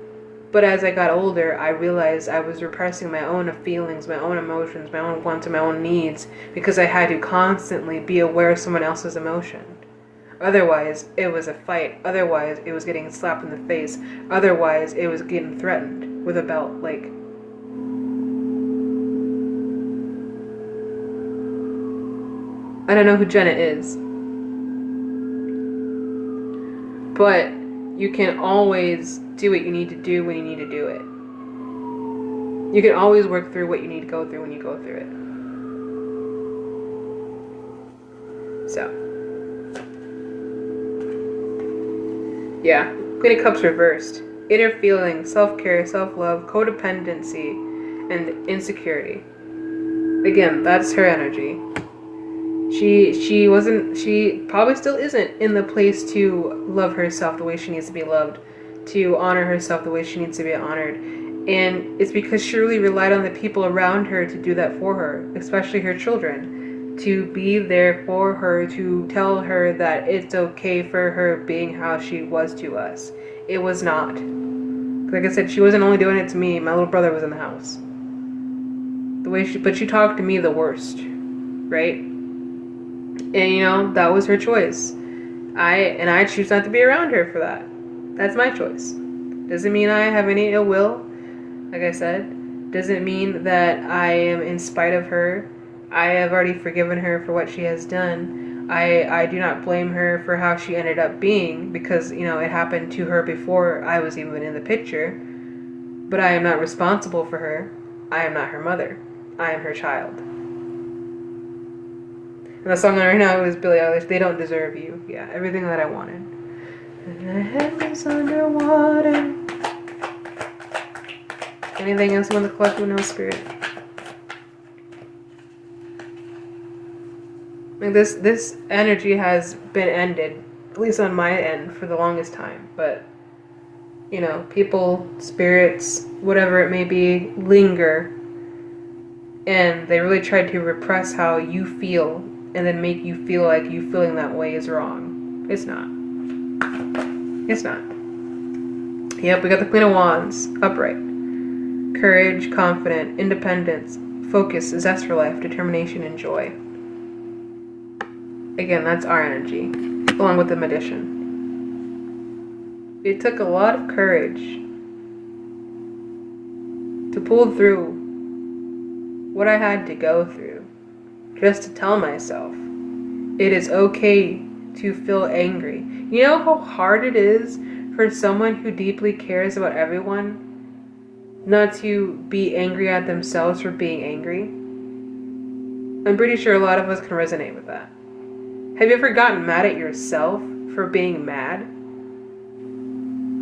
But as I got older, I realized I was repressing my own feelings, my own emotions, my own wants, and my own needs, because I had to constantly be aware of someone else's emotion. Otherwise, it was a fight. Otherwise, it was getting slapped in the face. Otherwise, it was getting threatened with a belt. I don't know who Jenna is, but you can always do what you need to do when you need to do it. You can always work through what you need to go through when you go through it. So, yeah, Queen of Cups reversed. Inner feelings, self-care, self-love, codependency, and insecurity. Again, that's her energy. She probably still isn't in the place to love herself the way she needs to be loved, to honor herself the way she needs to be honored. And it's because she really relied on the people around her to do that for her, especially her children, to be there for her, to tell her that it's okay for her being how she was to us. It was not. Like I said, she wasn't only doing it to me. My little brother was in the house. But she talked to me the worst, right? And that was her choice. I choose not to be around her for that. That's my choice. Doesn't mean I have any ill will, like I said. Doesn't mean that I am in spite of her. I have already forgiven her for what she has done. I do not blame her for how she ended up being, because, it happened to her before I was even in the picture. But I am not responsible for her. I am not her mother. I am her child. And the song right now is Billie Eilish, They Don't Deserve You. Yeah, everything that I wanted. And the heavens underwater. Anything else you want to collect with no spirit? This energy has been ended, at least on my end, for the longest time. But, people, spirits, whatever it may be, linger. And they really tried to repress how you feel, and then make you feel like you feeling that way is wrong. It's not. It's not. Yep, we got the Queen of Wands, upright. Courage, confident, independence, focus, zest for life, determination, and joy. Again, that's our energy, along with the Magician. It took a lot of courage to pull through what I had to go through, just to tell myself it is okay to feel angry. You know how hard it is for someone who deeply cares about everyone not to be angry at themselves for being angry? I'm pretty sure a lot of us can resonate with that. Have you ever gotten mad at yourself for being mad?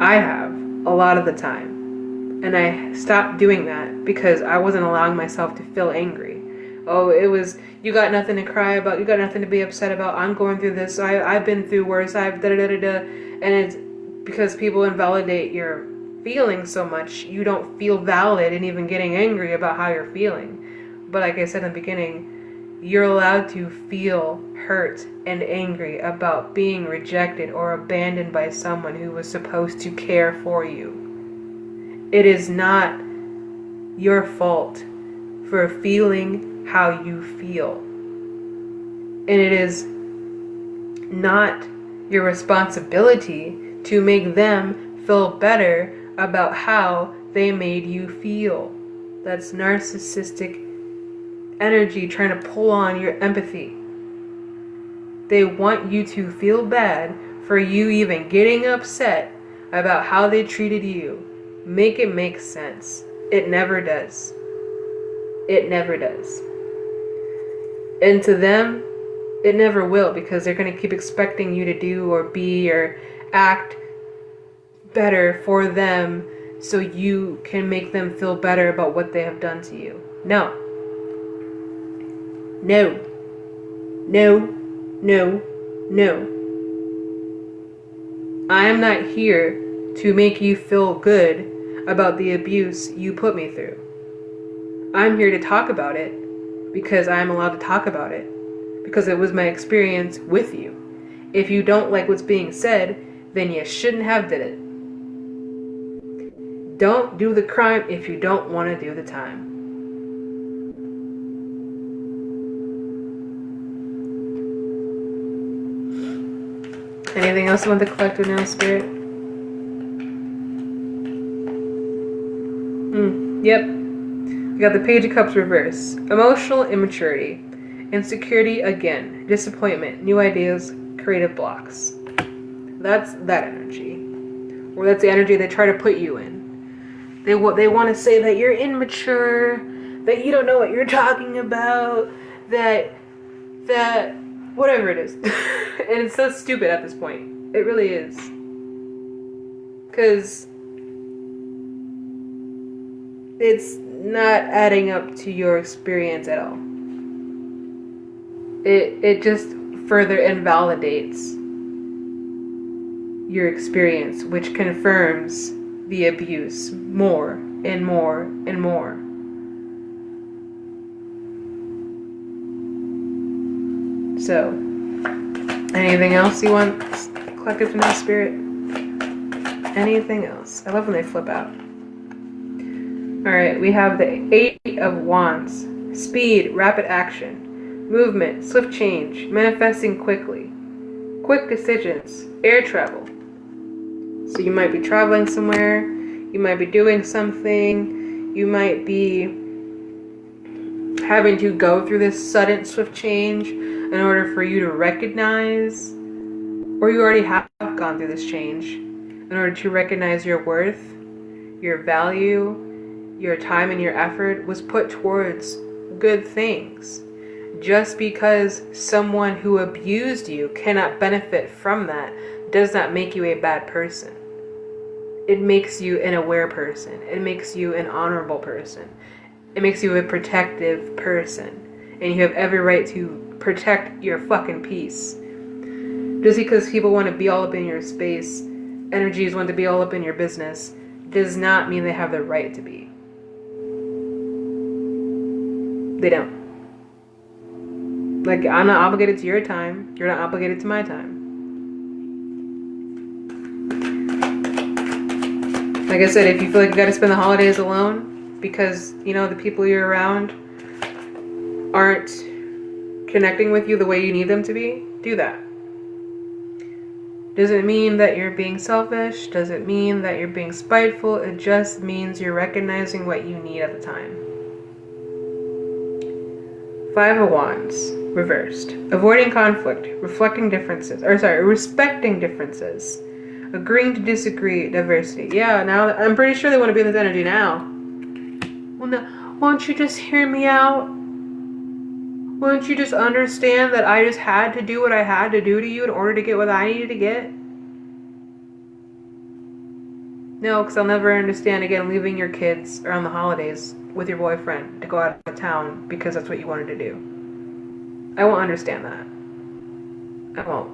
I have, a lot of the time. And I stopped doing that because I wasn't allowing myself to feel angry. Oh, it was, you got nothing to cry about, you got nothing to be upset about, I'm going through this, I've been through worse, I've da-da-da-da-da. And it's because people invalidate your feelings so much, you don't feel valid in even getting angry about how you're feeling. But like I said in the beginning, you're allowed to feel hurt and angry about being rejected or abandoned by someone who was supposed to care for you. It is not your fault for feeling how you feel. And it is not your responsibility to make them feel better about how they made you feel. That's narcissistic energy trying to pull on your empathy. They want you to feel bad for you even getting upset about how they treated you. Make it make sense. It never does. It never does. And to them, it never will, because they're going to keep expecting you to do or be or act better for them so you can make them feel better about what they have done to you. No. No. No. No. No. I am not here to make you feel good about the abuse you put me through. I'm here to talk about it because I'm allowed to talk about it, because it was my experience with you. If you don't like what's being said, then you shouldn't have did it. Don't do the crime if you don't want to do the time. Anything else you want the collective now, Spirit? Yep. We got the Page of Cups reverse. Emotional immaturity. Insecurity again. Disappointment. New ideas. Creative blocks. That's that energy. Or that's the energy they try to put you in. They want to say that you're immature, that you don't know what you're talking about, that whatever it is. And it's so stupid at this point. It really is. Because it's not adding up to your experience at all. It just further invalidates your experience, which confirms the abuse more and more and more. So, anything else you want, collective to know, Spirit? Anything else? I love when they flip out. Alright, we have the Eight of Wands. Speed, rapid action, movement, swift change, manifesting quickly, quick decisions, air travel. So you might be traveling somewhere, you might be doing something, you might be having to go through this sudden swift change in order for you to recognize, or you already have gone through this change, in order to recognize your worth, your value, your time and your effort was put towards good things. Just because someone who abused you cannot benefit from that does not make you a bad person. It makes you an aware person. It makes you an honorable person. It makes you a protective person. And you have every right to protect your fucking peace. Just because people want to be all up in your space, energies want to be all up in your business, does not mean they have the right to be. They don't. Like, I'm not obligated to your time. You're not obligated to my time. Like I said, if you feel like you gotta spend the holidays alone because, you know, the people you're around aren't connecting with you the way you need them to be, do that. Doesn't mean that you're being selfish. Doesn't mean that you're being spiteful. It just means you're recognizing what you need at the time. Five of Wands, reversed. Avoiding conflict, respecting differences, agreeing to disagree, diversity. Yeah, now I'm pretty sure they want to be in this energy now. Well, no, won't you just hear me out? Won't you just understand that I just had to do what I had to do to you in order to get what I needed to get? No, because I'll never understand again leaving your kids around the holidays with your boyfriend to go out of town because that's what you wanted to do. I won't understand that. I won't.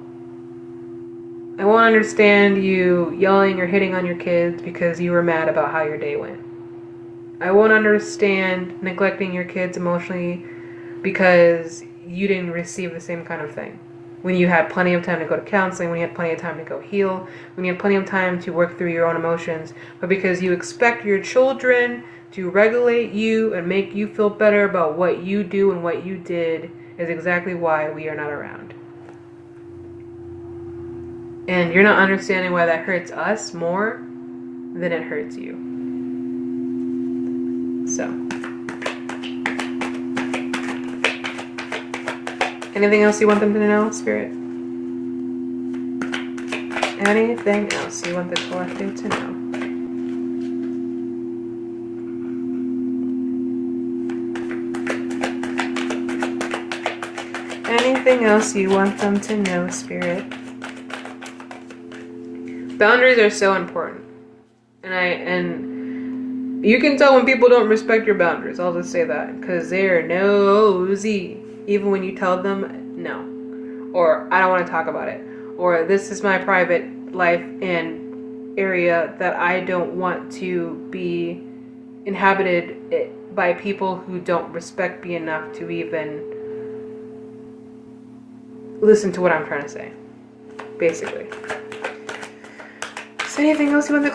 I won't understand you yelling or hitting on your kids because you were mad about how your day went. I won't understand neglecting your kids emotionally because you didn't receive the same kind of thing. When you had plenty of time to go to counseling, when you had plenty of time to go heal, when you had plenty of time to work through your own emotions, but because you expect your children to regulate you and make you feel better about what you do and what you did, is exactly why we are not around. And you're not understanding why that hurts us more than it hurts you. So, anything else you want them to know, Spirit? Anything else you want the collective to know? Anything else you want them to know, Spirit? Boundaries are so important. And you can tell when people don't respect your boundaries. I'll just say that. Because they are nosy. Even when you tell them no. Or I don't want to talk about it. Or this is my private life and area that I don't want to be inhabited by people who don't respect me enough to even listen to what I'm trying to say. Basically. Is there anything else you want the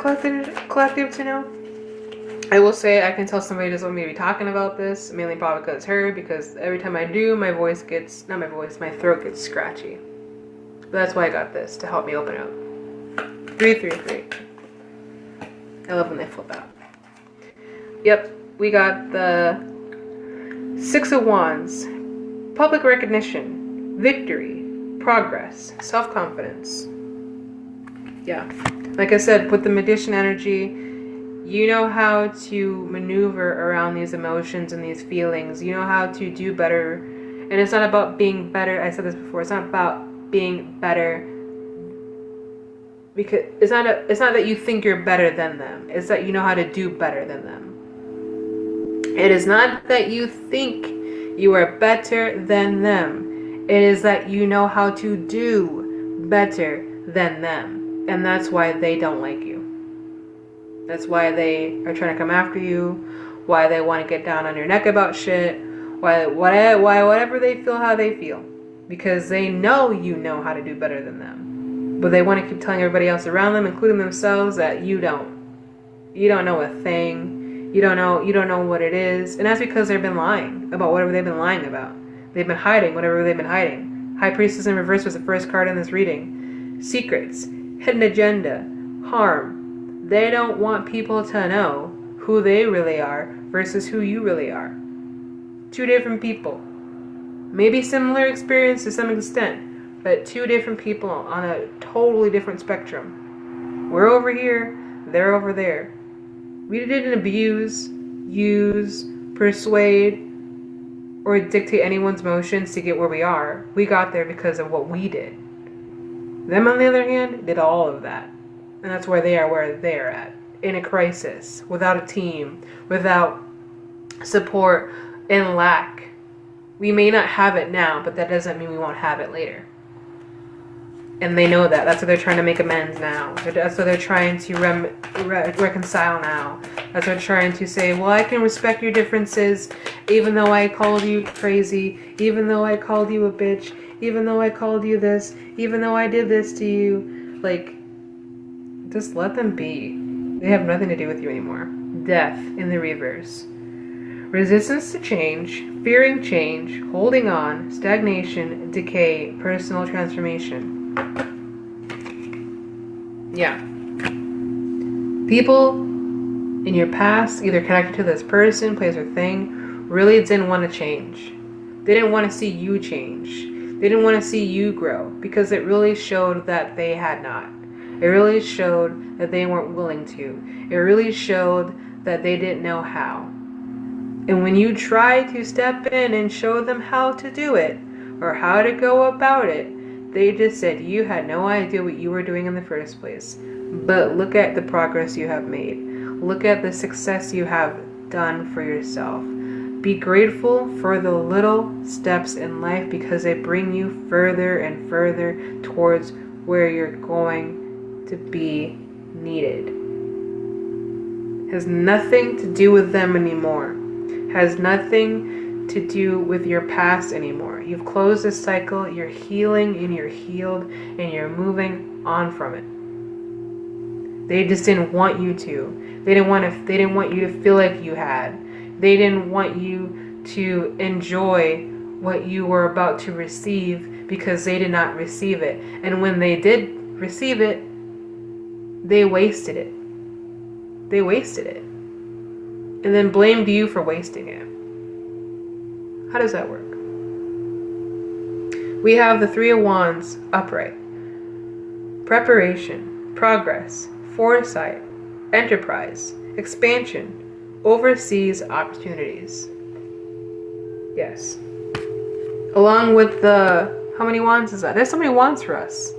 collective to know? I will say I can tell somebody doesn't want me to be talking about this, mainly probably because it's her, because every time I do, my throat gets scratchy. But that's why I got this, to help me open up. 333. I love when they flip out. Yep, we got the 6 of Wands. Public recognition, victory, progress, self-confidence. Yeah. Like I said, with the Magician energy, you know how to maneuver around these emotions and these feelings. You know how to do better. And it's not about being better. I said this before. It's not about being better. Because it's not that you think you're better than them. It's that you know how to do better than them. It is not that you think you are better than them. It is that you know how to do better than them. And that's why they don't like you. That's why they are trying to come after you. Why they want to get down on your neck about shit. Why whatever they feel, how they feel. Because they know you know how to do better than them. But they want to keep telling everybody else around them, including themselves, that you don't. You don't know a thing. You don't know what it is. And that's because they've been lying about whatever they've been lying about. They've been hiding whatever they've been hiding. High Priestess in reverse was the first card in this reading. Secrets. Hidden agenda. Harm. They don't want people to know who they really are versus who you really are. Two different people. Maybe similar experience to some extent, but two different people on a totally different spectrum. We're over here, they're over there. We didn't abuse, use, persuade, or dictate anyone's motions to get where we are. We got there because of what we did. Them, on the other hand, did all of that. And that's why they are where they're at. In a crisis, without a team, without support, in lack. We may not have it now, but that doesn't mean we won't have it later. And they know that. That's why they're trying to make amends now. That's why they're trying to reconcile now. That's why they're trying to say, well, I can respect your differences, even though I called you crazy, even though I called you a bitch, even though I called you this, even though I did this to you. Like, just let them be. They have nothing to do with you anymore. Death in the reverse. Resistance to change, fearing change, holding on, stagnation, decay, personal transformation. Yeah. People in your past, either connected to this person, place, or thing, really didn't want to change. They didn't want to see you change. They didn't want to see you grow because it really showed that they had not. It really showed that they weren't willing to. It really showed that they didn't know how. And when you try to step in and show them how to do it, or how to go about it, they just said you had no idea what you were doing in the first place. But look at the progress you have made. Look at the success you have done for yourself. Be grateful for the little steps in life because they bring you further and further towards where you're going to be needed. Has nothing to do with them anymore. Has nothing to do with your past anymore. You've closed this cycle, you're healing and you're healed and you're moving on from it. They just didn't want you to. They didn't want you to feel like you had. They didn't want you to enjoy what you were about to receive because they did not receive it. And when they did receive it, they wasted it. They wasted it. And then blamed you for wasting it. How does that work? We have the Three of Wands upright. Preparation, progress, foresight, enterprise, expansion, overseas opportunities. Yes. Along with the, how many wands is that? There's so many wands for us.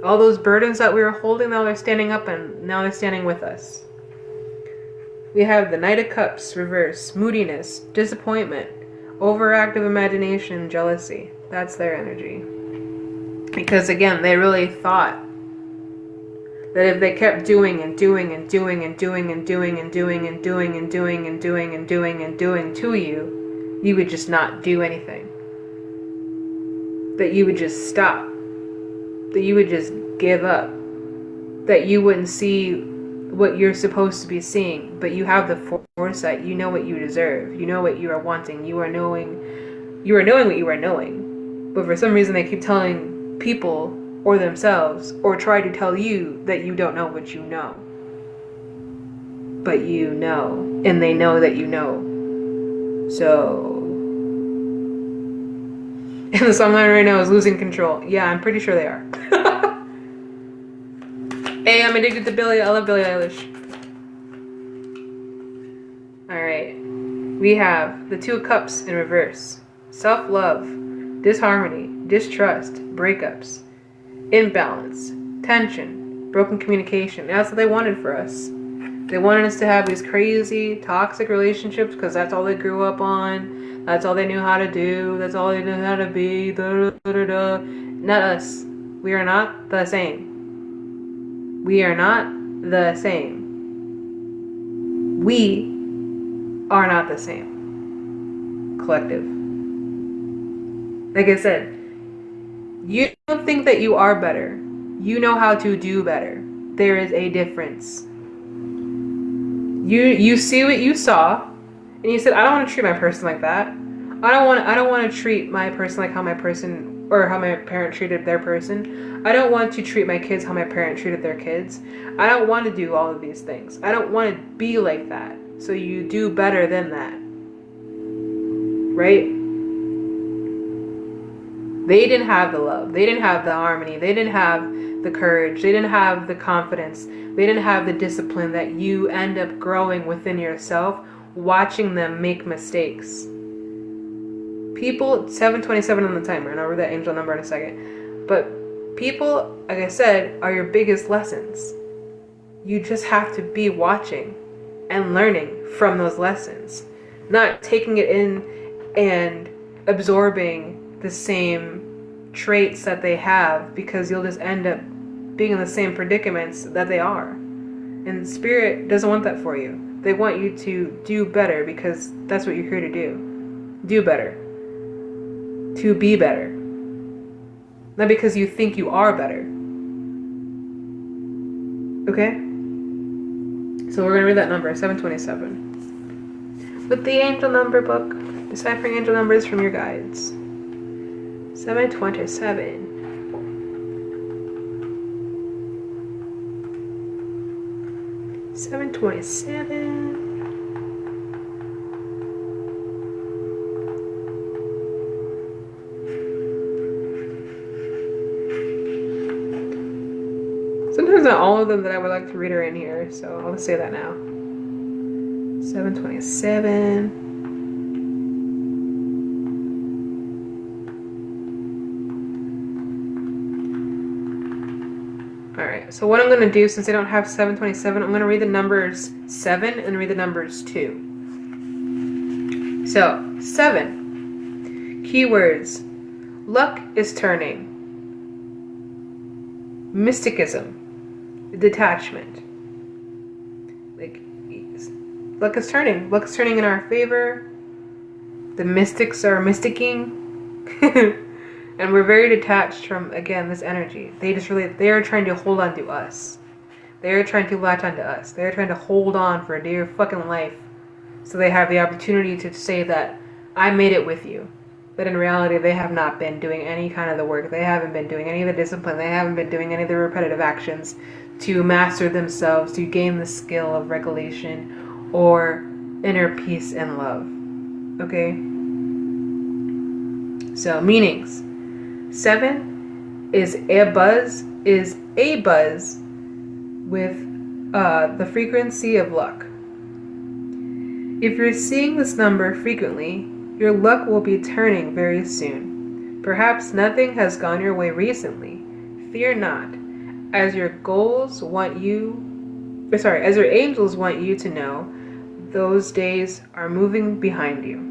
All those burdens that we were holding, now they're standing up and now they're standing with us. We have the Knight of Cups, reverse, moodiness, disappointment, overactive imagination, jealousy. That's their energy. Because again, they really thought that if they kept doing and doing and doing and doing and doing and doing and doing and doing and doing and doing and doing to you, you would just not do anything. That you would just stop. That you would just give up. That you wouldn't see what you're supposed to be seeing. But you have the foresight. You know what you deserve. You know what you are wanting. You are knowing what you are knowing. But for some reason they keep telling people or themselves or try to tell you that you don't know what you know. But you know. And they know that you know. So... And the songline right now is losing control. Yeah, I'm pretty sure they are. Hey, I'm addicted to Billie. I love Billie Eilish. Alright. We have the Two of Cups in reverse. Self-love, disharmony, distrust, breakups, imbalance, tension, broken communication. That's what they wanted for us. They wanted us to have these crazy, toxic relationships because that's all they grew up on. That's all they knew how to do. That's all they knew how to be. Da, da, da, da. Not us. We are not the same. We are not the same. We are not the same. Collective. Like I said, you don't think that you are better. You know how to do better. There is a difference. You see what you saw, and you said, I don't want to treat my person like that. I don't want to treat my person like how my person or how my parent treated their person. I don't want to treat my kids how my parent treated their kids. I don't want to do all of these things. I don't want to be like that. So you do better than that. Right? They didn't have the love. They didn't have the harmony. They didn't have the courage. They didn't have the confidence. They didn't have the discipline that you end up growing within yourself, watching them make mistakes. People, 727 on the timer, and I'll read that angel number in a second. But people, like I said, are your biggest lessons. You just have to be watching and learning from those lessons. Not taking it in and absorbing the same traits that they have, because you'll just end up being in the same predicaments that they are. And Spirit doesn't want that for you. They want you to do better, because that's what you're here to do. Do better. To be better. Not because you think you are better. Okay? So we're going to read that number, 727. With the angel number book, deciphering angel numbers from your guides. 727. Sometimes not all of them that I would like to read are in here, so I'll just say that now. 727. Alright, so what I'm going to do, since I don't have 727, I'm going to read the numbers 7 and read the numbers 2. So, 7. Keywords. Luck is turning. Mysticism. Detachment. Like, luck is turning. Luck is turning in our favor. The mystics are mysticking. And we're very detached from, again, this energy. They are trying to hold on to us. They are trying to latch onto us. They are trying to hold on for dear fucking life. So they have the opportunity to say that I made it with you. But in reality, they have not been doing any kind of the work. They haven't been doing any of the discipline. They haven't been doing any of the repetitive actions to master themselves, to gain the skill of regulation or inner peace and love. Okay? So, meanings. 7 is a buzz with the frequency of luck. If you're seeing this number frequently, your luck will be turning very soon. Perhaps nothing has gone your way recently. Fear not, as your angels want you to know, those days are moving behind you.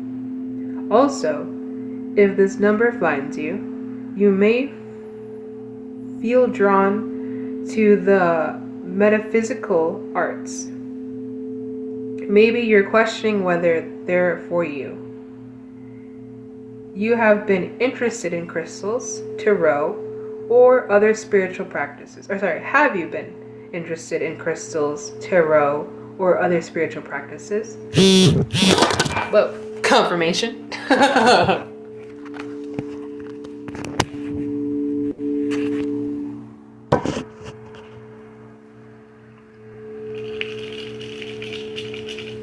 Also, if this number finds you, you may feel drawn to the metaphysical arts. Maybe you're questioning whether they're for you. You have been interested in crystals, tarot, or other spiritual practices. Have you been interested in crystals, tarot, or other spiritual practices? Whoa, confirmation.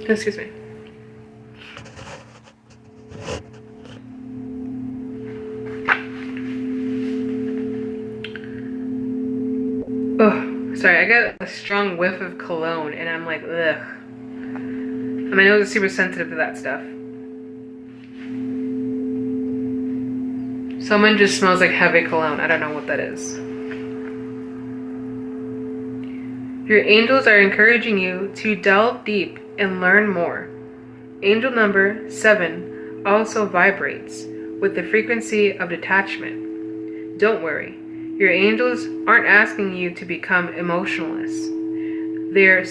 Excuse me. Oh, sorry, I got a strong whiff of cologne and I'm like, ugh. And my nose is super sensitive to that stuff. Someone just smells like heavy cologne. I don't know what that is. Your angels are encouraging you to delve deep and learn more. Angel number 7 also vibrates with the frequency of detachment. Don't worry, your angels aren't asking you to become emotionless. They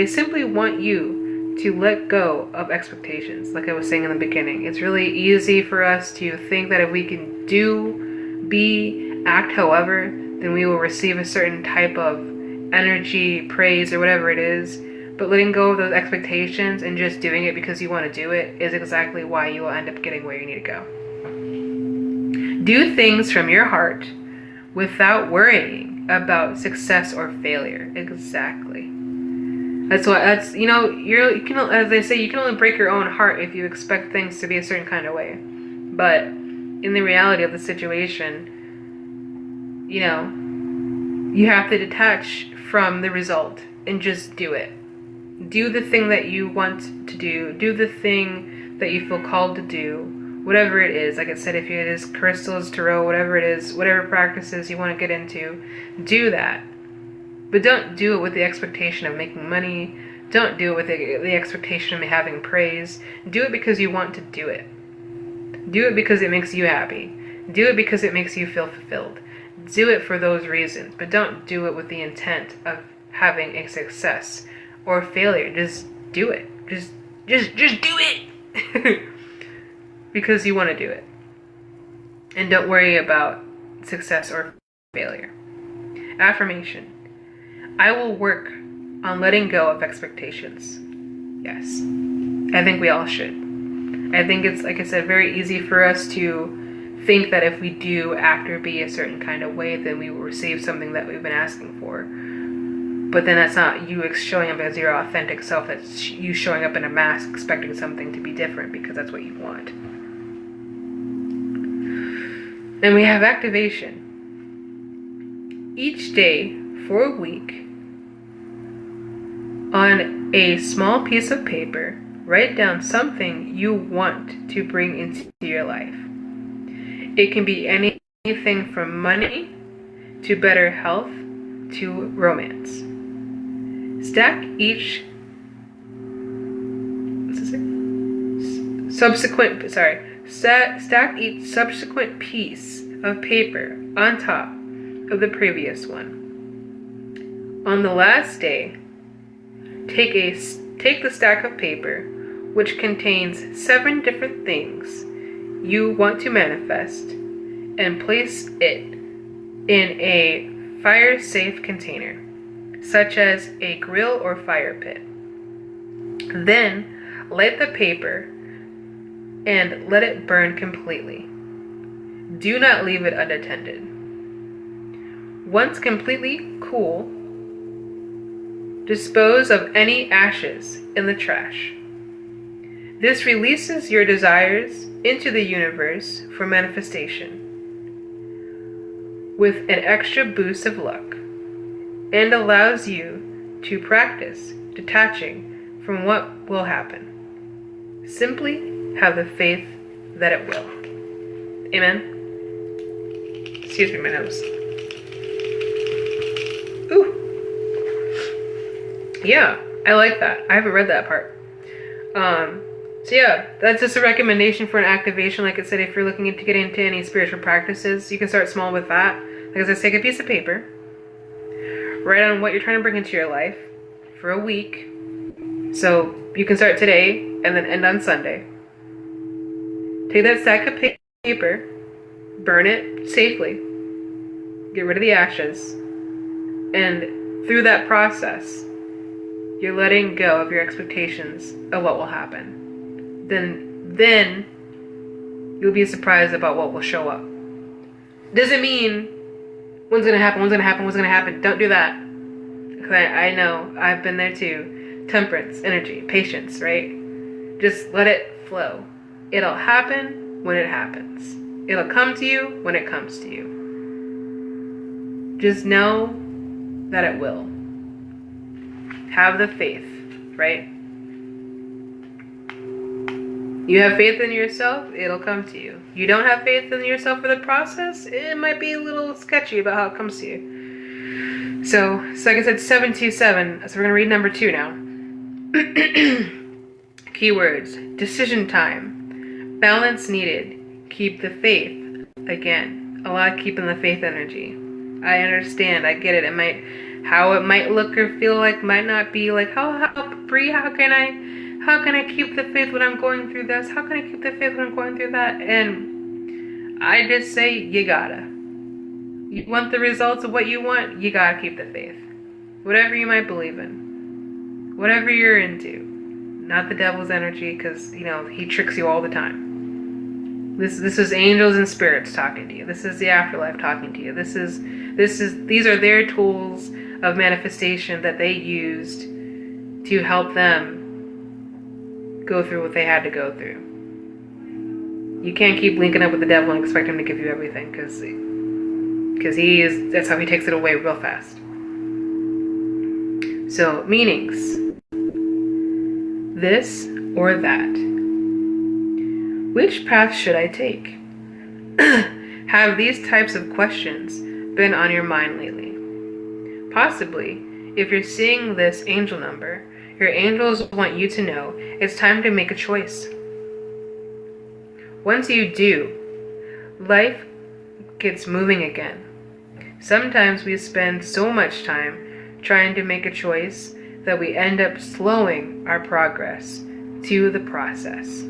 simply want you to let go of expectations. Like I was saying in the beginning, it's really easy for us to think that if we can do, be, act however, then we will receive a certain type of energy, praise, or whatever it is. But letting go of those expectations and just doing it because you want to do it is exactly why you will end up getting where you need to go. Do things from your heart without worrying about success or failure. Exactly. As they say, you can only break your own heart if you expect things to be a certain kind of way. But in the reality of the situation, you have to detach from the result and just do it. Do the thing that you want to do. Do the thing that you feel called to do. Whatever it is. Like I said, if it is crystals, tarot, whatever it is, whatever practices you want to get into, do that. But don't do it with the expectation of making money. Don't do it with the expectation of having praise. Do it because you want to do it. Do it because it makes you happy. Do it because it makes you feel fulfilled. Do it for those reasons. But don't do it with the intent of having a success or failure. Just do it. Just do it. Because you want to do it. And don't worry about success or failure. Affirmation. I will work on letting go of expectations. Yes. I think we all should. I think it's, like I said, very easy for us to think that if we do act or be a certain kind of way, then we will receive something that we've been asking for. But then that's not you showing up as your authentic self. That's you showing up in a mask expecting something to be different because that's what you want. Then we have activation. Each day for a week, on a small piece of paper, write down something you want to bring into your life. It can be anything from money to better health to romance. Stack each subsequent piece of paper on top of the previous one. On the last day, take the stack of paper, which contains 7 different things you want to manifest, and place it in a fire-safe container, such as a grill or fire pit. Then light the paper and let it burn completely. Do not leave it unattended. Once completely cool, dispose of any ashes in the trash. This releases your desires into the universe for manifestation with an extra boost of luck, and allows you to practice detaching from what will happen. Simply have the faith that it will. Amen. Excuse me, my nose. Ooh. Yeah, I like that. I haven't read that part. So yeah, that's just a recommendation for an activation. Like I said, if you're looking to get into any spiritual practices, you can start small with that. Like I said, take a piece of paper, write on what you're trying to bring into your life for a week. So you can start today and then end on Sunday. Take that stack of paper, burn it safely, get rid of the ashes, and through that process, you're letting go of your expectations of what will happen. Then you'll be surprised about what will show up. Doesn't mean when's gonna happen. Don't do that. I know, I've been there too. Temperance, energy, patience, right? Just let it flow. It'll happen when it happens. It'll come to you when it comes to you. Just know that it will. Have the faith, right? You have faith in yourself, it'll come to you. You don't have faith in yourself for the process, it might be a little sketchy about how it comes to you. So like I said, 727. So we're going to read number 2 now. Keywords: decision time, balance needed, keep the faith. Again, a lot of keeping the faith energy. I understand, I get it. How it might look or feel like might not be like, Bri, how can I keep the faith when I'm going through this? How can I keep the faith when I'm going through that? And I just say, you gotta. You want the results of what you want, you gotta keep the faith. Whatever you might believe in. Whatever you're into. Not the devil's energy, because, he tricks you all the time. This is angels and spirits talking to you. This is the afterlife talking to you. These are their tools of manifestation that they used to help them go through what they had to go through. You can't keep linking up with the devil and expect him to give you everything, because that's how he takes it away real fast. So, meanings. This or that. Which path should I take? Have these types of questions been on your mind lately? Possibly, if you're seeing this angel number, your angels want you to know it's time to make a choice. Once you do, life gets moving again. Sometimes we spend so much time trying to make a choice that we end up slowing our progress in the process.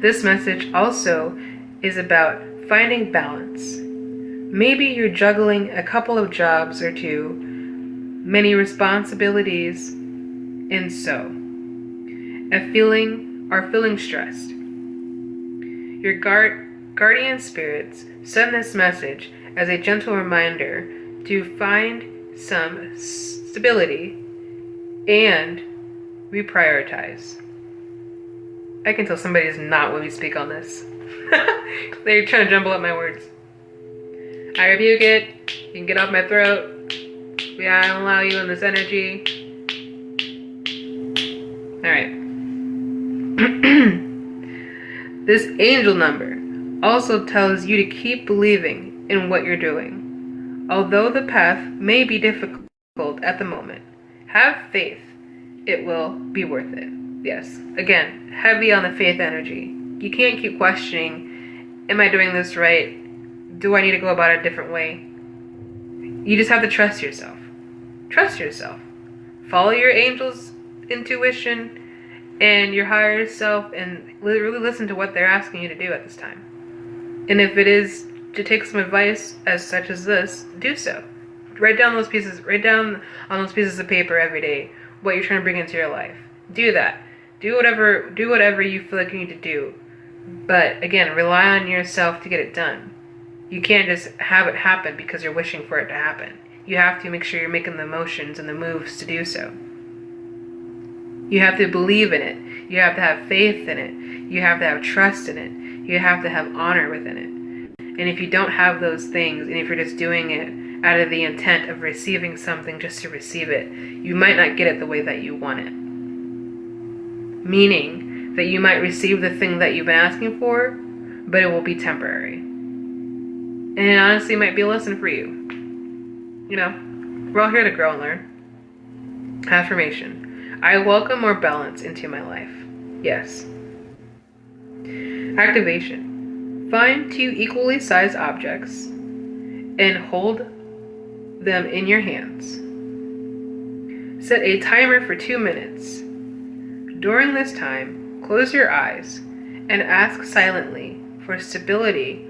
This message also is about finding balance. Maybe you're juggling a couple of jobs or two, many responsibilities, and so feeling stressed. Your guardian spirits send this message as a gentle reminder to find some stability and reprioritize. I can tell somebody is not when we speak on this. They're trying to jumble up my words. I rebuke it. You can get off my throat. Yeah, I don't allow you in this energy. Alright. This angel number also tells you to keep believing in what you're doing. Although the path may be difficult at the moment, have faith. It will be worth it. Yes. Again, heavy on the faith energy. You can't keep questioning, am I doing this right? Do I need to go about it a different way? You just have to trust yourself. Trust yourself. Follow your angel's intuition and your higher self, and really listen to what they're asking you to do at this time. And if it is to take some advice such as this, do so. Write down on those pieces of paper every day what you're trying to bring into your life. Do that. Do whatever you feel like you need to do. But again, rely on yourself to get it done. You can't just have it happen because you're wishing for it to happen. You have to make sure you're making the motions and the moves to do so. You have to believe in it. You have to have faith in it. You have to have trust in it. You have to have honor within it. And if you don't have those things, and if you're just doing it out of the intent of receiving something just to receive it, you might not get it the way that you want it. Meaning that you might receive the thing that you've been asking for, but it will be temporary. And it honestly might be a lesson for you. You know, we're all here to grow and learn. Affirmation. I welcome more balance into my life. Yes. Activation. Find 2 equally sized objects and hold them in your hands. Set a timer for 2 minutes. During this time, close your eyes and ask silently for stability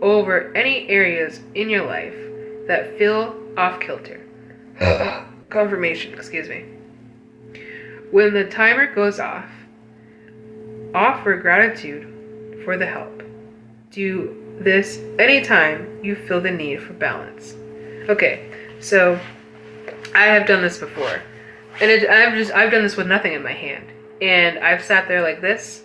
over any areas in your life that feel off kilter. Confirmation, excuse me. When the timer goes off, offer gratitude for the help. Do this anytime you feel the need for balance. Okay, so I have done this before, and I've done this with nothing in my hand, and I've sat there like this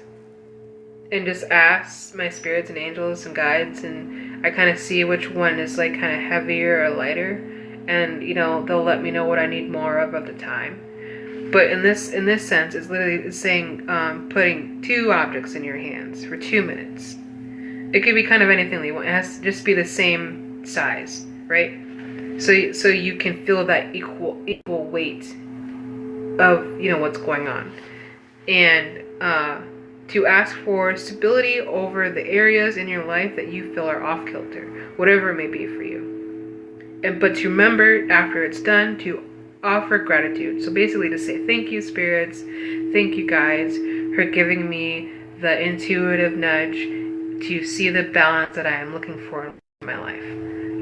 and just asked my spirits and angels and guides, and I kind of see which one is like kind of heavier or lighter, and you know, they'll let me know what I need more of at the time. But in this sense, it's literally saying putting 2 objects in your hands for 2 minutes. It could be kind of anything that you want. It has to just be the same size, right? So you can feel that equal weight of, you know, what's going on, and to ask for stability over the areas in your life that you feel are off kilter, whatever it may be for you. But to remember after it's done to offer gratitude. So basically to say thank you, spirits, thank you guys for giving me the intuitive nudge to see the balance that I am looking for in my life.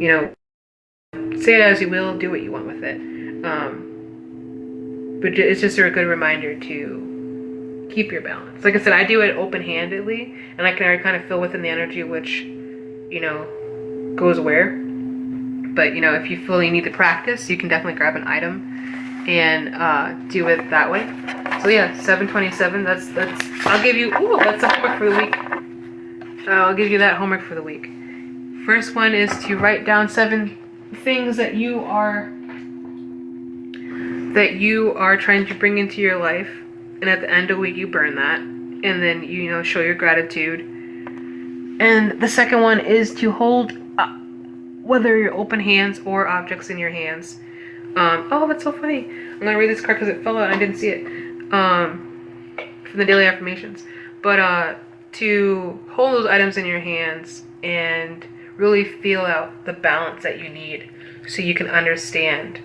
You know, say it as you will, do what you want with it. But it's just a good reminder to keep your balance. Like I said, I do it open-handedly, and I can already kind of feel within the energy which, you know, goes where. But, you know, if you feel you need to practice, you can definitely grab an item and do it that way. So yeah, 727, that's I'll give you, that's the homework for the week. I'll give you that homework for the week. First one is to write down 7 things that you are trying to bring into your life, and at the end of the week you burn that, and then you know, show your gratitude. And the second one is to hold whether your open hands or objects in your hands. Oh, that's so funny. I'm gonna read this card because it fell out and I didn't see it. From the daily affirmations. But to hold those items in your hands and really feel out the balance that you need, so you can understand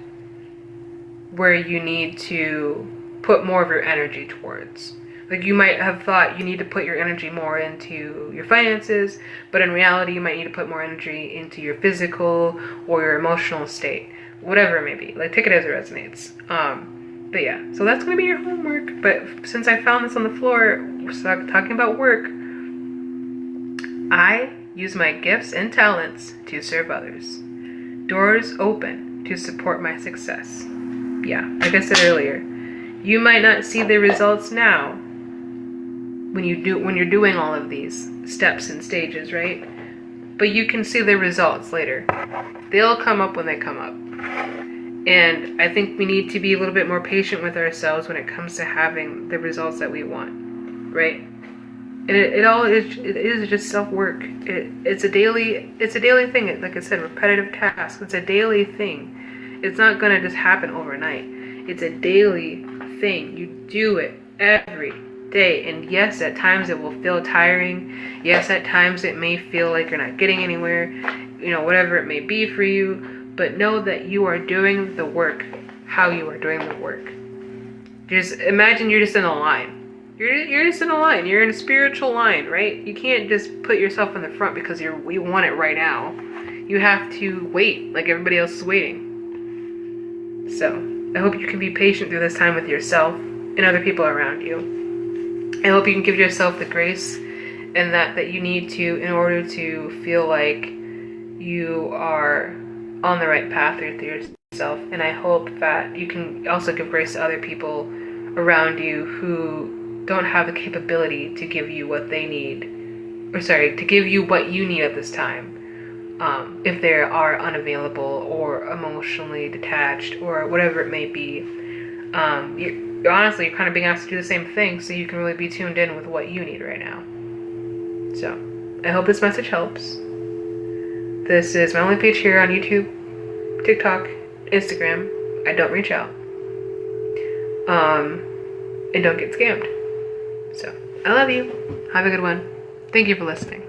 where you need to put more of your energy towards. Like, you might have thought you need to put your energy more into your finances, but in reality you might need to put more energy into your physical or your emotional state, whatever it may be. Like, take it as it resonates. But yeah, so that's gonna be your homework. But since I found this on the floor, we're talking about work, I use my gifts and talents to serve others. Doors open to support my success. Yeah, like I said earlier, you might not see the results now when you're doing all of these steps and stages, right? But you can see the results later. They'll come up when they come up. And I think we need to be a little bit more patient with ourselves when it comes to having the results that we want, right? And it is just self-work. It's a daily thing. Like I said, repetitive tasks. It's a daily thing. It's not gonna just happen overnight. It's a daily thing. You do it every day. And yes, at times it will feel tiring. Yes, at times it may feel like you're not getting anywhere, you know, whatever it may be for you. But know that you are doing the work how you are doing the work. Just imagine you're just in a line. You're just in a line. You're in a spiritual line, right? You can't just put yourself in the front because we want it right now. You have to wait like everybody else is waiting. So I hope you can be patient through this time with yourself and other people around you. I hope you can give yourself the grace and that you need to in order to feel like you are on the right path with yourself. And I hope that you can also give grace to other people around you who don't have the capability to give you what they need, or sorry, to give you what you need at this time. If they are unavailable or emotionally detached or whatever it may be, you're kind of being asked to do the same thing, so you can really be tuned in with what you need right now. So, I hope this message helps. This is my only page here on YouTube, TikTok, Instagram. I don't reach out. And don't get scammed. So, I love you. Have a good one. Thank you for listening.